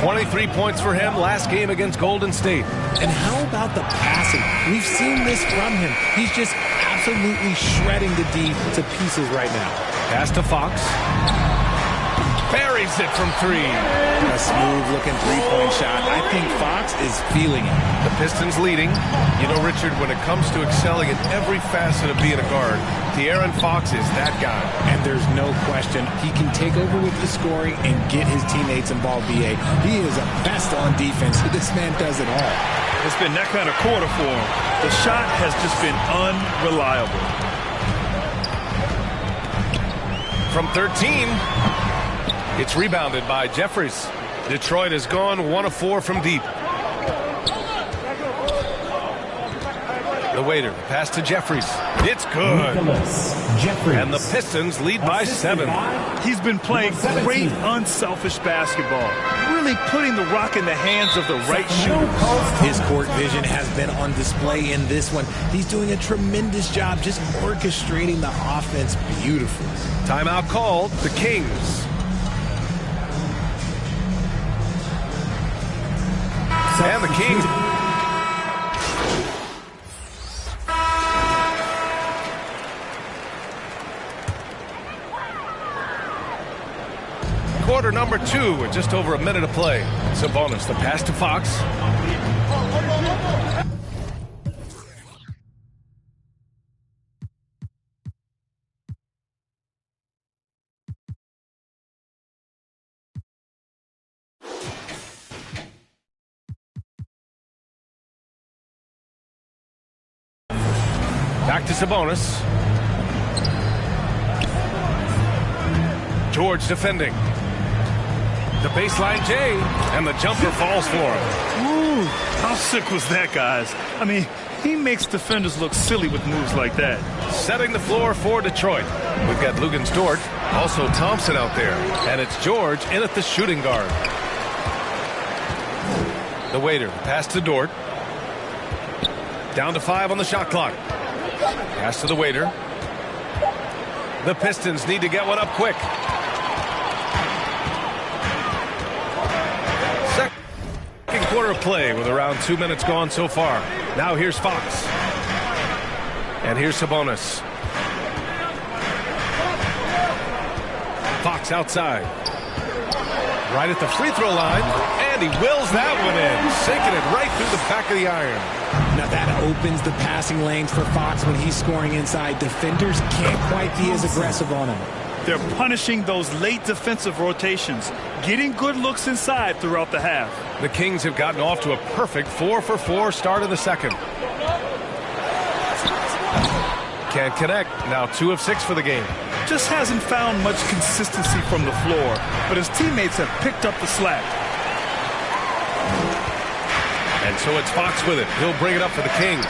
23 points for him last game against Golden State. And how about the passing? We've seen this from him. He's just absolutely shredding the D to pieces right now. Pass to Fox. buries it from three. A smooth-looking three-point shot. I think Fox is feeling it. The Pistons leading. You know, Richard, when it comes to excelling in every facet of being a guard, De'Aaron Fox is that guy. And there's no question he can take over with the scoring and get his teammates involved, BA. He is a best on defense. This man does it all. It's been that kind of quarter for him. The shot has just been unreliable. From 13, it's rebounded by Jeffries. Detroit has gone 1 of 4 from deep. The waiter, pass to Jeffries. It's good. And the Pistons lead by 7. He's been playing great unselfish basketball, really putting the rock in the hands of the right shooters. His court vision has been on display in this one. He's doing a tremendous job just orchestrating the offense beautifully. Timeout called. The Kings. And the Kings. Quarter number 2 and just over a minute of play. Sabonis, the pass to Fox. Back to Sabonis. George defending. The baseline J, and the jumper falls for him. Ooh, how sick was that, guys? I mean, he makes defenders look silly with moves like that. Setting the floor for Detroit. We've got Lugens Dort, also Thompson out there, and it's George in at the shooting guard. The waiter, pass to Dort. Down to 5 on the shot clock. Pass to the waiter. The Pistons need to get one up quick. Second quarter of play with around 2 minutes gone so far. Now here's Fox. And here's Sabonis. Fox outside. Right at the free throw line. And he wills that one in. Sinking it right through the back of the iron. Now that opens the passing lanes for Fox when he's scoring inside. Defenders can't quite be as aggressive on him. They're punishing those late defensive rotations, getting good looks inside throughout the half. The Kings have gotten off to a perfect 4-for-4 start of the second. Can't connect. Now 2 of 6 for the game. Just hasn't found much consistency from the floor, but his teammates have picked up the slack. And so it's Fox with it. He'll bring it up for the Kings.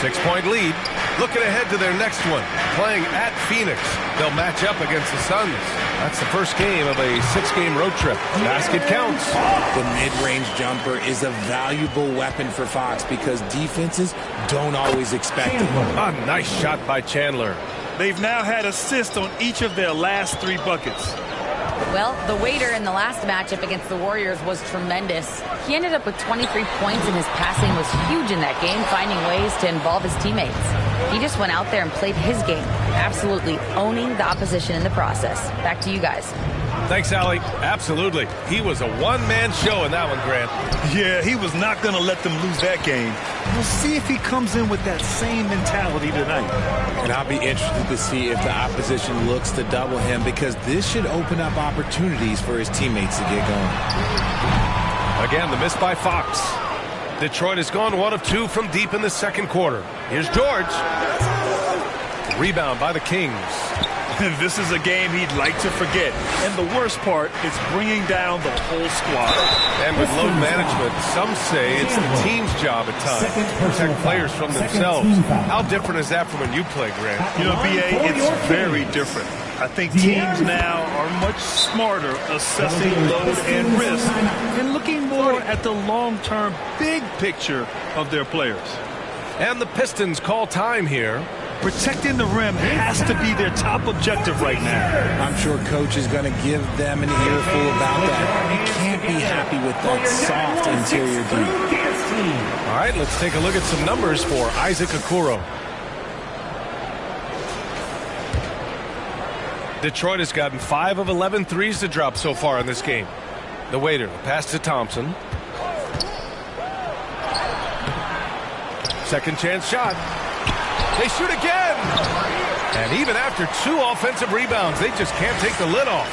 6-point lead. Looking ahead to their next one. Playing at Phoenix. They'll match up against the Suns. That's the first game of a 6-game road trip. Basket counts. The mid-range jumper is a valuable weapon for Fox because defenses don't always expect it. A nice shot by Chandler. They've now had assists on each of their last 3 buckets. Well, the waiter in the last matchup against the Warriors was tremendous. He ended up with 23 points, and his passing was huge in that game, finding ways to involve his teammates. He just went out there and played his game, absolutely owning the opposition in the process. Back to you guys. Thanks, Allie. Absolutely. He was a one-man show in that one, Grant. Yeah, he was not going to let them lose that game. We'll see if he comes in with that same mentality tonight. And I'll be interested to see if the opposition looks to double him because this should open up opportunities for his teammates to get going. Again, the miss by Fox. Detroit has gone 1 of 2 from deep in the second quarter. Here's George. Rebound by the Kings. This is a game he'd like to forget. And the worst part is bringing down the whole squad. And with load management, some say it's the team's job at times to protect players from themselves. How different is that from when you play, Grant? You know, BA, it's very different. I think teams now are much smarter assessing load and risk and looking more at the long-term big picture of their players. And the Pistons call time here. Protecting the rim has to be their top objective right now. I'm sure coach is going to give them an earful about that. You can't be happy with that soft interior D. All right, let's take a look at some numbers for Isaac Okoro. Detroit has gotten 5 of 11 threes to drop so far in this game. The waiter, pass to Thompson. Second chance shot. They shoot again. And even after 2 offensive rebounds, they just can't take the lid off.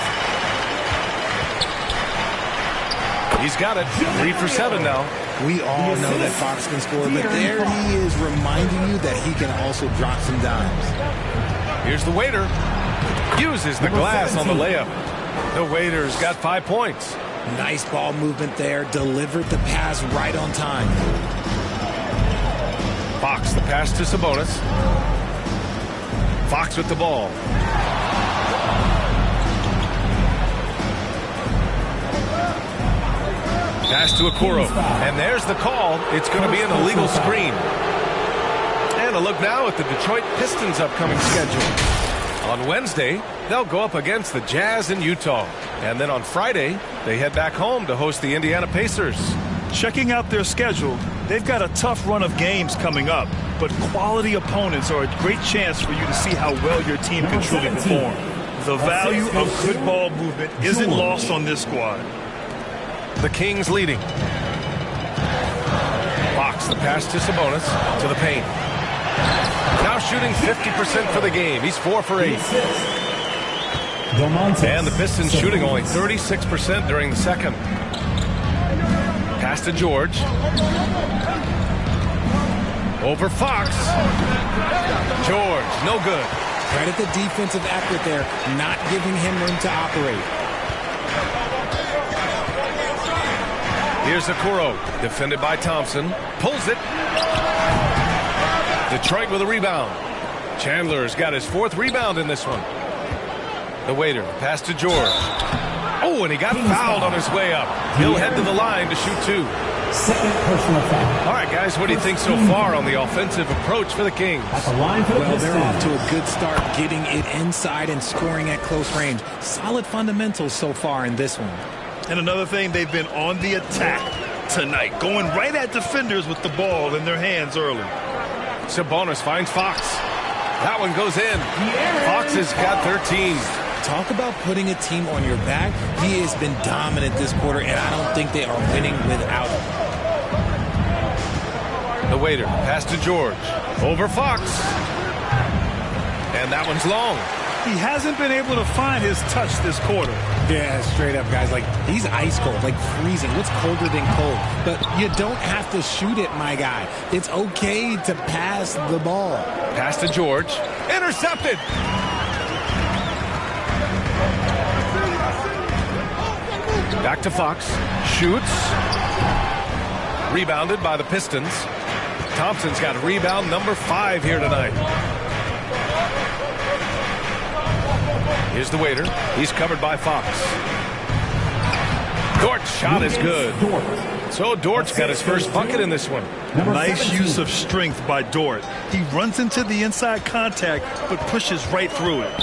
He's got it. 3 for 7 now. We all know that Fox can score, but there he is reminding you that he can also drop some dimes. Here's the waiter. Uses the glass on the layup. The waiter's got 5 points. Nice ball movement there. Delivered the pass right on time. Fox, the pass to Sabonis. Fox with the ball. Pass to Okoro. And there's the call. It's going to be an illegal screen. And a look now at the Detroit Pistons' upcoming schedule. On Wednesday, they'll go up against the Jazz in Utah. And then on Friday, they head back home to host the Indiana Pacers. Checking out their schedule, they've got a tough run of games coming up, but quality opponents are a great chance for you to see how well your team can truly perform. The value of good ball movement isn't lost on this squad. The Kings leading. Fox, the pass to Sabonis, to the paint. Now shooting 50% for the game. He's 4 for 8. And the Pistons shooting only 36% during the second. Pass to George. Over Fox. George, no good. Credit the defensive effort there, not giving him room to operate. Here's Okoro, defended by Thompson. Pulls it. Detroit with a rebound. Chandler's got his 4th rebound in this one. The waiter, pass to George. Oh, and he got fouled on his way up. He'll head to the line to shoot 2. Second personal foul. All right, guys, what do you think so far on the offensive approach for the Kings? At the line for the Well, they're off Pistons. to a good start, getting it inside and scoring at close range. Solid fundamentals so far in this one. And another thing, they've been on the attack tonight, going right at defenders with the ball in their hands early. Sabonis finds Fox. That one goes in. Fox has got 13. Talk about putting a team on your back. He has been dominant this quarter, and I don't think they are winning without him. The waiter, pass to George. Over Fox. And that one's long. He hasn't been able to find his touch this quarter. Yeah, straight up, guys. Like, he's ice cold, like freezing. What's colder than cold? But you don't have to shoot it, my guy. It's okay to pass the ball. Pass to George. Intercepted. Back to Fox. Shoots. Rebounded by the Pistons. Thompson's got rebound number 5 here tonight. Here's the waiter. He's covered by Fox. Dort's shot is good. So Dort's got his first bucket in this one. Nice use of strength by Dort. He runs into the inside contact, but pushes right through it.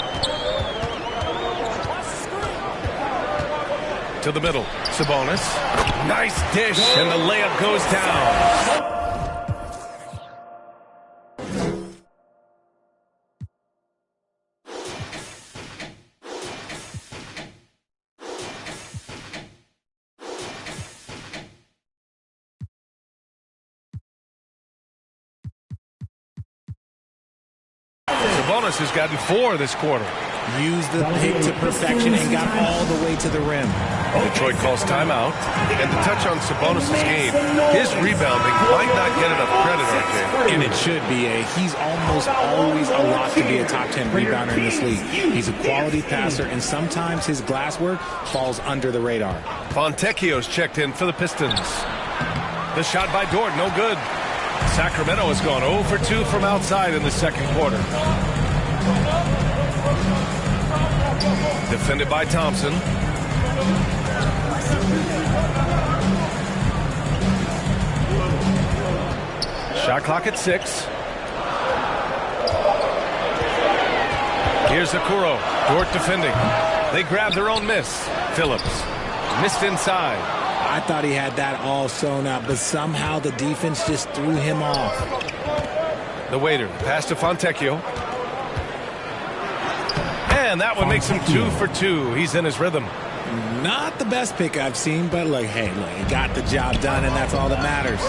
To the middle. Sabonis. Nice dish, and the layup goes down. Sabonis has gotten 4 this quarter. Used the pick to perfection and got all the way to the rim. Detroit calls timeout. And to touch on Sabonis' game, his rebounding might not get enough credit, RJ. And it should be. He's almost always a lock to be a top 10 rebounder in this league. He's a quality passer, and sometimes his glass work falls under the radar. Fontecchio's checked in for the Pistons. The shot by Dort, no good. Sacramento has gone 0 for 2 from outside in the second quarter. Defended by Thompson. Shot clock at 6. Here's Okoro. Dort defending. They grab their own miss. Phillips missed inside. I thought he had that all sewn up, but somehow the defense just threw him off. The waiter, pass to Fontecchio. And that one makes him 2 for 2. He's in his rhythm. Not the best pick I've seen, but look, hey, he got the job done, and that's all that matters.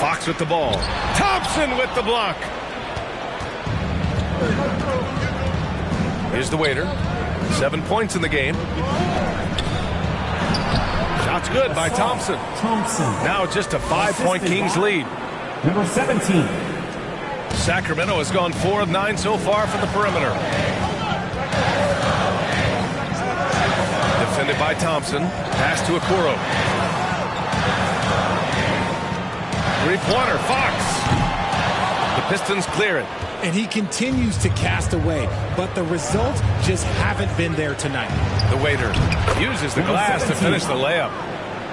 Fox with the ball. Thompson with the block. Here's the waiter. 7 points in the game. Shot's good by Thompson. Now just a 5-point Kings lead. Number 17. Sacramento has gone 4 of 9 so far from the perimeter. Defended by Thompson. Pass to Okoro. Three-pointer, Fox. The Pistons clear it. And he continues to cast away, but the results just haven't been there tonight. The waiter uses the glass to finish the layup.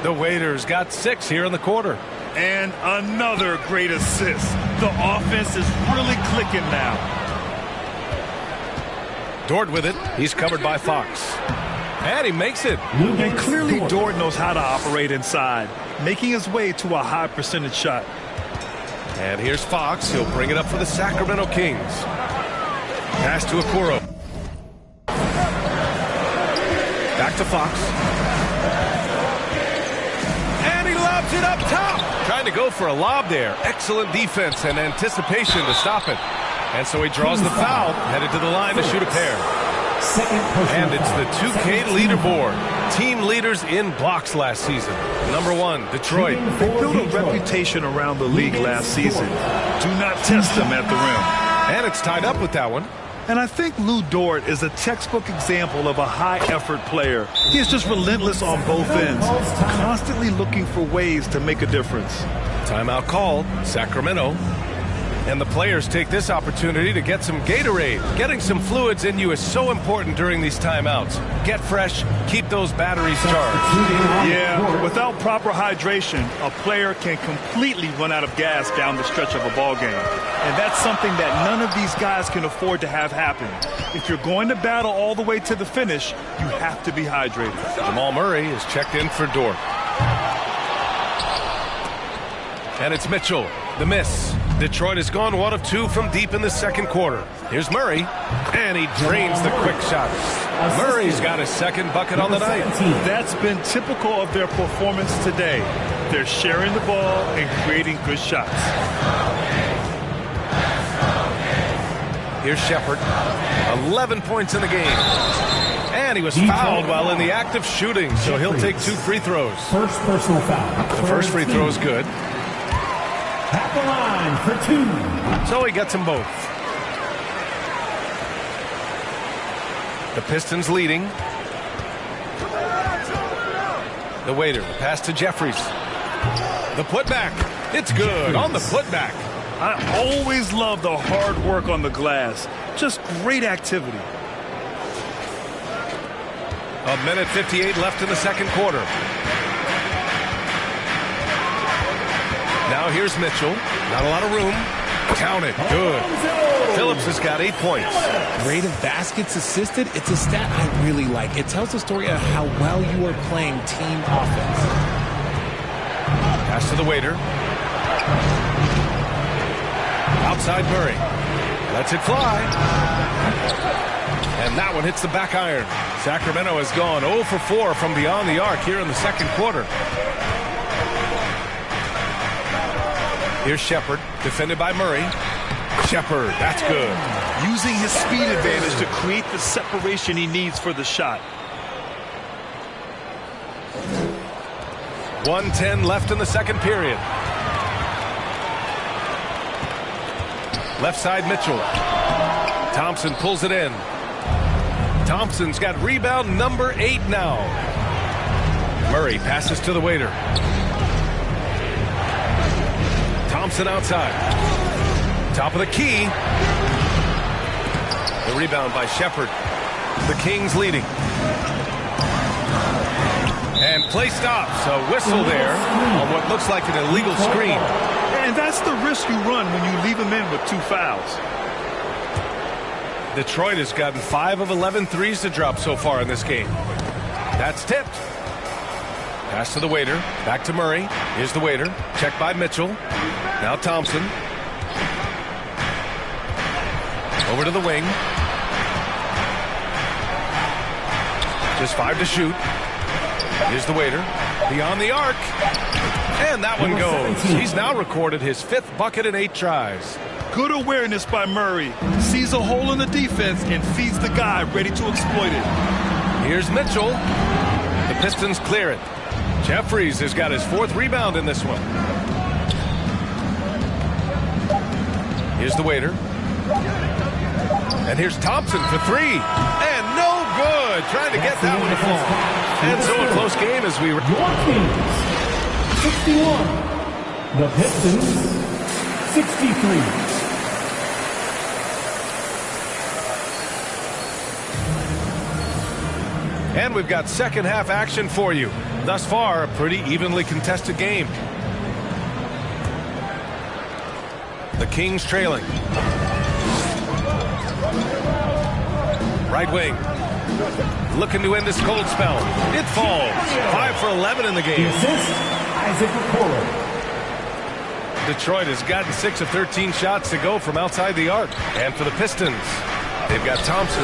The waiter's got 6 here in the quarter. And another great assist. The offense is really clicking now. Dort with it. He's covered by Fox. And he makes it. And clearly Dort knows how to operate inside, making his way to a high percentage shot. And here's Fox. He'll bring it up for the Sacramento Kings. Pass to Okoro. Back to Fox. And he lobs it up top. Trying to go for a lob there. Excellent defense and anticipation to stop it. And so he draws the foul, headed to the line to shoot a pair. And it's the 2K leaderboard. Team leaders in blocks last season. Number 1, Detroit. They built a reputation around the league last season. Do not test them at the rim. And it's tied up with that one. And I think Lou Dort is a textbook example of a high-effort player. He is just relentless on both ends, constantly looking for ways to make a difference. Timeout called, Sacramento. And the players take this opportunity to get some Gatorade. Getting some fluids in you is so important during these timeouts. Get fresh, keep those batteries charged. Yeah, without proper hydration, a player can completely run out of gas down the stretch of a ball game. And that's something that none of these guys can afford to have happen. If you're going to battle all the way to the finish, you have to be hydrated. Jamal Murray is checked in for Dort. And it's Mitchell. The miss. Detroit has gone 1 of 2 from deep in the second quarter. Here's Murray, and he drains the quick shot. Murray's got his second bucket on the night. That's been typical of their performance today. They're sharing the ball and creating good shots. Here's Shepard. 11 points in the game. And he was fouled while in the act of shooting, so he'll take 2 free throws. First personal foul. The first free throw is good. At the line for 2. So he gets them both. The Pistons leading. The waiter, the pass to Jeffries. The putback. It's good on the putback. I always love the hard work on the glass. Just great activity. 1:58 left in the second quarter. Now here's Mitchell. Not a lot of room. Count it. Good. Phillips has got 8 points. Rate of baskets assisted, it's a stat I really like. It tells the story of how well you are playing team offense. Pass to the waiter. Outside Murray. Lets it fly. And that one hits the back iron. Sacramento has gone 0 for 4 from beyond the arc here in the second quarter. Here's Shepard, defended by Murray. Shepard, that's good. Using his speed advantage to create the separation he needs for the shot. 1:10 left in the second period. Left side Mitchell. Thompson pulls it in. Thompson's got rebound number 8 now. Murray passes to the waiter. Thompson outside. Top of the key. The rebound by Shepard. The Kings leading. And play stops. A whistle there on what looks like an illegal screen. And that's the risk you run when you leave them in with 2 fouls. Detroit has gotten 5 of 11 threes to drop so far in this game. That's tipped. Pass to the waiter. Back to Murray. Here's the waiter. Checked by Mitchell. Now Thompson. Over to the wing. Just 5 to shoot. Here's the waiter. Beyond the arc. And that one goes. He's now recorded his 5th bucket in 8 tries. Good awareness by Murray. Sees a hole in the defense and feeds the guy ready to exploit it. Here's Mitchell. The Pistons clear it. Jeffries has got his 4th rebound in this one. Here's the waiter. And here's Thompson for 3. And no good. Trying to get that one to fall. And so a close game as we... Your Kings, 61. The Pistons, 63. And we've got second half action for you. Thus far, a pretty evenly contested game. The Kings trailing. Right wing. Looking to end this cold spell. It falls. 5 for 11 in the game. Detroit has gotten 6 of 13 shots to go from outside the arc. And for the Pistons, they've got Thompson,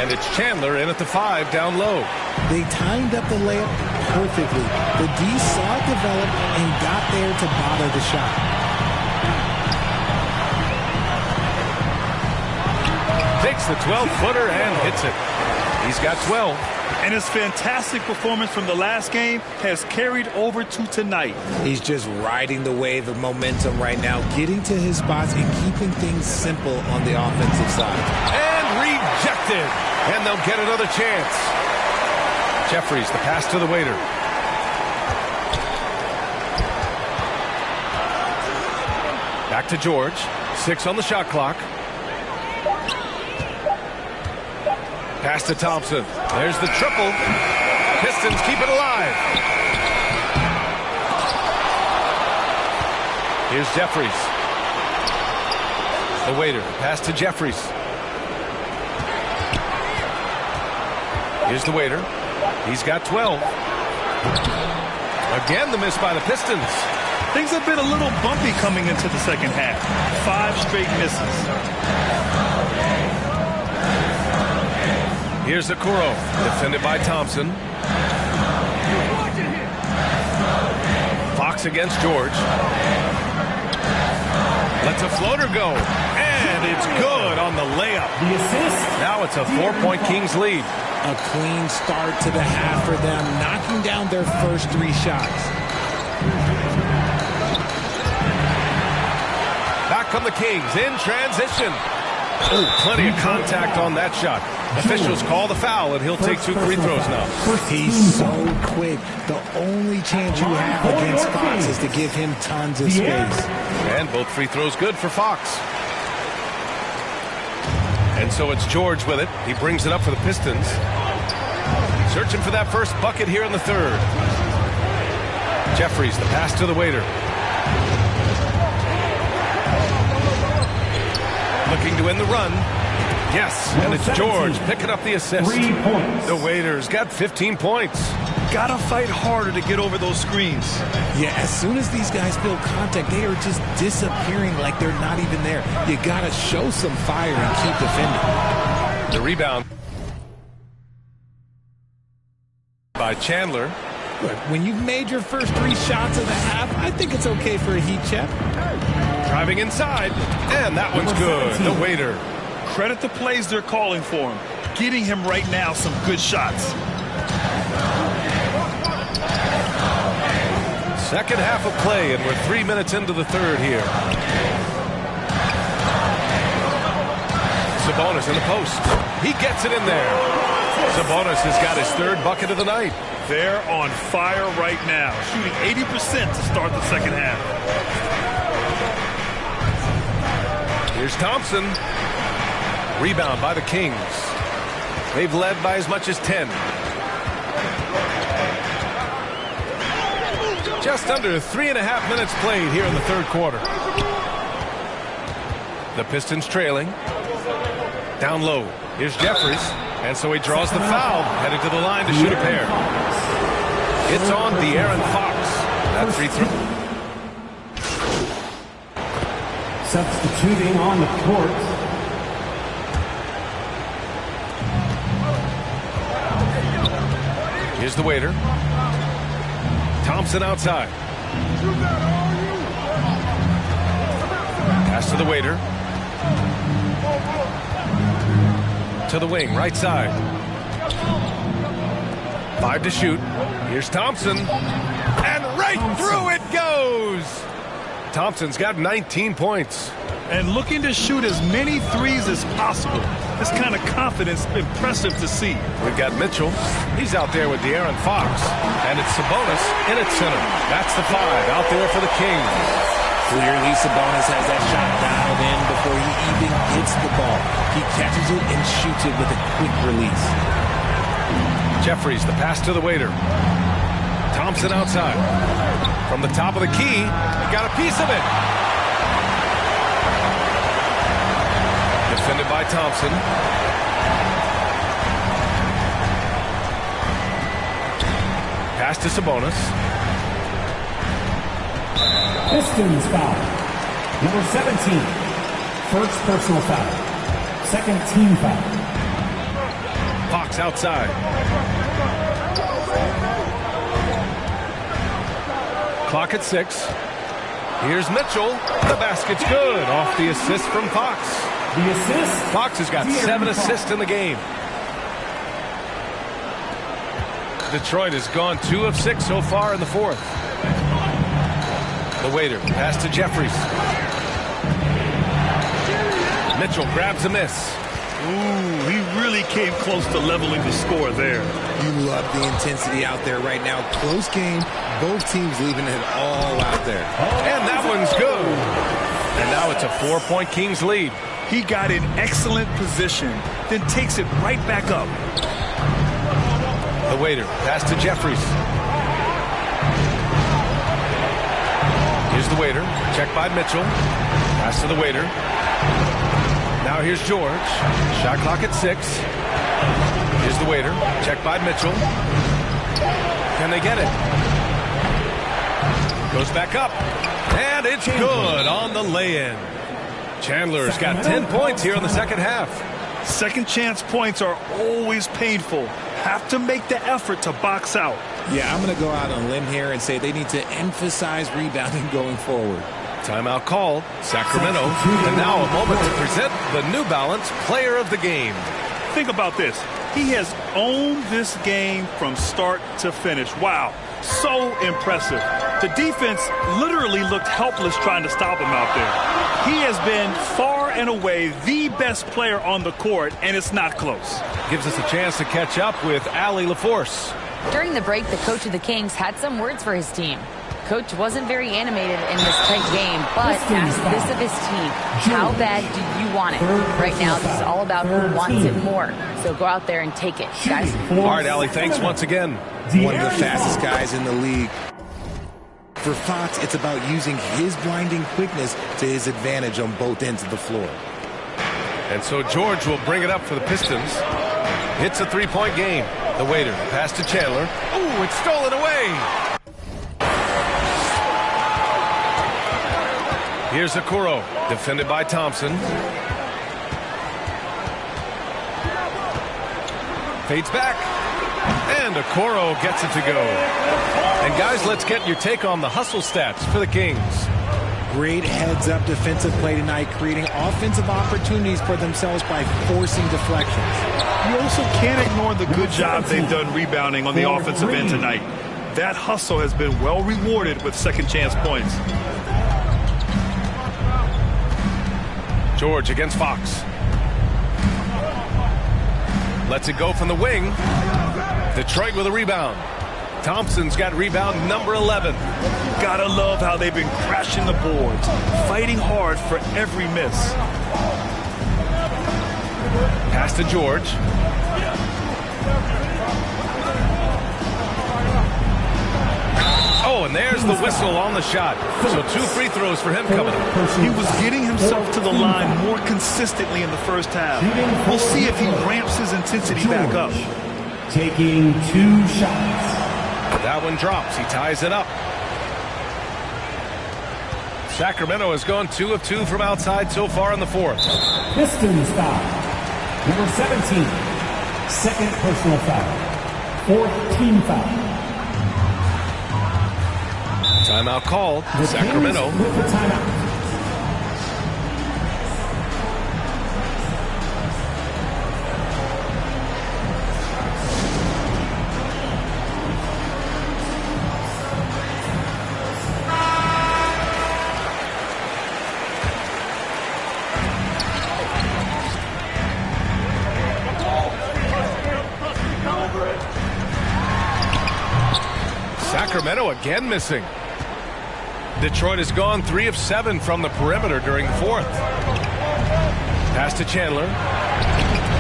and it's Chandler in at the 5 down low. They timed up the layup perfectly. The D saw it develop and got there to bother the shot. Takes the 12-footer and hits it. He's got 12. And his fantastic performance from the last game has carried over to tonight. He's just riding the wave of momentum right now, getting to his spots and keeping things simple on the offensive side. And rejected. And they'll get another chance. Jeffries, the pass to the waiter. Back to George. 6 on the shot clock. Pass to Thompson. There's the triple. Pistons keep it alive. Here's Jeffries. The waiter. Pass to Jeffries. Here's the waiter. He's got 12. Again, the miss by the Pistons. Things have been a little bumpy coming into the second half. 5 straight misses. Here's Okoro, defended by Thompson. Fox against George. Lets a floater go. And it's good on the layup. The assist. Now it's a 4-point Kings lead. A clean start to the half for them, knocking down their first 3 shots. Back come the Kings in transition. Oh, plenty of contact on that shot. Officials call the foul, and he'll take 2 free throws now. He's so quick. The only chance you have against Fox is to give him tons of space. And both free throws good for Fox. And so it's George with it. He brings it up for the Pistons. Searching for that first bucket here in the third. Jeffries, the pass to the waiter. Looking to end the run. Yes, and it's George picking up the assist. 3 points. The waiter's got 15 points. Gotta fight harder to get over those screens. Yeah, as soon as these guys feel contact, they are just disappearing like they're not even there. You gotta show some fire and keep defending. The rebound by Chandler. Look, when you've made your first 3 shots of the half, I think it's okay for a heat check. Driving inside, and that one's good. The waiter. Credit the plays they're calling for him. Getting him right now some good shots. Second half of play, and we're 3 minutes into the third here. Sabonis in the post. He gets it in there. Sabonis has got his 3rd bucket of the night. They're on fire right now, shooting 80% to start the second half. Here's Thompson. Rebound by the Kings. They've led by as much as 10. Just under 3.5 minutes played here in the third quarter. The Pistons trailing. Down low. Here's Jeffries. And so he draws the foul. Headed to the line to shoot a pair. It's on De'Aaron Fox. That free throw. Substituting on the court, Here's the waiter. Thompson outside. Pass to the waiter. To the wing, right side. 5 to shoot. Here's Thompson. And right through it goes. Thompson's got 19 points. And looking to shoot as many threes as possible. This kind of confidence, impressive to see. We've got Mitchell. He's out there with De'Aaron Fox. And it's Sabonis in its center. That's the 5 out there for the Kings. Clearly, Sabonis has that shot dialed in before he even hits the ball. He catches it and shoots it with a quick release. Jeffries, the pass to the waiter. Thompson outside. From the top of the key, he got a piece of it. Defended by Thompson. Pass to Sabonis. Pistons foul. Number 17. First personal foul. Second team foul. Fox outside. Clock at 6. Here's Mitchell. The basket's good. Off the assist from Fox. The assist. Fox has got 7 assists in the game. Detroit has gone 2 of 6 so far in the 4th. The waiter. Pass to Jeffries. Mitchell grabs a miss. Ooh, he really came close to leveling the score there. You love the intensity out there right now. Close game. Both teams leaving it all out there. And that one's good. And now it's a 4-point Kings lead. He got in excellent position, then takes it right back up. The waiter. Pass to Jeffries. Here's the waiter. Check by Mitchell. Pass to the waiter. Now here's George. Shot clock at 6. Here's the waiter. Check by Mitchell. Can they get it? Goes back up. And it's good on the lay-in. Chandler's got 10 points here in the second half. Second chance points are always painful. Have to make the effort to box out. Yeah, I'm going to go out on a limb here and say they need to emphasize rebounding going forward. Timeout called. Sacramento. And now a moment to present the New Balance Player of the Game. Think about this. He has owned this game from start to finish. Wow. So impressive. The defense literally looked helpless trying to stop him out there. He has been far and away the best player on the court, and it's not close. Gives us a chance to catch up with Allie LaForce. During the break, the coach of the Kings had some words for his team. Coach wasn't very animated in this tight game, but asked this of his team: how bad do you want it? Right now, this is all about who wants it more. So go out there and take it, guys. All right, Allie, thanks once again. One of the fastest guys in the league. For Fox, it's about using his blinding quickness to his advantage on both ends of the floor. And so George will bring it up for the Pistons. It's a 3-point game. The waiter. Pass to Chandler. Ooh, it's stolen away. Here's Okoro, defended by Thompson. Fades back. And Okoro gets it to go. And guys, let's get your take on the hustle stats for the Kings. Great heads-up defensive play tonight, creating offensive opportunities for themselves by forcing deflections. You also can't ignore the good job they've done rebounding on the offensive end tonight. That hustle has been well rewarded with second chance points. George against Fox. Lets it go from the wing. Detroit with a rebound. Thompson's got rebound number 11. Gotta love how they've been crashing the boards, fighting hard for every miss. Pass to George. Oh, and there's the whistle on the shot. So 2 free throws for him coming up. He was getting himself to the line more consistently in the first half. We'll see if he ramps his intensity back up. Taking 2 shots. That one drops. He ties it up. Sacramento has gone 2 of 2 from outside so far in the 4th. Pistons foul. Number 17. Second personal foul. Fourth team foul. Timeout called. Sacramento. With the timeout. Sacramento again missing. Detroit has gone 3 of 7 from the perimeter during the fourth. Pass to Chandler.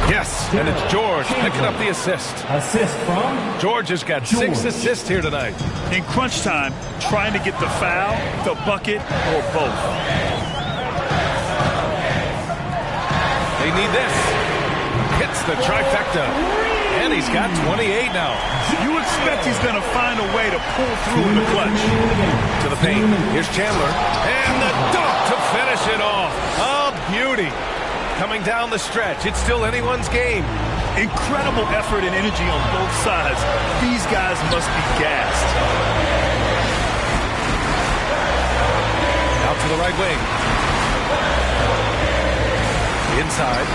Yes, and it's George picking up the assist. Assist from George has got 6 assists here tonight. In crunch time, trying to get the foul, the bucket, or both. They need this. Hits the trifecta. And he's got 28 now. You expect he's going to find a way to pull through in the clutch. To the paint. Here's Chandler. And the dunk to finish it off. A beauty. Coming down the stretch. It's still anyone's game. Incredible effort and energy on both sides. These guys must be gassed. Out to the right wing. Inside.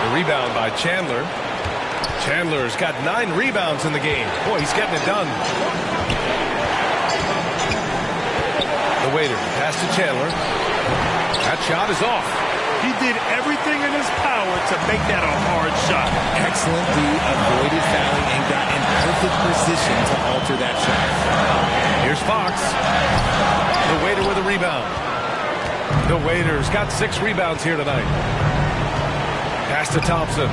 The rebound by Chandler. Chandler's got 9 rebounds in the game. Boy, he's getting it done. The waiter. Pass to Chandler. That shot is off. He did everything in his power to make that a hard shot. Excellent D. Avoided fouling and got in perfect position to alter that shot. Here's Fox. The waiter with a rebound. The waiter's got 6 rebounds here tonight. Pass to Thompson.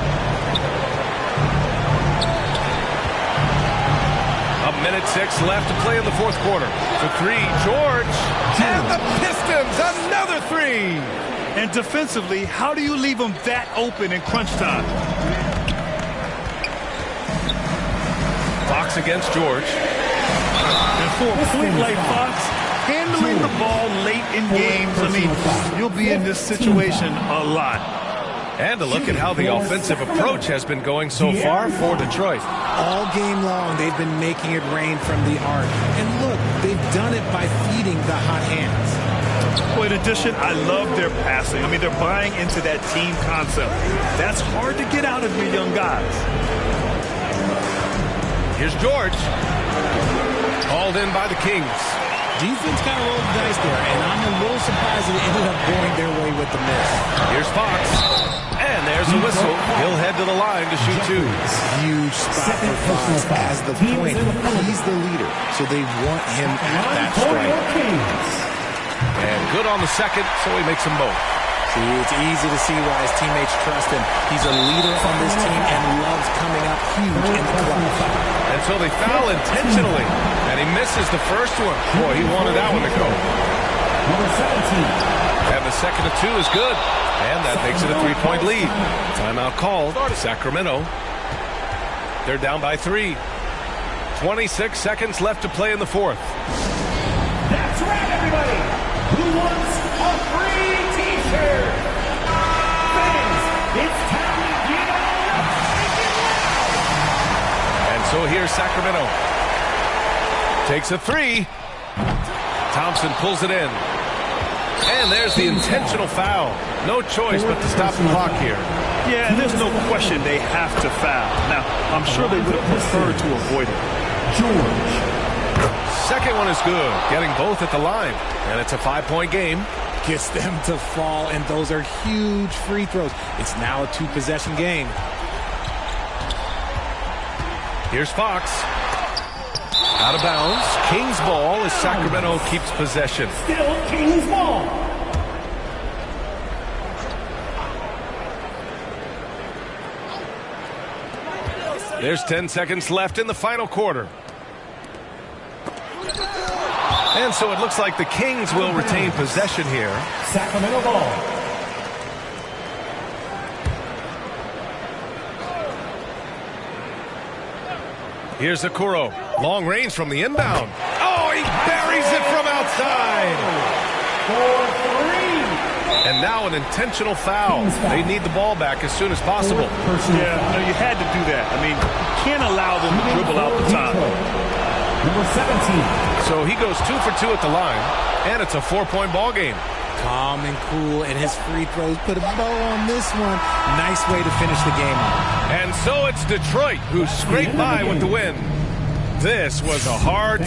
A minute 6 left to play in the fourth quarter. To 3, George. And the Pistons, another 3. And defensively, how do you leave them that open in crunch time? Fox against George. And for a point like Fox, handling the ball late in games, I mean, you'll be in this situation a lot. And a look at how the offensive approach has been going so far for Detroit. All game long, they've been making it rain from the arc. And look, they've done it by feeding the hot hands. Well, in addition, I love their passing. I mean, they're buying into that team concept. That's hard to get out of your young guys. Here's George. Called in by the Kings. Defense kind of rolled the dice there, and I'm a little surprised that it ended up going their way with the miss. Here's Fox. And there's a whistle. He'll head to the line to shoot 2. Huge spot for Fox as the point. He's the leader, so they want him at that strike. And good on the second, so he makes them both. See, it's easy to see why his teammates trust him. He's a leader on this team and loves coming up huge in the clutch. And so they foul intentionally. And he misses the first one. Boy, he wanted that one to go. Number 17. And the second of 2 is good. And that makes it a 3-point lead. Timeout called. Sacramento. They're down by 3. 26 seconds left to play in the fourth. That's right, everybody. Who wants a free t-shirt? Fans, it's time to get on. And so here's Sacramento. Takes a 3. Thompson pulls it in. And there's the intentional foul. No choice but to stop the clock here. Yeah, and there's no question they have to foul. Now, I'm sure they would have preferred to avoid it. George. Second one is good. Getting both at the line. And it's a 5-point game. Gets them to fall, and those are huge free throws. It's now a 2-possession game. Here's Fox. Out of bounds. Kings ball as Sacramento keeps possession. Still Kings ball. There's 10 seconds left in the final quarter. And so it looks like the Kings will retain possession here. Sacramento ball. Here's Okoro. Long range from the inbound. Oh, he buries it from outside. And now an intentional foul. They need the ball back as soon as possible. Yeah, no, you had to do that. I mean, you can't allow them to dribble out the top. Number 17. So he goes 2 for 2 at the line, and it's a 4-point ball game. Calm and cool, and his free throws put a bow on this one. Nice way to finish the game off. And so it's Detroit who scraped by with the win. This was a hard...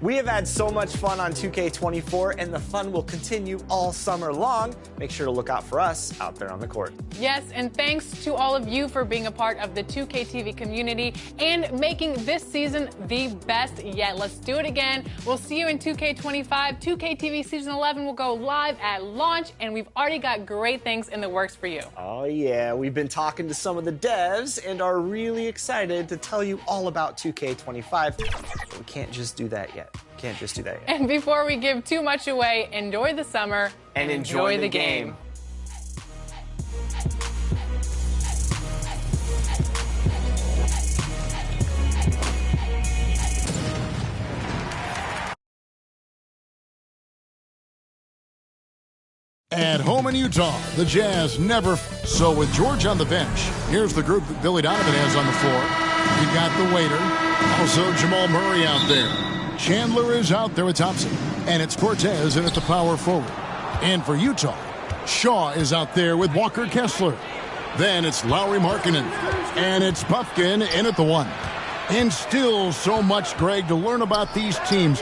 We have had so much fun on 2K24, and the fun will continue all summer long. Make sure to look out for us out there on the court. Yes, and thanks to all of you for being a part of the 2K TV community and making this season the best yet. Let's do it again. We'll see you in 2K25. 2K TV Season 11 will go live at launch, and we've already got great things in the works for you. Oh, yeah. We've been talking to some of the devs and are really excited to tell you all about 2K25. But we can't just do that yet. Can't just do that yet. And before we give too much away, enjoy the summer and enjoy the game. At home in Utah, the Jazz never. So with George on the bench, here's the group that Billy Donovan has on the floor. You got the waiter, also Jamal Murray out there. Chandler is out there with Thompson, and it's Cortez in at the power forward. And for Utah, Shaw is out there with Walker Kessler. Then it's Lowry Markkanen, and it's Buffkin in at the 1. And still so much, Greg, to learn about these teams.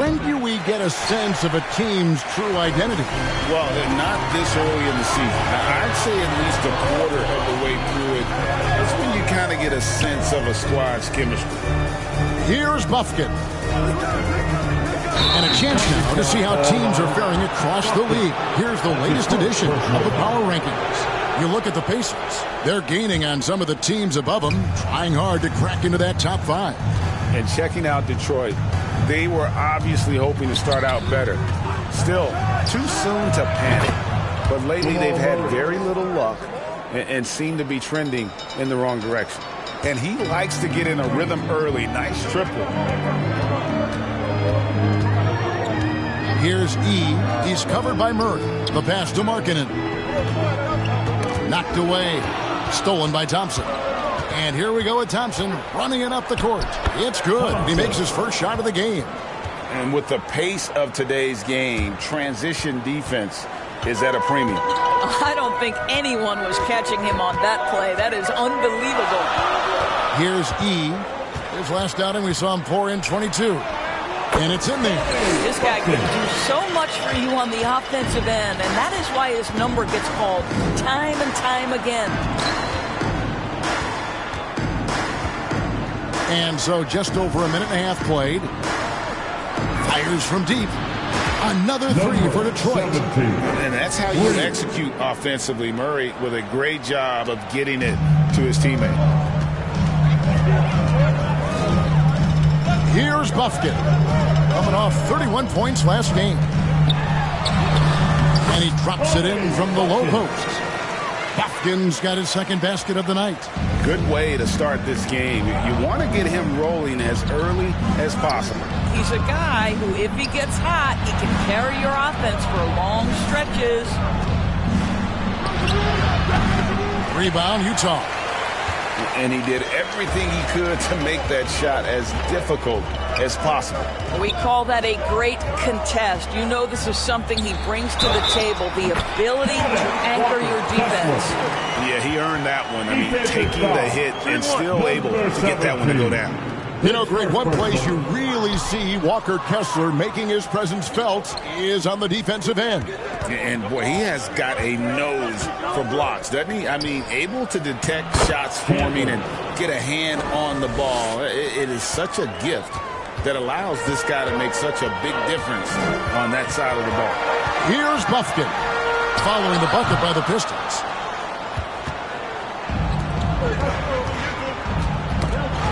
When do we get a sense of a team's true identity? Well, not this early in the season. I'd say at least a quarter of the way through it. That's when you kind of get a sense of a squad's chemistry. Here's Buffkin. And a chance now to see how teams are faring across the league. Here's the latest edition of the Power Rankings. You look at the Pacers. They're gaining on some of the teams above them, trying hard to crack into that top 5. And checking out Detroit, they were obviously hoping to start out better. Still, too soon to panic. But lately they've had very little luck and seem to be trending in the wrong direction. And he likes to get in a rhythm early. Nice triple. Here's E. He's covered by Murray. The pass to Markkanen. Knocked away. Stolen by Thompson. And here we go with Thompson running it up the court. It's good. He makes his first shot of the game. And with the pace of today's game, transition defense is at a premium. I don't think anyone was catching him on that play. That is unbelievable. Here's E. His last outing, we saw him pour in 22. And it's in there. This guy can do so much for you on the offensive end, and that is why his number gets called time and time again. And so just over a minute and a half played. Fires from deep. Another 3 for Detroit. And that's how you execute offensively. Murray with a great job of getting it to his teammate. Here's Buffkin, coming off 31 points last game. And he drops it in from the low post. Buffkin's got his second basket of the night. Good way to start this game. You want to get him rolling as early as possible. He's a guy who, if he gets hot, he can carry your offense for long stretches. Rebound, Utah. And he did everything he could to make that shot as difficult as possible. We call that a great contest. You know this is something he brings to the table, the ability to anchor your defense. Yeah, he earned that one. I mean, taking the hit and still able to get that one to go down. You know, Greg, one place you really see Walker Kessler making his presence felt is on the defensive end. And, boy, he has got a nose for blocks, doesn't he? I mean, able to detect shots forming and get a hand on the ball. It is such a gift that allows this guy to make such a big difference on that side of the ball. Here's Buffkin following the bucket by the Pistons.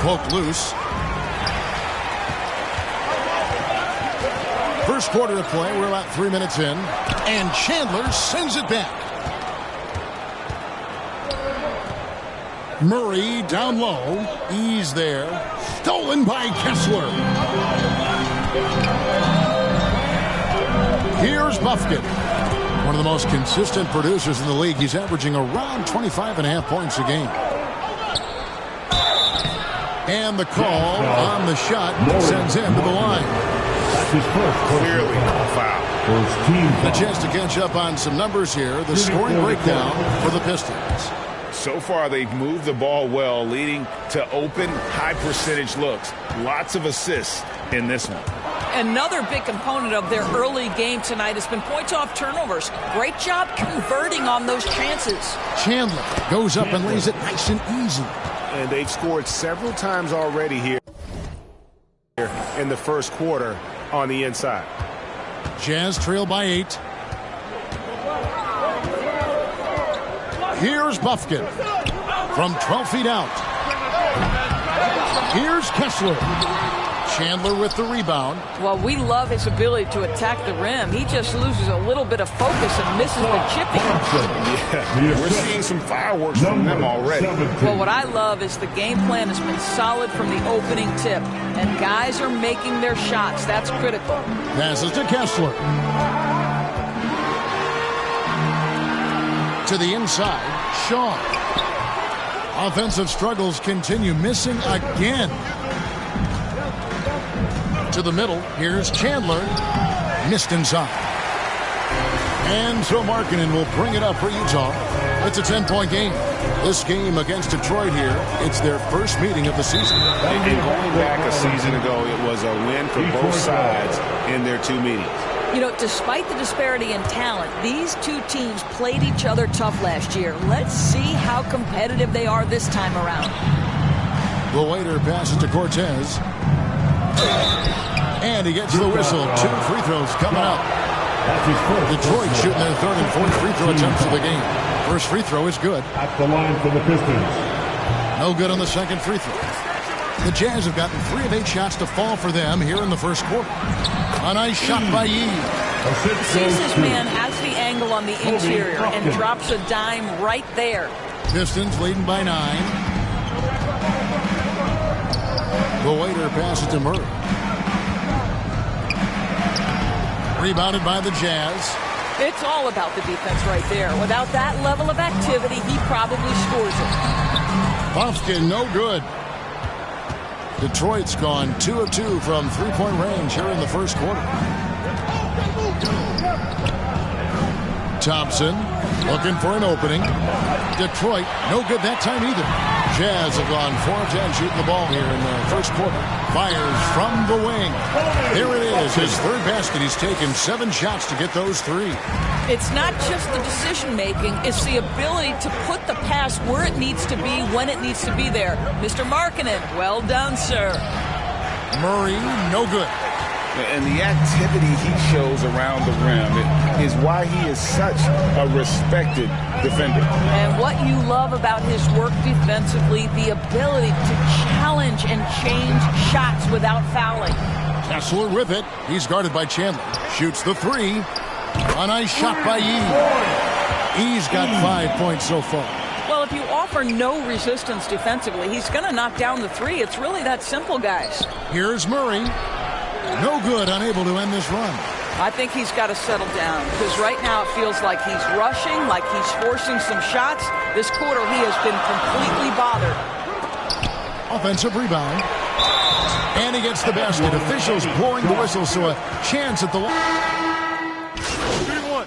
Poked loose. First quarter of play, we're about 3 minutes in, and Chandler sends it back. Murray down low. He's there. Stolen by Kessler. Here's Buffkin. One of the most consistent producers in the league. He's averaging around 25.5 points a game. And the call on the shot sends him to the line. Clearly a foul. A chance to catch up on some numbers here. The scoring breakdown for the Pistons. So far, they've moved the ball well, leading to open, high-percentage looks. Lots of assists in this one. Another big component of their early game tonight has been points off turnovers. Great job converting on those chances. Chandler goes up and lays it nice and easy. And they've scored several times already here in the first quarter on the inside. Jazz trail by 8. Here's Buffkin from 12 feet out. Here's Kessler. Chandler with the rebound. Well, we love his ability to attack the rim. He just loses a little bit of focus and misses the chipping. Yeah, we're seeing some fireworks from them already. Well, what I love is the game plan has been solid from the opening tip, and guys are making their shots. That's critical. Passes to Kessler. To the inside, Shaw. Offensive struggles continue, missing again. To the middle, here's Chandler. Missed inside. And so Markkanen will bring it up for Utah. It's a 10-point game. This game against Detroit here, it's their first meeting of the season. And going back a season ago, it was a win for both sides in their two meetings. You know, despite the disparity in talent, these two teams played each other tough last year. Let's see how competitive they are this time around. The waiter passes to Cortez. And he gets the whistle. 2 free throws coming up. Detroit shooting their third and fourth free throw attempts of the game. First free throw is good. At the line for the Pistons. No good on the second free throw. The Jazz have gotten 3 of 8 shots to fall for them here in the first quarter. A nice shot by Yee. Sees his man, has the angle on the interior, and drops a dime right there. Pistons leading by 9. The waiter passes to Murray. Rebounded by the Jazz. It's all about the defense right there. Without that level of activity, he probably scores it. Bofskin, no good. Detroit's gone 2 of 2 from three-point range here in the first quarter. Thompson looking for an opening. Detroit, no good that time either. Jazz have gone 4 of 10 shooting the ball here in the first quarter. Fires from the wing. There it is, his third basket. He's taken 7 shots to get those 3. It's not just the decision-making, it's the ability to put the pass where it needs to be, when it needs to be there. Mr. Markkanen, well done, sir. Murray, no good. And the activity he shows around the rim is why he is such a respected defender. And what you love about his work defensively, the ability to challenge and change shots without fouling. Kessler with it. He's guarded by Chandler. Shoots the 3. A nice shot by Yee. He's got 5 points so far. Well, if you offer no resistance defensively, he's going to knock down the 3. It's really that simple, guys. Here's Murray. No good, unable to end this run. I think he's got to settle down because right now it feels like he's rushing, like he's forcing some shots. This quarter he has been completely bothered. Offensive rebound. And he gets the basket. Officials blowing the whistle, so a chance at the line. 3-1.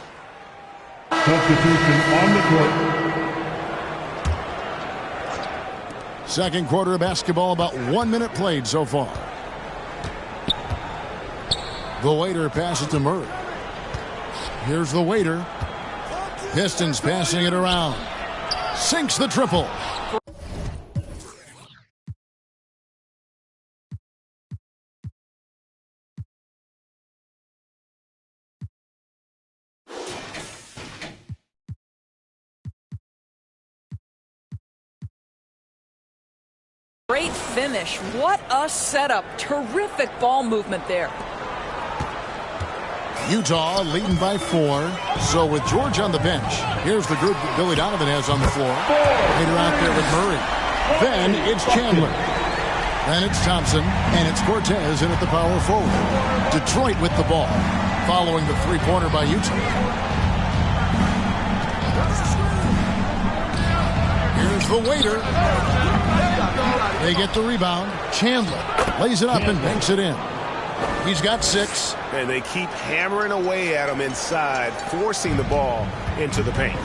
Substitution on the court. Second quarter of basketball, about 1 minute played so far. The waiter passes to Murray. Here's the waiter. Pistons passing it around. Sinks the triple. Great finish. What a setup. Terrific ball movement there. Utah leading by 4. So with George on the bench, here's the group that Billy Donovan has on the floor. Later out there with Murray. Then it's Chandler. Then it's Thompson. And it's Cortez in at the power forward. Detroit with the ball. Following the 3-pointer by Utah. Here's the waiter. They get the rebound. Chandler lays it up and banks it in. He's got 6. And they keep hammering away at him inside, forcing the ball into the paint.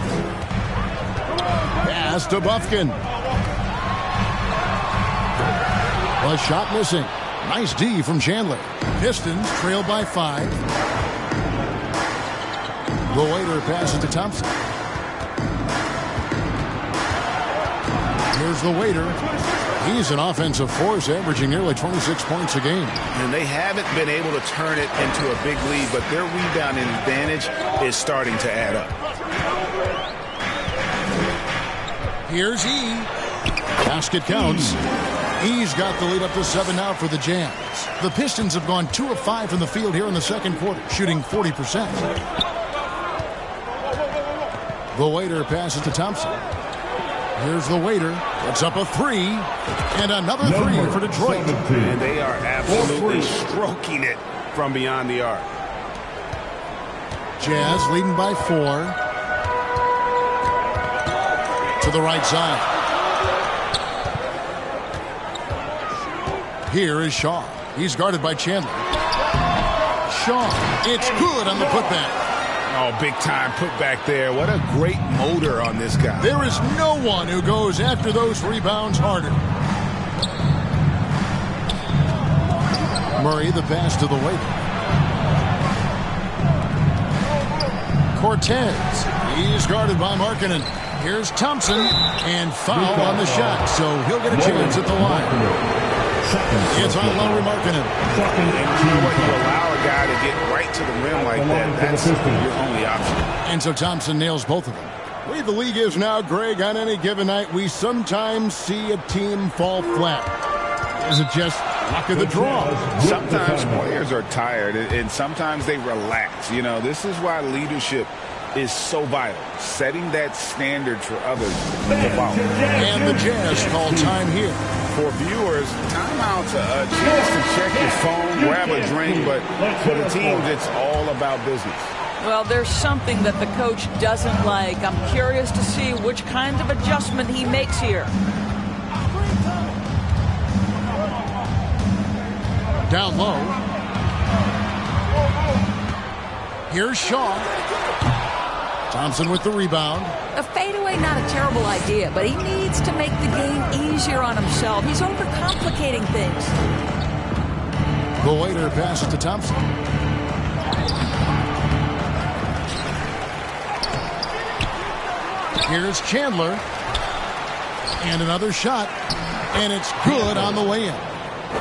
Pass to Bufkin. A shot missing. Nice D from Chandler. Pistons trail by 5. The waiter passes to Thompson. Here's the waiter. He's an offensive force, averaging nearly 26 points a game. And they haven't been able to turn it into a big lead, but their rebounding advantage is starting to add up. Here's E. Basket counts. E's got the lead up to 7 now for the Jazz. The Pistons have gone 2 of 5 from the field here in the second quarter, shooting 40%. The waiter passes to Thompson. Here's the waiter. Puts up a 3. And another 3 for Detroit. And they are absolutely stroking it from beyond the arc. Jazz leading by 4. To the right side. Here is Shaw. He's guarded by Chandler. Shaw. It's good on the putback. Oh, big time putback there. What a great motor on this guy. There is no one who goes after those rebounds harder. Murray, the pass to the waiter. Cortez. He's guarded by Markkanen. Here's Thompson, and foul on the shot, so he'll get a chance at the line. It's on Lauri Markkanen. And you know what? You allow a guy to get right to the rim like that. That's your only option. And so Thompson nails both of them. The way the league is now, Greg, on any given night, we sometimes see a team fall flat. Is it just luck of the draw? Sometimes players are tired, and sometimes they relax. You know, this is why leadership is so vital. Setting that standard for others to follow. And the Jazz call time here. For viewers, timeout's a chance to check your phone, grab a drink, but for the teams, it's all about business. Well, there's something that the coach doesn't like. I'm curious to see which kind of adjustment he makes here. Down low. Here's Shaw. Thompson with the rebound. A fadeaway, not a terrible idea, but he needs to make the game easier on himself. He's overcomplicating things. The waiter passes to Thompson. Here's Chandler. And another shot. And it's good on the way in.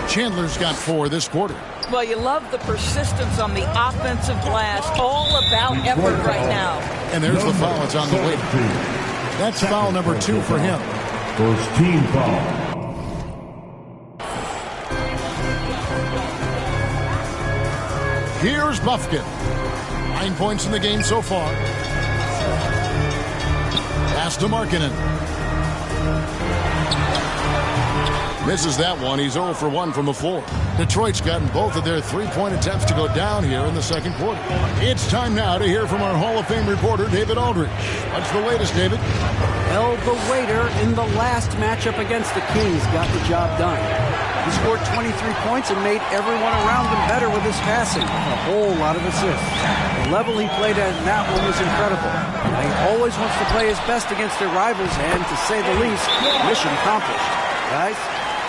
Chandler's got 4 this quarter. Well, you love the persistence on the offensive glass. All about effort right now. And there's the foul. It's on the way. That's foul number 2 for him. First team foul. Here's Bufkin. 9 points in the game so far. Pass to Markkanen. Misses that one. He's 0 for 1 from the floor. Detroit's gotten both of their three-point attempts to go down here in the second quarter. It's time now to hear from our Hall of Fame reporter, David Aldridge. What's the latest, David? Well, the waiter in the last matchup against the Kings got the job done. He scored 23 points and made everyone around him better with his passing. A whole lot of assists. The level he played at in that one was incredible. He always wants to play his best against their rivals, and to say the least, mission accomplished. Guys?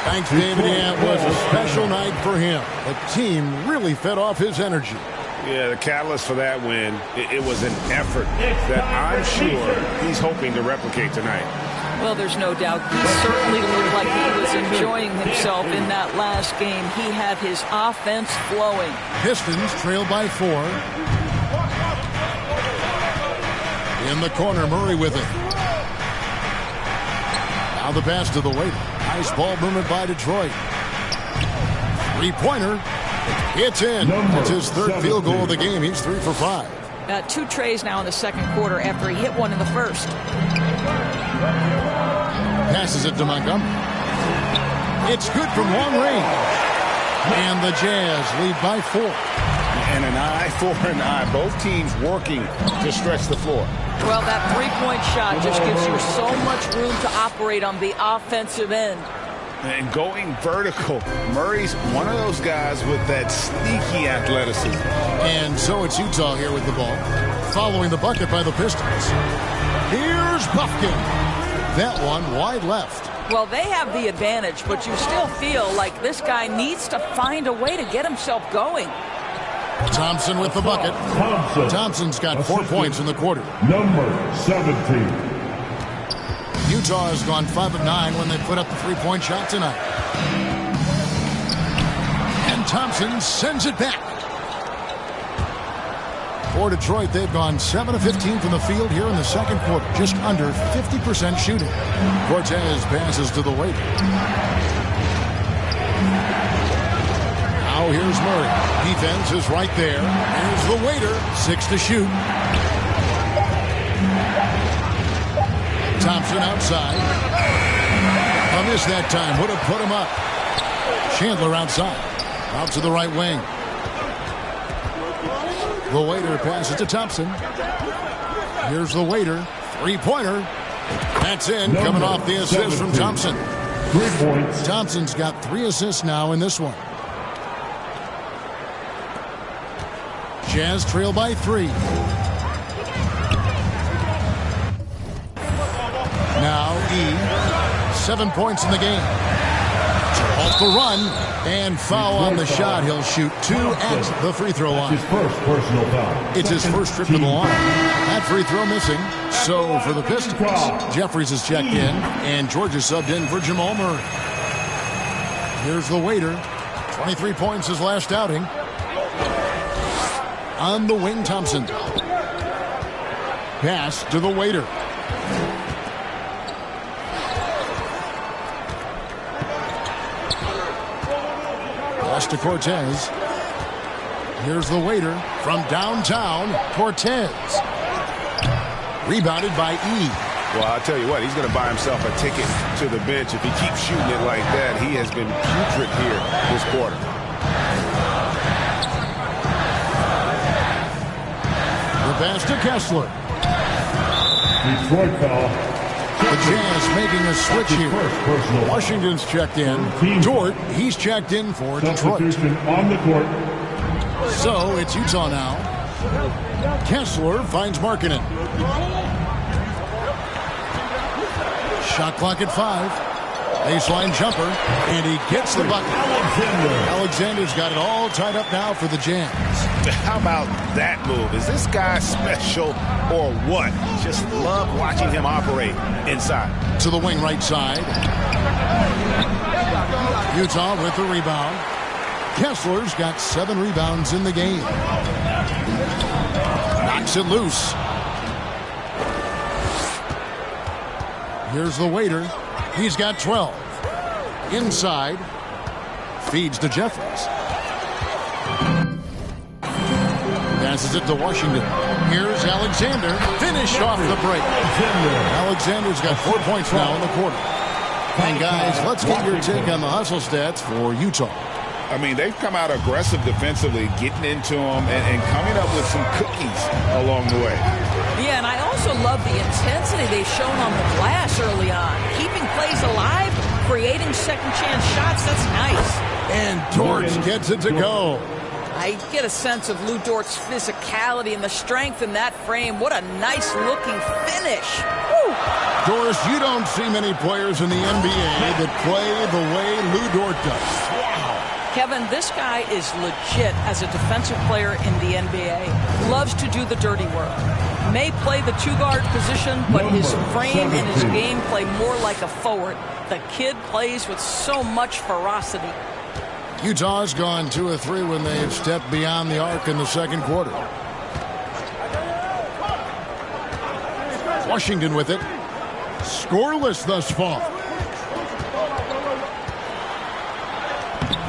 Thanks, David. Yeah, it was a special night for him. The team really fed off his energy. Yeah, the catalyst for that win, it was an effort that I'm sure he's hoping to replicate tonight. Well, there's no doubt. He certainly looked like he was enjoying himself in that last game. He had his offense flowing. Pistons trail by 4. In the corner, Murray with it. Now the pass to the waiter. Nice ball movement by Detroit. Three-pointer. It's in. That's his third field goal of the game. He's 3 for 5. 2 trays now in the second quarter after he hit one in the first. Passes it to Montgomery. It's good from long range. And the Jazz lead by 4. And an eye for an eye. Both teams working to stretch the floor. Well, that three-point shot just gives you so much room to operate on the offensive end. And going vertical. Murray's one of those guys with that sneaky athleticism. And so it's Utah here with the ball. Following the bucket by the Pistons. Here's Bufkin. That one wide left. Well, they have the advantage, but you still feel like this guy needs to find a way to get himself going. Thompson with the bucket. Thompson's got 4 points in the quarter. Number 17. Utah has gone 5 of 9 when they put up the three-point shot tonight. And Thompson sends it back. For Detroit, they've gone 7 of 15 from the field here in the second quarter. Just under 50% shooting. Cortez passes to the waiter. Now here's Murray. Defense is right there. Here's the waiter. 6 to shoot. Thompson outside. A miss that time. Would have put him up. Chandler outside. Out to the right wing. The waiter passes to Thompson. Here's the waiter. Three-pointer. That's in, coming off the assist from Thompson. 3 points. Thompson's got 3 assists now in this one. Jazz trail by 3. Now E, 7 points in the game. Off the run and foul on the shot. He'll shoot 2 at the free throw line. His first personal foul. It's his first trip to the line. That free throw missing. So for the Pistons, Jeffries is checked in, and George is subbed in for Jamal Murray. Here's the waiter. 23 points his last outing. On the wing, Thompson. Pass to the waiter. Pass to Cortez. Here's the waiter from downtown, Cortez. Rebounded by E. Well, I'll tell you what, he's going to buy himself a ticket to the bench. If he keeps shooting it like that, he has been putrid here this quarter. The pass to Kessler. Detroit foul. The Jazz making a switch here. Washington's checked in. Dort, he's checked in for Detroit. On the court. So it's Utah now. Kessler finds Markkanen. Shot clock at 5. Baseline jumper, and he gets the bucket. Alexander's got it all tied up now for the Jazz. How about that move? Is this guy special or what? Just love watching him operate inside. To the wing right side. Utah with the rebound. Kessler's got 7 rebounds in the game. Knocks it loose. Here's the waiter. He's got 12. Inside. Feeds to Jeffries. Passes it to Washington. Here's Alexander. Finish off the break. Alexander's got 4 points now in the quarter. And guys, let's get your take on the hustle stats for Utah. I mean, they've come out aggressive defensively, getting into them and coming up with some cookies along the way. Yeah, and I also love the intensity they've shown on the glass early on. Keeping plays alive, creating second chance shots, that's nice. And Dort gets it to go. I get a sense of Lou Dort's physicality and the strength in that frame. What a nice looking finish. Woo. Doris, you don't see many players in the NBA that play the way Lou Dort does. Kevin, this guy is legit as a defensive player in the NBA. Loves to do the dirty work. May play the 2-guard position, but his frame and his game play more like a forward. The kid plays with so much ferocity. Utah's gone 2 of 3 when they've stepped beyond the arc in the second quarter. Washington with it. Scoreless thus far.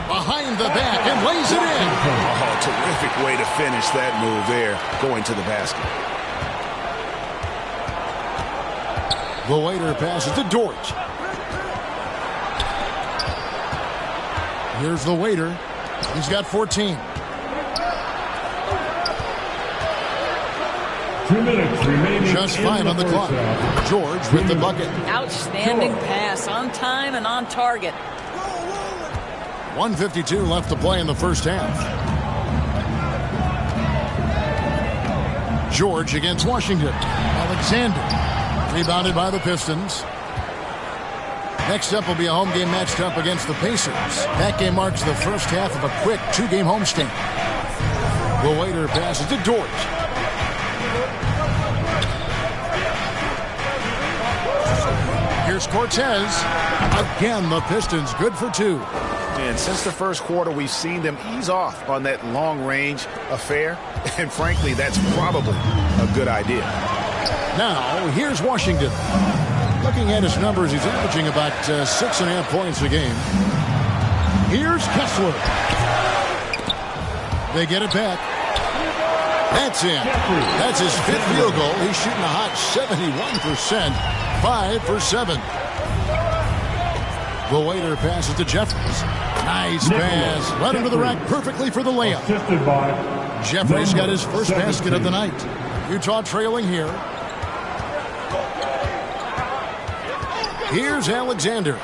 Behind the back and lays it in. Oh, terrific way to finish that move there, going to the basket. The waiter passes to Dort. Here's the waiter. He's got 14. 2 minutes remaining. Just 5 on the clock. George with the bucket. Outstanding pass, on time and on target. 1:52 left to play in the first half. George against Washington. Alexander rebounded by the Pistons. Next up will be a home game matched up against the Pacers. That game marks the first half of a quick 2-game homestand. The waiter passes to Dort. Here's Cortez. Again, the Pistons good for 2. And since the first quarter, we've seen them ease off on that long-range affair. And frankly, that's probably a good idea. Now, here's Washington. Looking at his numbers, he's averaging about 6.5 points a game. Here's Kessler. They get it back. That's in. That's his 5th field goal. He's shooting a hot 71%. 5 for 7. The waiter passes to Jeffries. Nice pass. Right into the rack perfectly for the layup. Jeffries got his first basket of the night. Utah trailing here. Here's Alexander.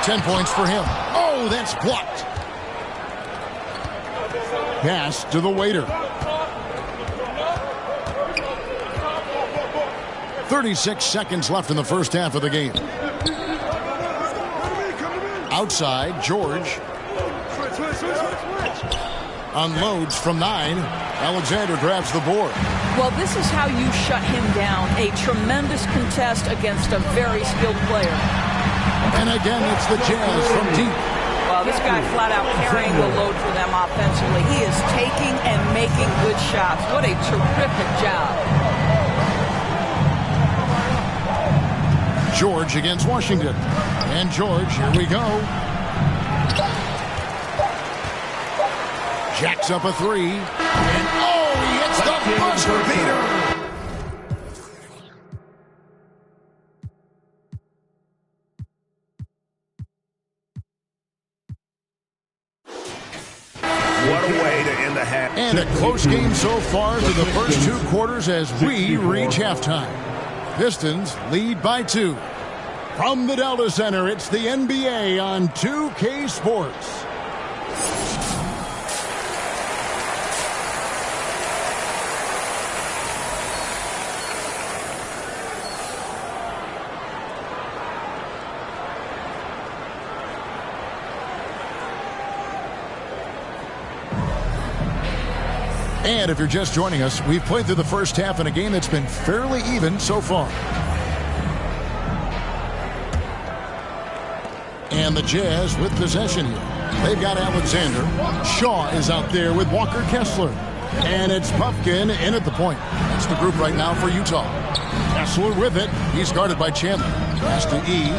10 points for him. Oh, that's blocked. Pass to the waiter. 36 seconds left in the first half of the game. Outside, George. Unloads from 9. Alexander grabs the board. Well, this is how you shut him down. A tremendous contest against a very skilled player. And again, it's the Jazz from deep. Well, this guy flat out carrying the load for them offensively. He is taking and making good shots. What a terrific job. George against Washington. And George, here we go. Jacks up a 3. And oh, he hits the buzzer beater. What a way to end the half. And a close game so far through the first 2 quarters as we reach halftime. Pistons lead by 2. From the Delta Center, it's the NBA on 2K Sports. And if you're just joining us, we've played through the first half in a game that's been fairly even so far. And the Jazz with possession here. They've got Alexander. Shaw is out there with Walker Kessler. And it's Puffkin in at the point. That's the group right now for Utah. Kessler with it. He's guarded by Chandler. Pass to E.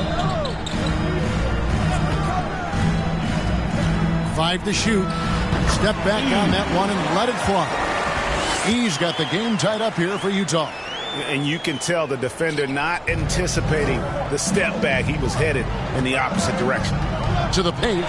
5 to shoot. Step back on that one and let it fly. He's got the game tied up here for Utah. And you can tell the defender not anticipating the step back. He was headed in the opposite direction. To the paint.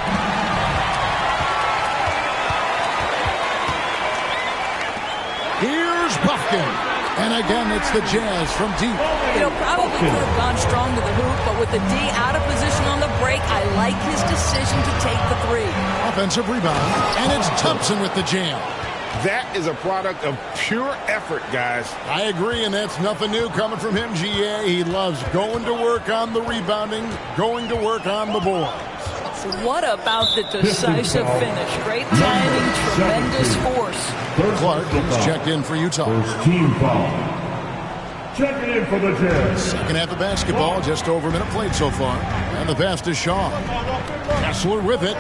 Here's Puffkin. And again, it's the Jazz from deep. You know, probably could have gone strong to the hoop, but with the D out of position on the break, I like his decision to take the 3. Offensive rebound. And it's Thompson with the jam. That is a product of pure effort, guys. I agree, and that's nothing new coming from him, GA. He loves going to work on the rebounding, going to work on the boards. What about the decisive finish? Great timing, tremendous force. Clark is checked in for Utah. First team foul. Checking in for the Jazz. Second half of basketball, just over a minute played so far. And the pass to Shaw. Kessler with it.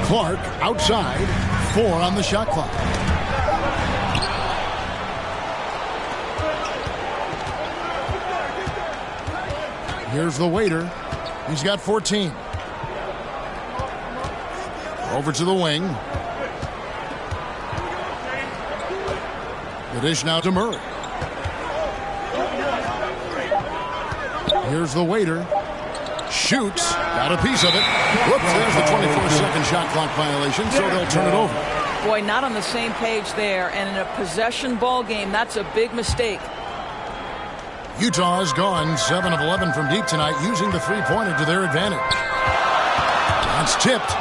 Clark outside. 4 on the shot clock. Here's the waiter. He's got 14. Over to the wing. The dish now to Murray. Here's the waiter. Shoots. Got a piece of it. Whoops, there's the 24-second shot clock violation, so they'll turn it over. Boy, not on the same page there. And in a possession ball game, that's a big mistake. Utah has gone 7 of 11 from deep tonight, using the three-pointer to their advantage. That's tipped.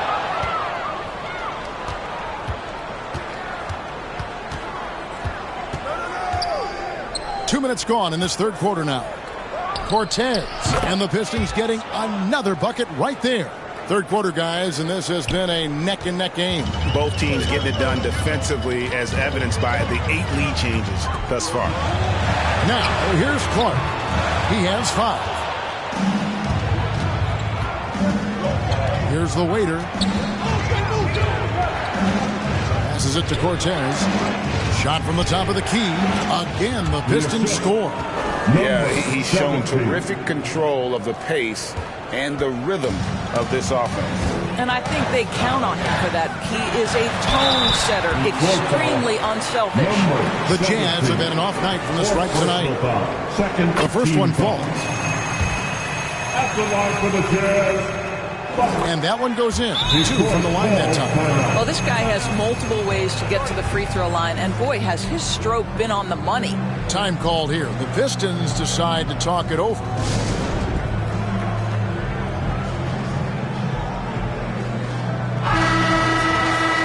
Two minutes gone in this third quarter now. Cortez and the Pistons getting another bucket right there. Third quarter, guys, and this has been a neck-and-neck game. Both teams getting it done defensively, as evidenced by the 8 lead changes thus far. Now, here's Clark. He has 5. Here's the waiter. Passes it to Cortez. Shot from the top of the key. Again, the Pistons score. Yeah, he's shown terrific control of the pace and the rhythm of this offense. And I think they count on him for that. He is a tone setter, extremely unselfish. The Jazz have had an off night from the stripe tonight. The first one falls. After line for the Jazz, And that one goes in. 2 from the line that time. Well, this guy has multiple ways to get to the free throw line, and boy, has his stroke been on the money. Time called here. The Pistons decide to talk it over.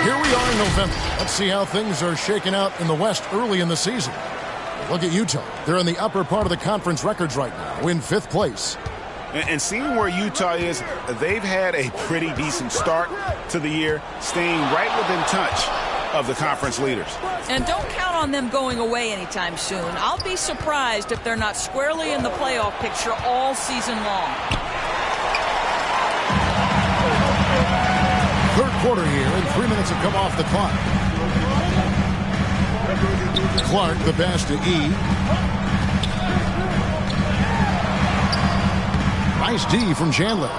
Here we are in November. Let's see how things are shaking out in the West early in the season. Look at Utah. They're in the upper part of the conference records right now, in 5th place. And seeing where Utah is, they've had a pretty decent start to the year, staying right within touch of the conference leaders. And don't count on them going away anytime soon. I'll be surprised if they're not squarely in the playoff picture all season long. Third quarter here, and 3 minutes have come off the clock. Clark, the pass to E. Nice D from Chandler.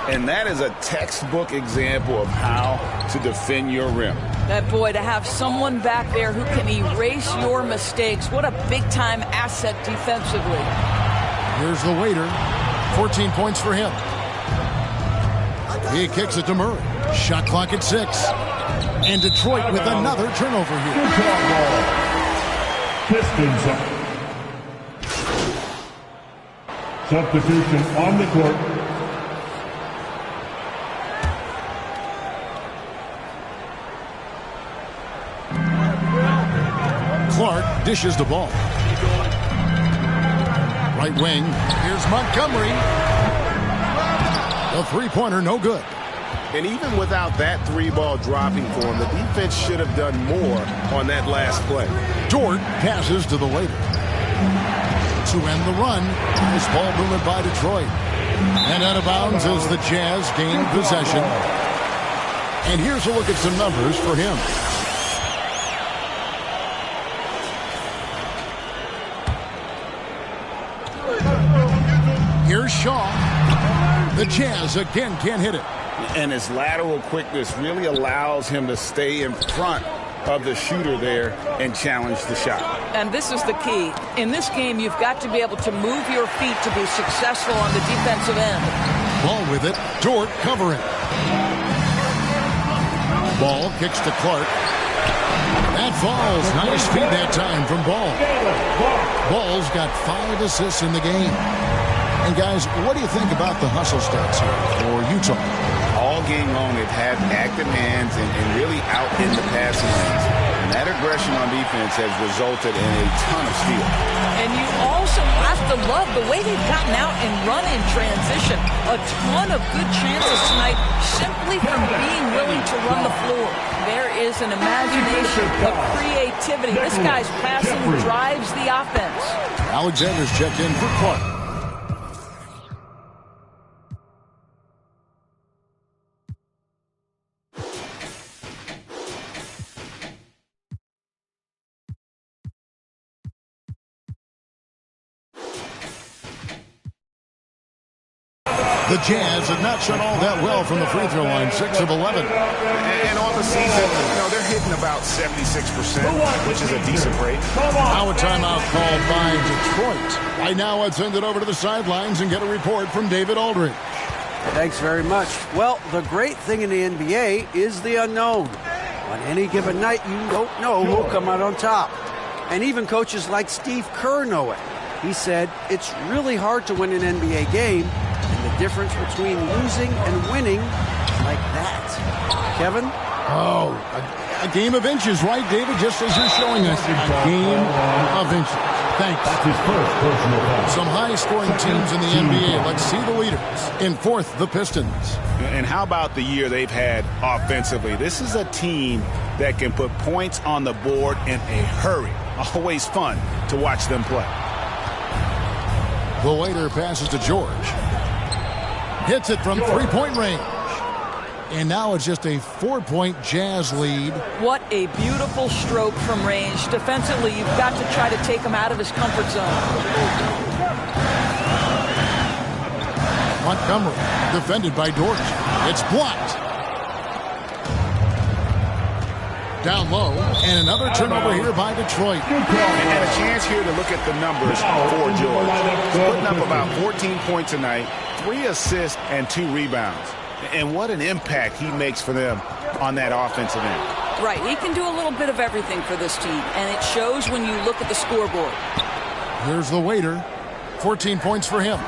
And that is a textbook example of how to defend your rim. That boy, to have someone back there who can erase your mistakes, what a big-time asset defensively. Here's the waiter. 14 points for him. He kicks it to Murray. Shot clock at 6. And Detroit with another turnover here. Pistons. Substitution on the court. Clark dishes the ball. Right wing. Here's Montgomery. A three-pointer, no good. And even without that 3-ball dropping for him, the defense should have done more on that last play. Dort passes to the waiter. To end the run, this ball movement by Detroit. And out of bounds as the Jazz gain possession. And here's a look at some numbers for him. Here's Shaw. The Jazz again can't hit it. And his lateral quickness really allows him to stay in front of the shooter there and challenge the shot. And this is the key. In this game, you've got to be able to move your feet to be successful on the defensive end. Ball with it. Dort covering. Ball kicks to Clark. That falls. Nice feed that time from Ball. Ball's got 5 assists in the game. And guys, what do you think about the hustle stats here for Utah? All game long, they've had active hands and really out in the passing lanes. And that aggression on defense has resulted in a ton of steals. And you also have to love the way they've gotten out and run in transition. A ton of good chances tonight simply from being willing to run the floor. There is an imagination, a creativity. This guy's passing drives the offense. Alexander's checked in for Clark. The Jazz have not shot all that well from the free throw line, 6 of 11. And on the season, they're hitting about 76%, which is a decent rate. Now a timeout called by Detroit. Right now, let's send it over to the sidelines and get a report from David Aldridge. Thanks very much. Well, the great thing in the NBA is the unknown. On any given night, you don't know who will come out on top. And even coaches like Steve Kerr know it. He said, it's really hard to win an NBA game, and the difference between losing and winning like that. Kevin? Oh, a game of inches, right, David? Just as you're showing us, a game of inches. Thanks. That's his first personal foul. Some high-scoring teams in the NBA. Let's see the leaders. In 4th, the Pistons. And how about the year they've had offensively? This is a team that can put points on the board in a hurry. Always fun to watch them play. The waiter passes to George. Hits it from three-point range. And now it's just a 4-point Jazz lead. What a beautiful stroke from range. Defensively, you've got to try to take him out of his comfort zone. Montgomery, defended by Dort. It's blocked. Down low, and another turnover here by Detroit. And a chance here to look at the numbers for George. He's putting up about 14 points tonight, 3 assists, and 2 rebounds. And what an impact he makes for them on that offensive end. Right, he can do a little bit of everything for this team, and it shows when you look at the scoreboard. Here's the waiter. 14 points for him.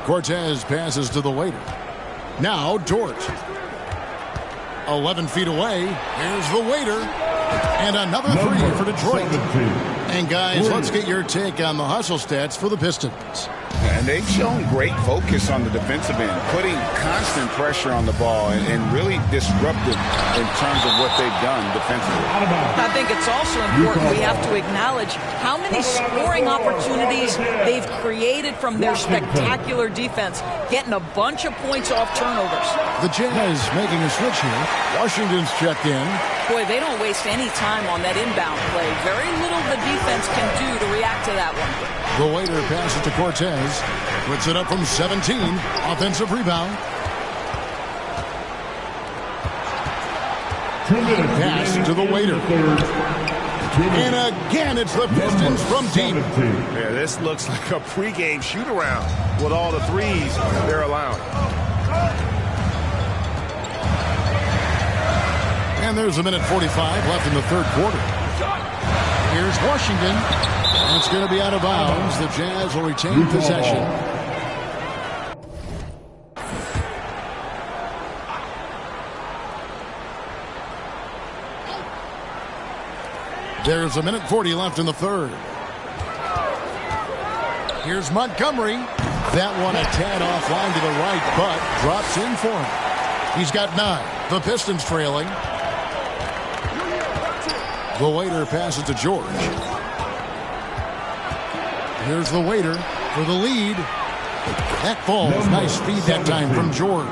Cortez passes to the waiter. Now Dort. 11 feet away. Here's the waiter. And another three for Detroit. And guys, let's get your take on the hustle stats for the Pistons. And they've shown great focus on the defensive end, putting constant pressure on the ball and really disruptive in terms of what they've done defensively. I think it's also important we have to acknowledge how many scoring opportunities they've created from their spectacular defense, getting a bunch of points off turnovers. The Jazz making a switch here. Washington's checked in. Boy, they don't waste any time on that inbound play. Very little the defense can do to react to that one. The waiter passes to Cortez. Puts it up from 17. Offensive rebound. Pass to the waiter. And again, it's the Pistons from deep. Yeah, this looks like a pregame shoot-around with all the threes they're allowing. And there's 1:45 left in the third quarter. Here's Washington. And it's going to be out of bounds. The Jazz will retain possession. There's 1:40 left in the third. Here's Montgomery. That one a tad offline to the right, but drops in for him. He's got 9. The Pistons trailing. The waiter passes to George. Here's the waiter for the lead. That falls. Nice feed that time from George.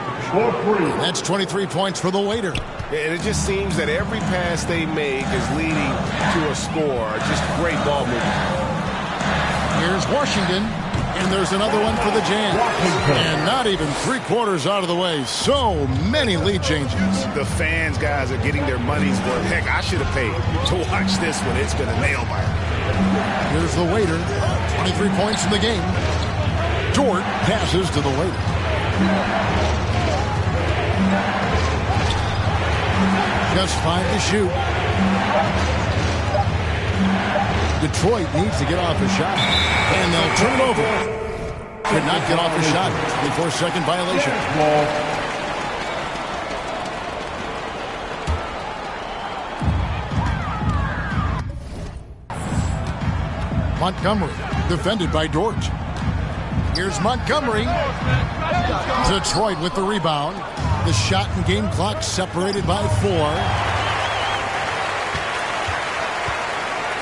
That's 23 points for the waiter. And it just seems that every pass they make is leading to a score. Just great ball movement. Here's Washington. And there's another one for the Jazz. And not even 3/4 out of the way. So many lead changes. The fans, guys, are getting their money's worth. Heck, I should have paid to watch this one. It's been a nail biter. Here's the waiter. 23 points in the game. Dort passes to the waiter. Just 5 to shoot. Detroit needs to get off a shot. And they'll turn it over. Could not get off a shot. 24-second violation. Montgomery, defended by Dort. Here's Montgomery. Detroit with the rebound. The shot and game clock separated by 4.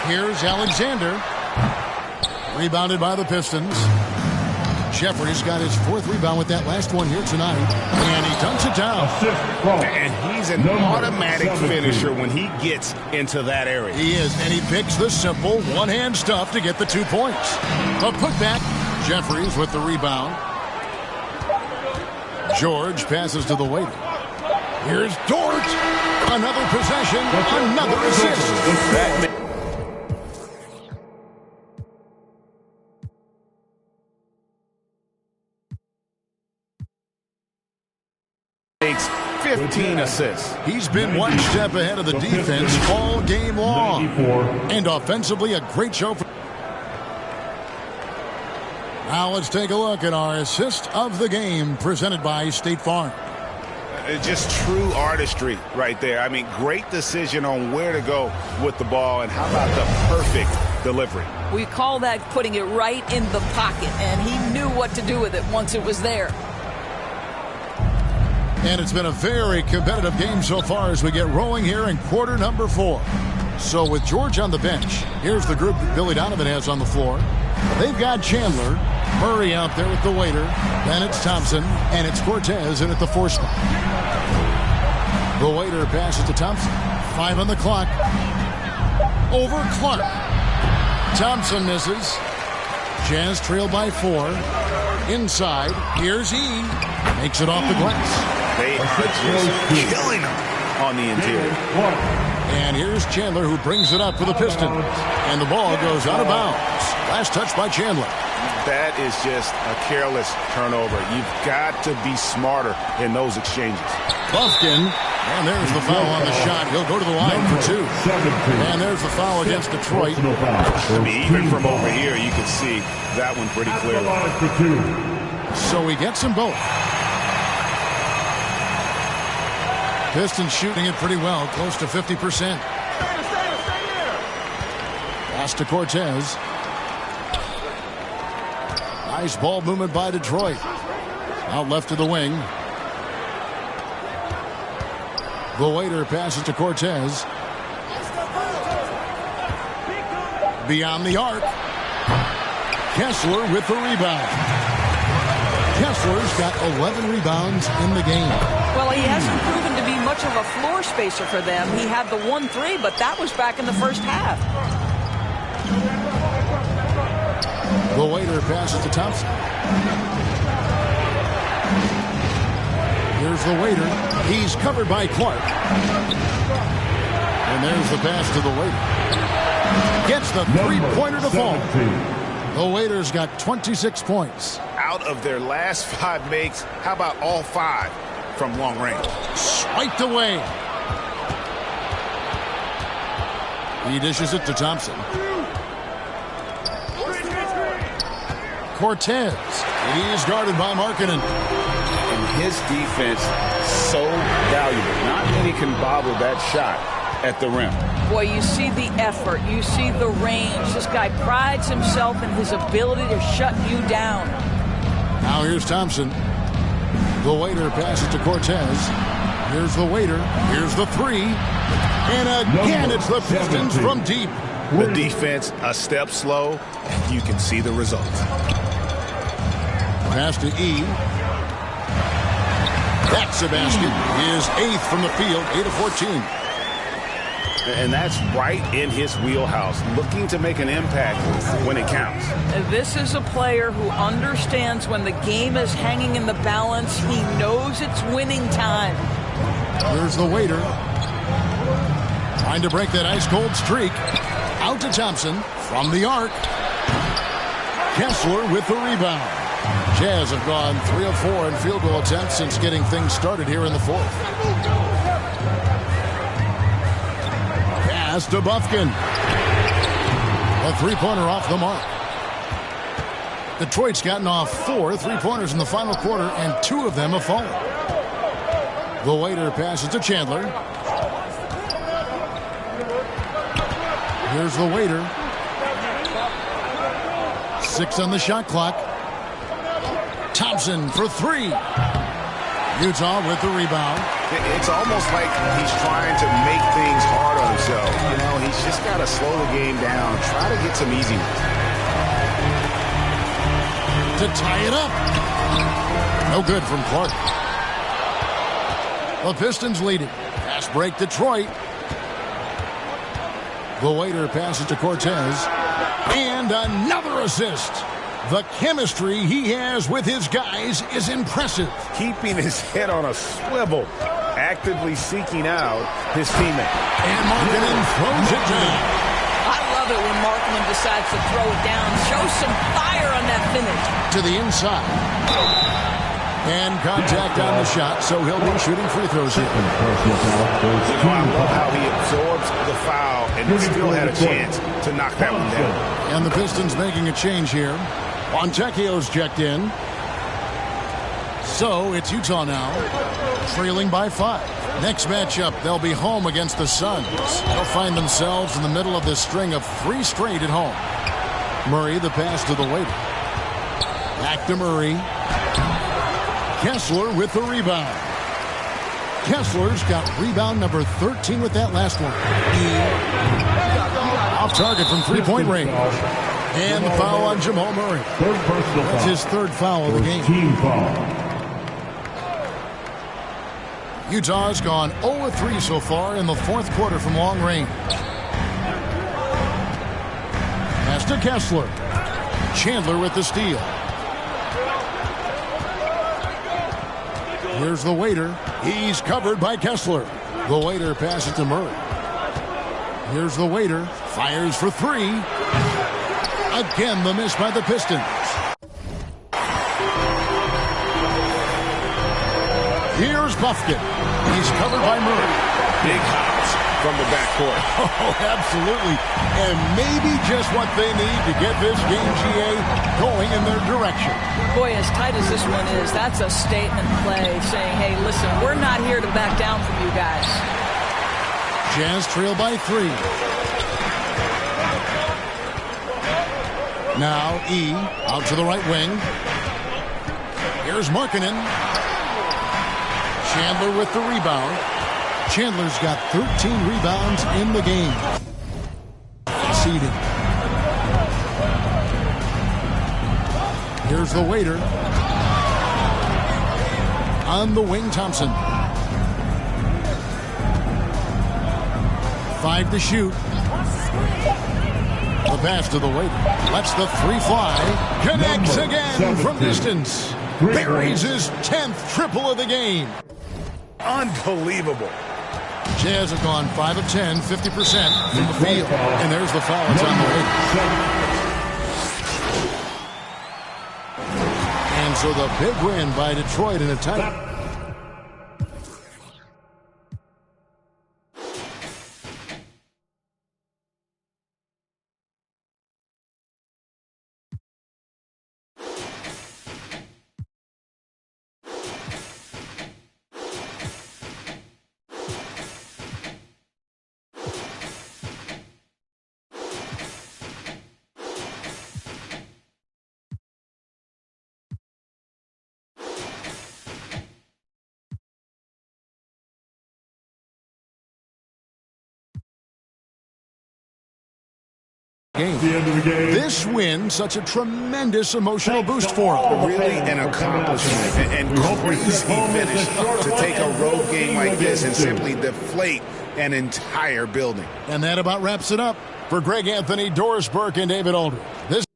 Here's Alexander. Rebounded by the Pistons. Jeffries got his 4th rebound with that last one here tonight. And he dunks it down. And he's an automatic finisher when he gets into that area. He is, and he picks the simple one-hand stuff to get the 2 points. A putback. Jeffries with the rebound. George passes to the waiter. Here's Dort. Another possession. Another assist. Makes 15 assists. He's been one step ahead of the defense all game long. And offensively, a great show. Now let's take a look at our assist of the game presented by State Farm. It's just true artistry right there. I mean, great decision on where to go with the ball, and how about the perfect delivery. We call that putting it right in the pocket, and he knew what to do with it once it was there. And it's been a very competitive game so far as we get rolling here in quarter number 4. So with George on the bench, here's the group that Billy Donovan has on the floor. They've got Chandler, Murray out there with the waiter, then it's Thompson, and it's Cortez in at the 4 spot. The waiter passes to Thompson. 5 on the clock. Over Clark. Thompson misses. Jazz trail by 4. Inside, here's E. Makes it off the glass. They are just killing them on the interior. And here's Chandler, who brings it up for the Pistons. And the ball goes out of bounds. Last touch by Chandler. That is just a careless turnover. You've got to be smarter in those exchanges. Buffkin, and there's the foul on the shot. He'll go to the line for 2. And there's the foul against Detroit. I mean, even from over here, you can see that one pretty clearly. So he gets them both. Pistons shooting it pretty well, close to 50%. Pass to Cortez. Nice ball movement by Detroit. Out left to the wing. The waiter passes to Cortez. Beyond the arc. Kessler with the rebound. Kessler's got 11 rebounds in the game. Well, he hasn't proven to be much of a floor spacer for them. He had the 1-3, but that was back in the first half. The waiter passes to Thompson. Here's the waiter. He's covered by Clark. And there's the pass to the waiter. Gets the three-pointer to fall. The waiter's got 26 points. Out of their last 5 makes, how about all 5 from long range? Swiped away. He dishes it to Thompson. Cortez. He's guarded by Markkanen. And his defense so valuable. Not many can bobble that shot at the rim. Boy, you see the effort. You see the range. This guy prides himself in his ability to shut you down. Now here's Thompson. The waiter passes to Cortez. Here's the waiter. Here's the 3. And again, it's the Pistons from deep. The defense a step slow, and you can see the result. Pass to E. That's a basket. His 8th from the field, 8 of 14. And that's right in his wheelhouse, looking to make an impact when it counts. This is a player who understands when the game is hanging in the balance. He knows it's winning time. Here's the waiter. Trying to break that ice-cold streak. Out to Thompson from the arc. Kessler with the rebound. Jazz have gone 3 of 4 in field goal attempts since getting things started here in the 4th. Pass to Buffkin. A 3-pointer off the mark. Detroit's gotten off 4 3-pointers in the final quarter, and 2 of them have fallen. The waiter passes to Chandler. Here's the waiter. 6 on the shot clock. Thompson for 3. Utah with the rebound. It's almost like he's trying to make things hard on himself. You know, he's just got to slow the game down. Try to get some easy ones. To tie it up. No good from Clark. The Pistons lead it. Pass break Detroit. The waiter passes to Cortez. And another assist. The chemistry he has with his guys is impressive. Keeping his head on a swivel. Actively seeking out his teammate. And Markkanen throws it down. I love it when Markkanen decides to throw it down. Show some fire on that finish. To the inside. And contact on the shot, so he'll be shooting free throws here. I love how he absorbs the foul and still had a chance to knock that one down. And the Pistons making a change here. Fontecchio's checked in. So it's Utah now, trailing by 5. Next matchup, they'll be home against the Suns. They'll find themselves in the middle of this string of 3 straight at home. Murray, the pass to the waiter. Back to Murray. Kessler with the rebound. Kessler's got rebound number 13 with that last one. Off target from 3-point range. And the foul on Jamal Murray. That's his 3rd foul of the game. Utah's gone 0-3 so far in the 4th quarter from long range. Pass to Kessler. Chandler with the steal. Here's the waiter. He's covered by Kessler. The waiter passes to Murray. Here's the waiter. Fires for 3. Again, the miss by the Pistons. Here's Buffkin. He's covered by Murray. Big hops from the backcourt. Oh, absolutely. And maybe just what they need to get this game, GA, going in their direction. Boy, as tight as this one is, that's a statement play saying, hey, listen, we're not here to back down from you guys. Jazz trail by 3. Now E out to the right wing. Here's Markkanen. Chandler with the rebound. Chandler's got 13 rebounds in the game. Seeding. Here's the waiter. On the wing, Thompson. 5 to shoot. The pass to the waiter. Lets the 3 fly. Connects again from distance. Buries his 10th triple of the game. Unbelievable. Jazz have gone 5 of 10, 50% from the field. And there's the foul. It's on the way. And so the big win by Detroit in a tight. Game. This win, such a tremendous emotional boost for him. Really an accomplishment and crazy finish to take a road game like this and simply deflate an entire building. And that about wraps it up. For Greg Anthony, Doris Burke, and David Aldridge. This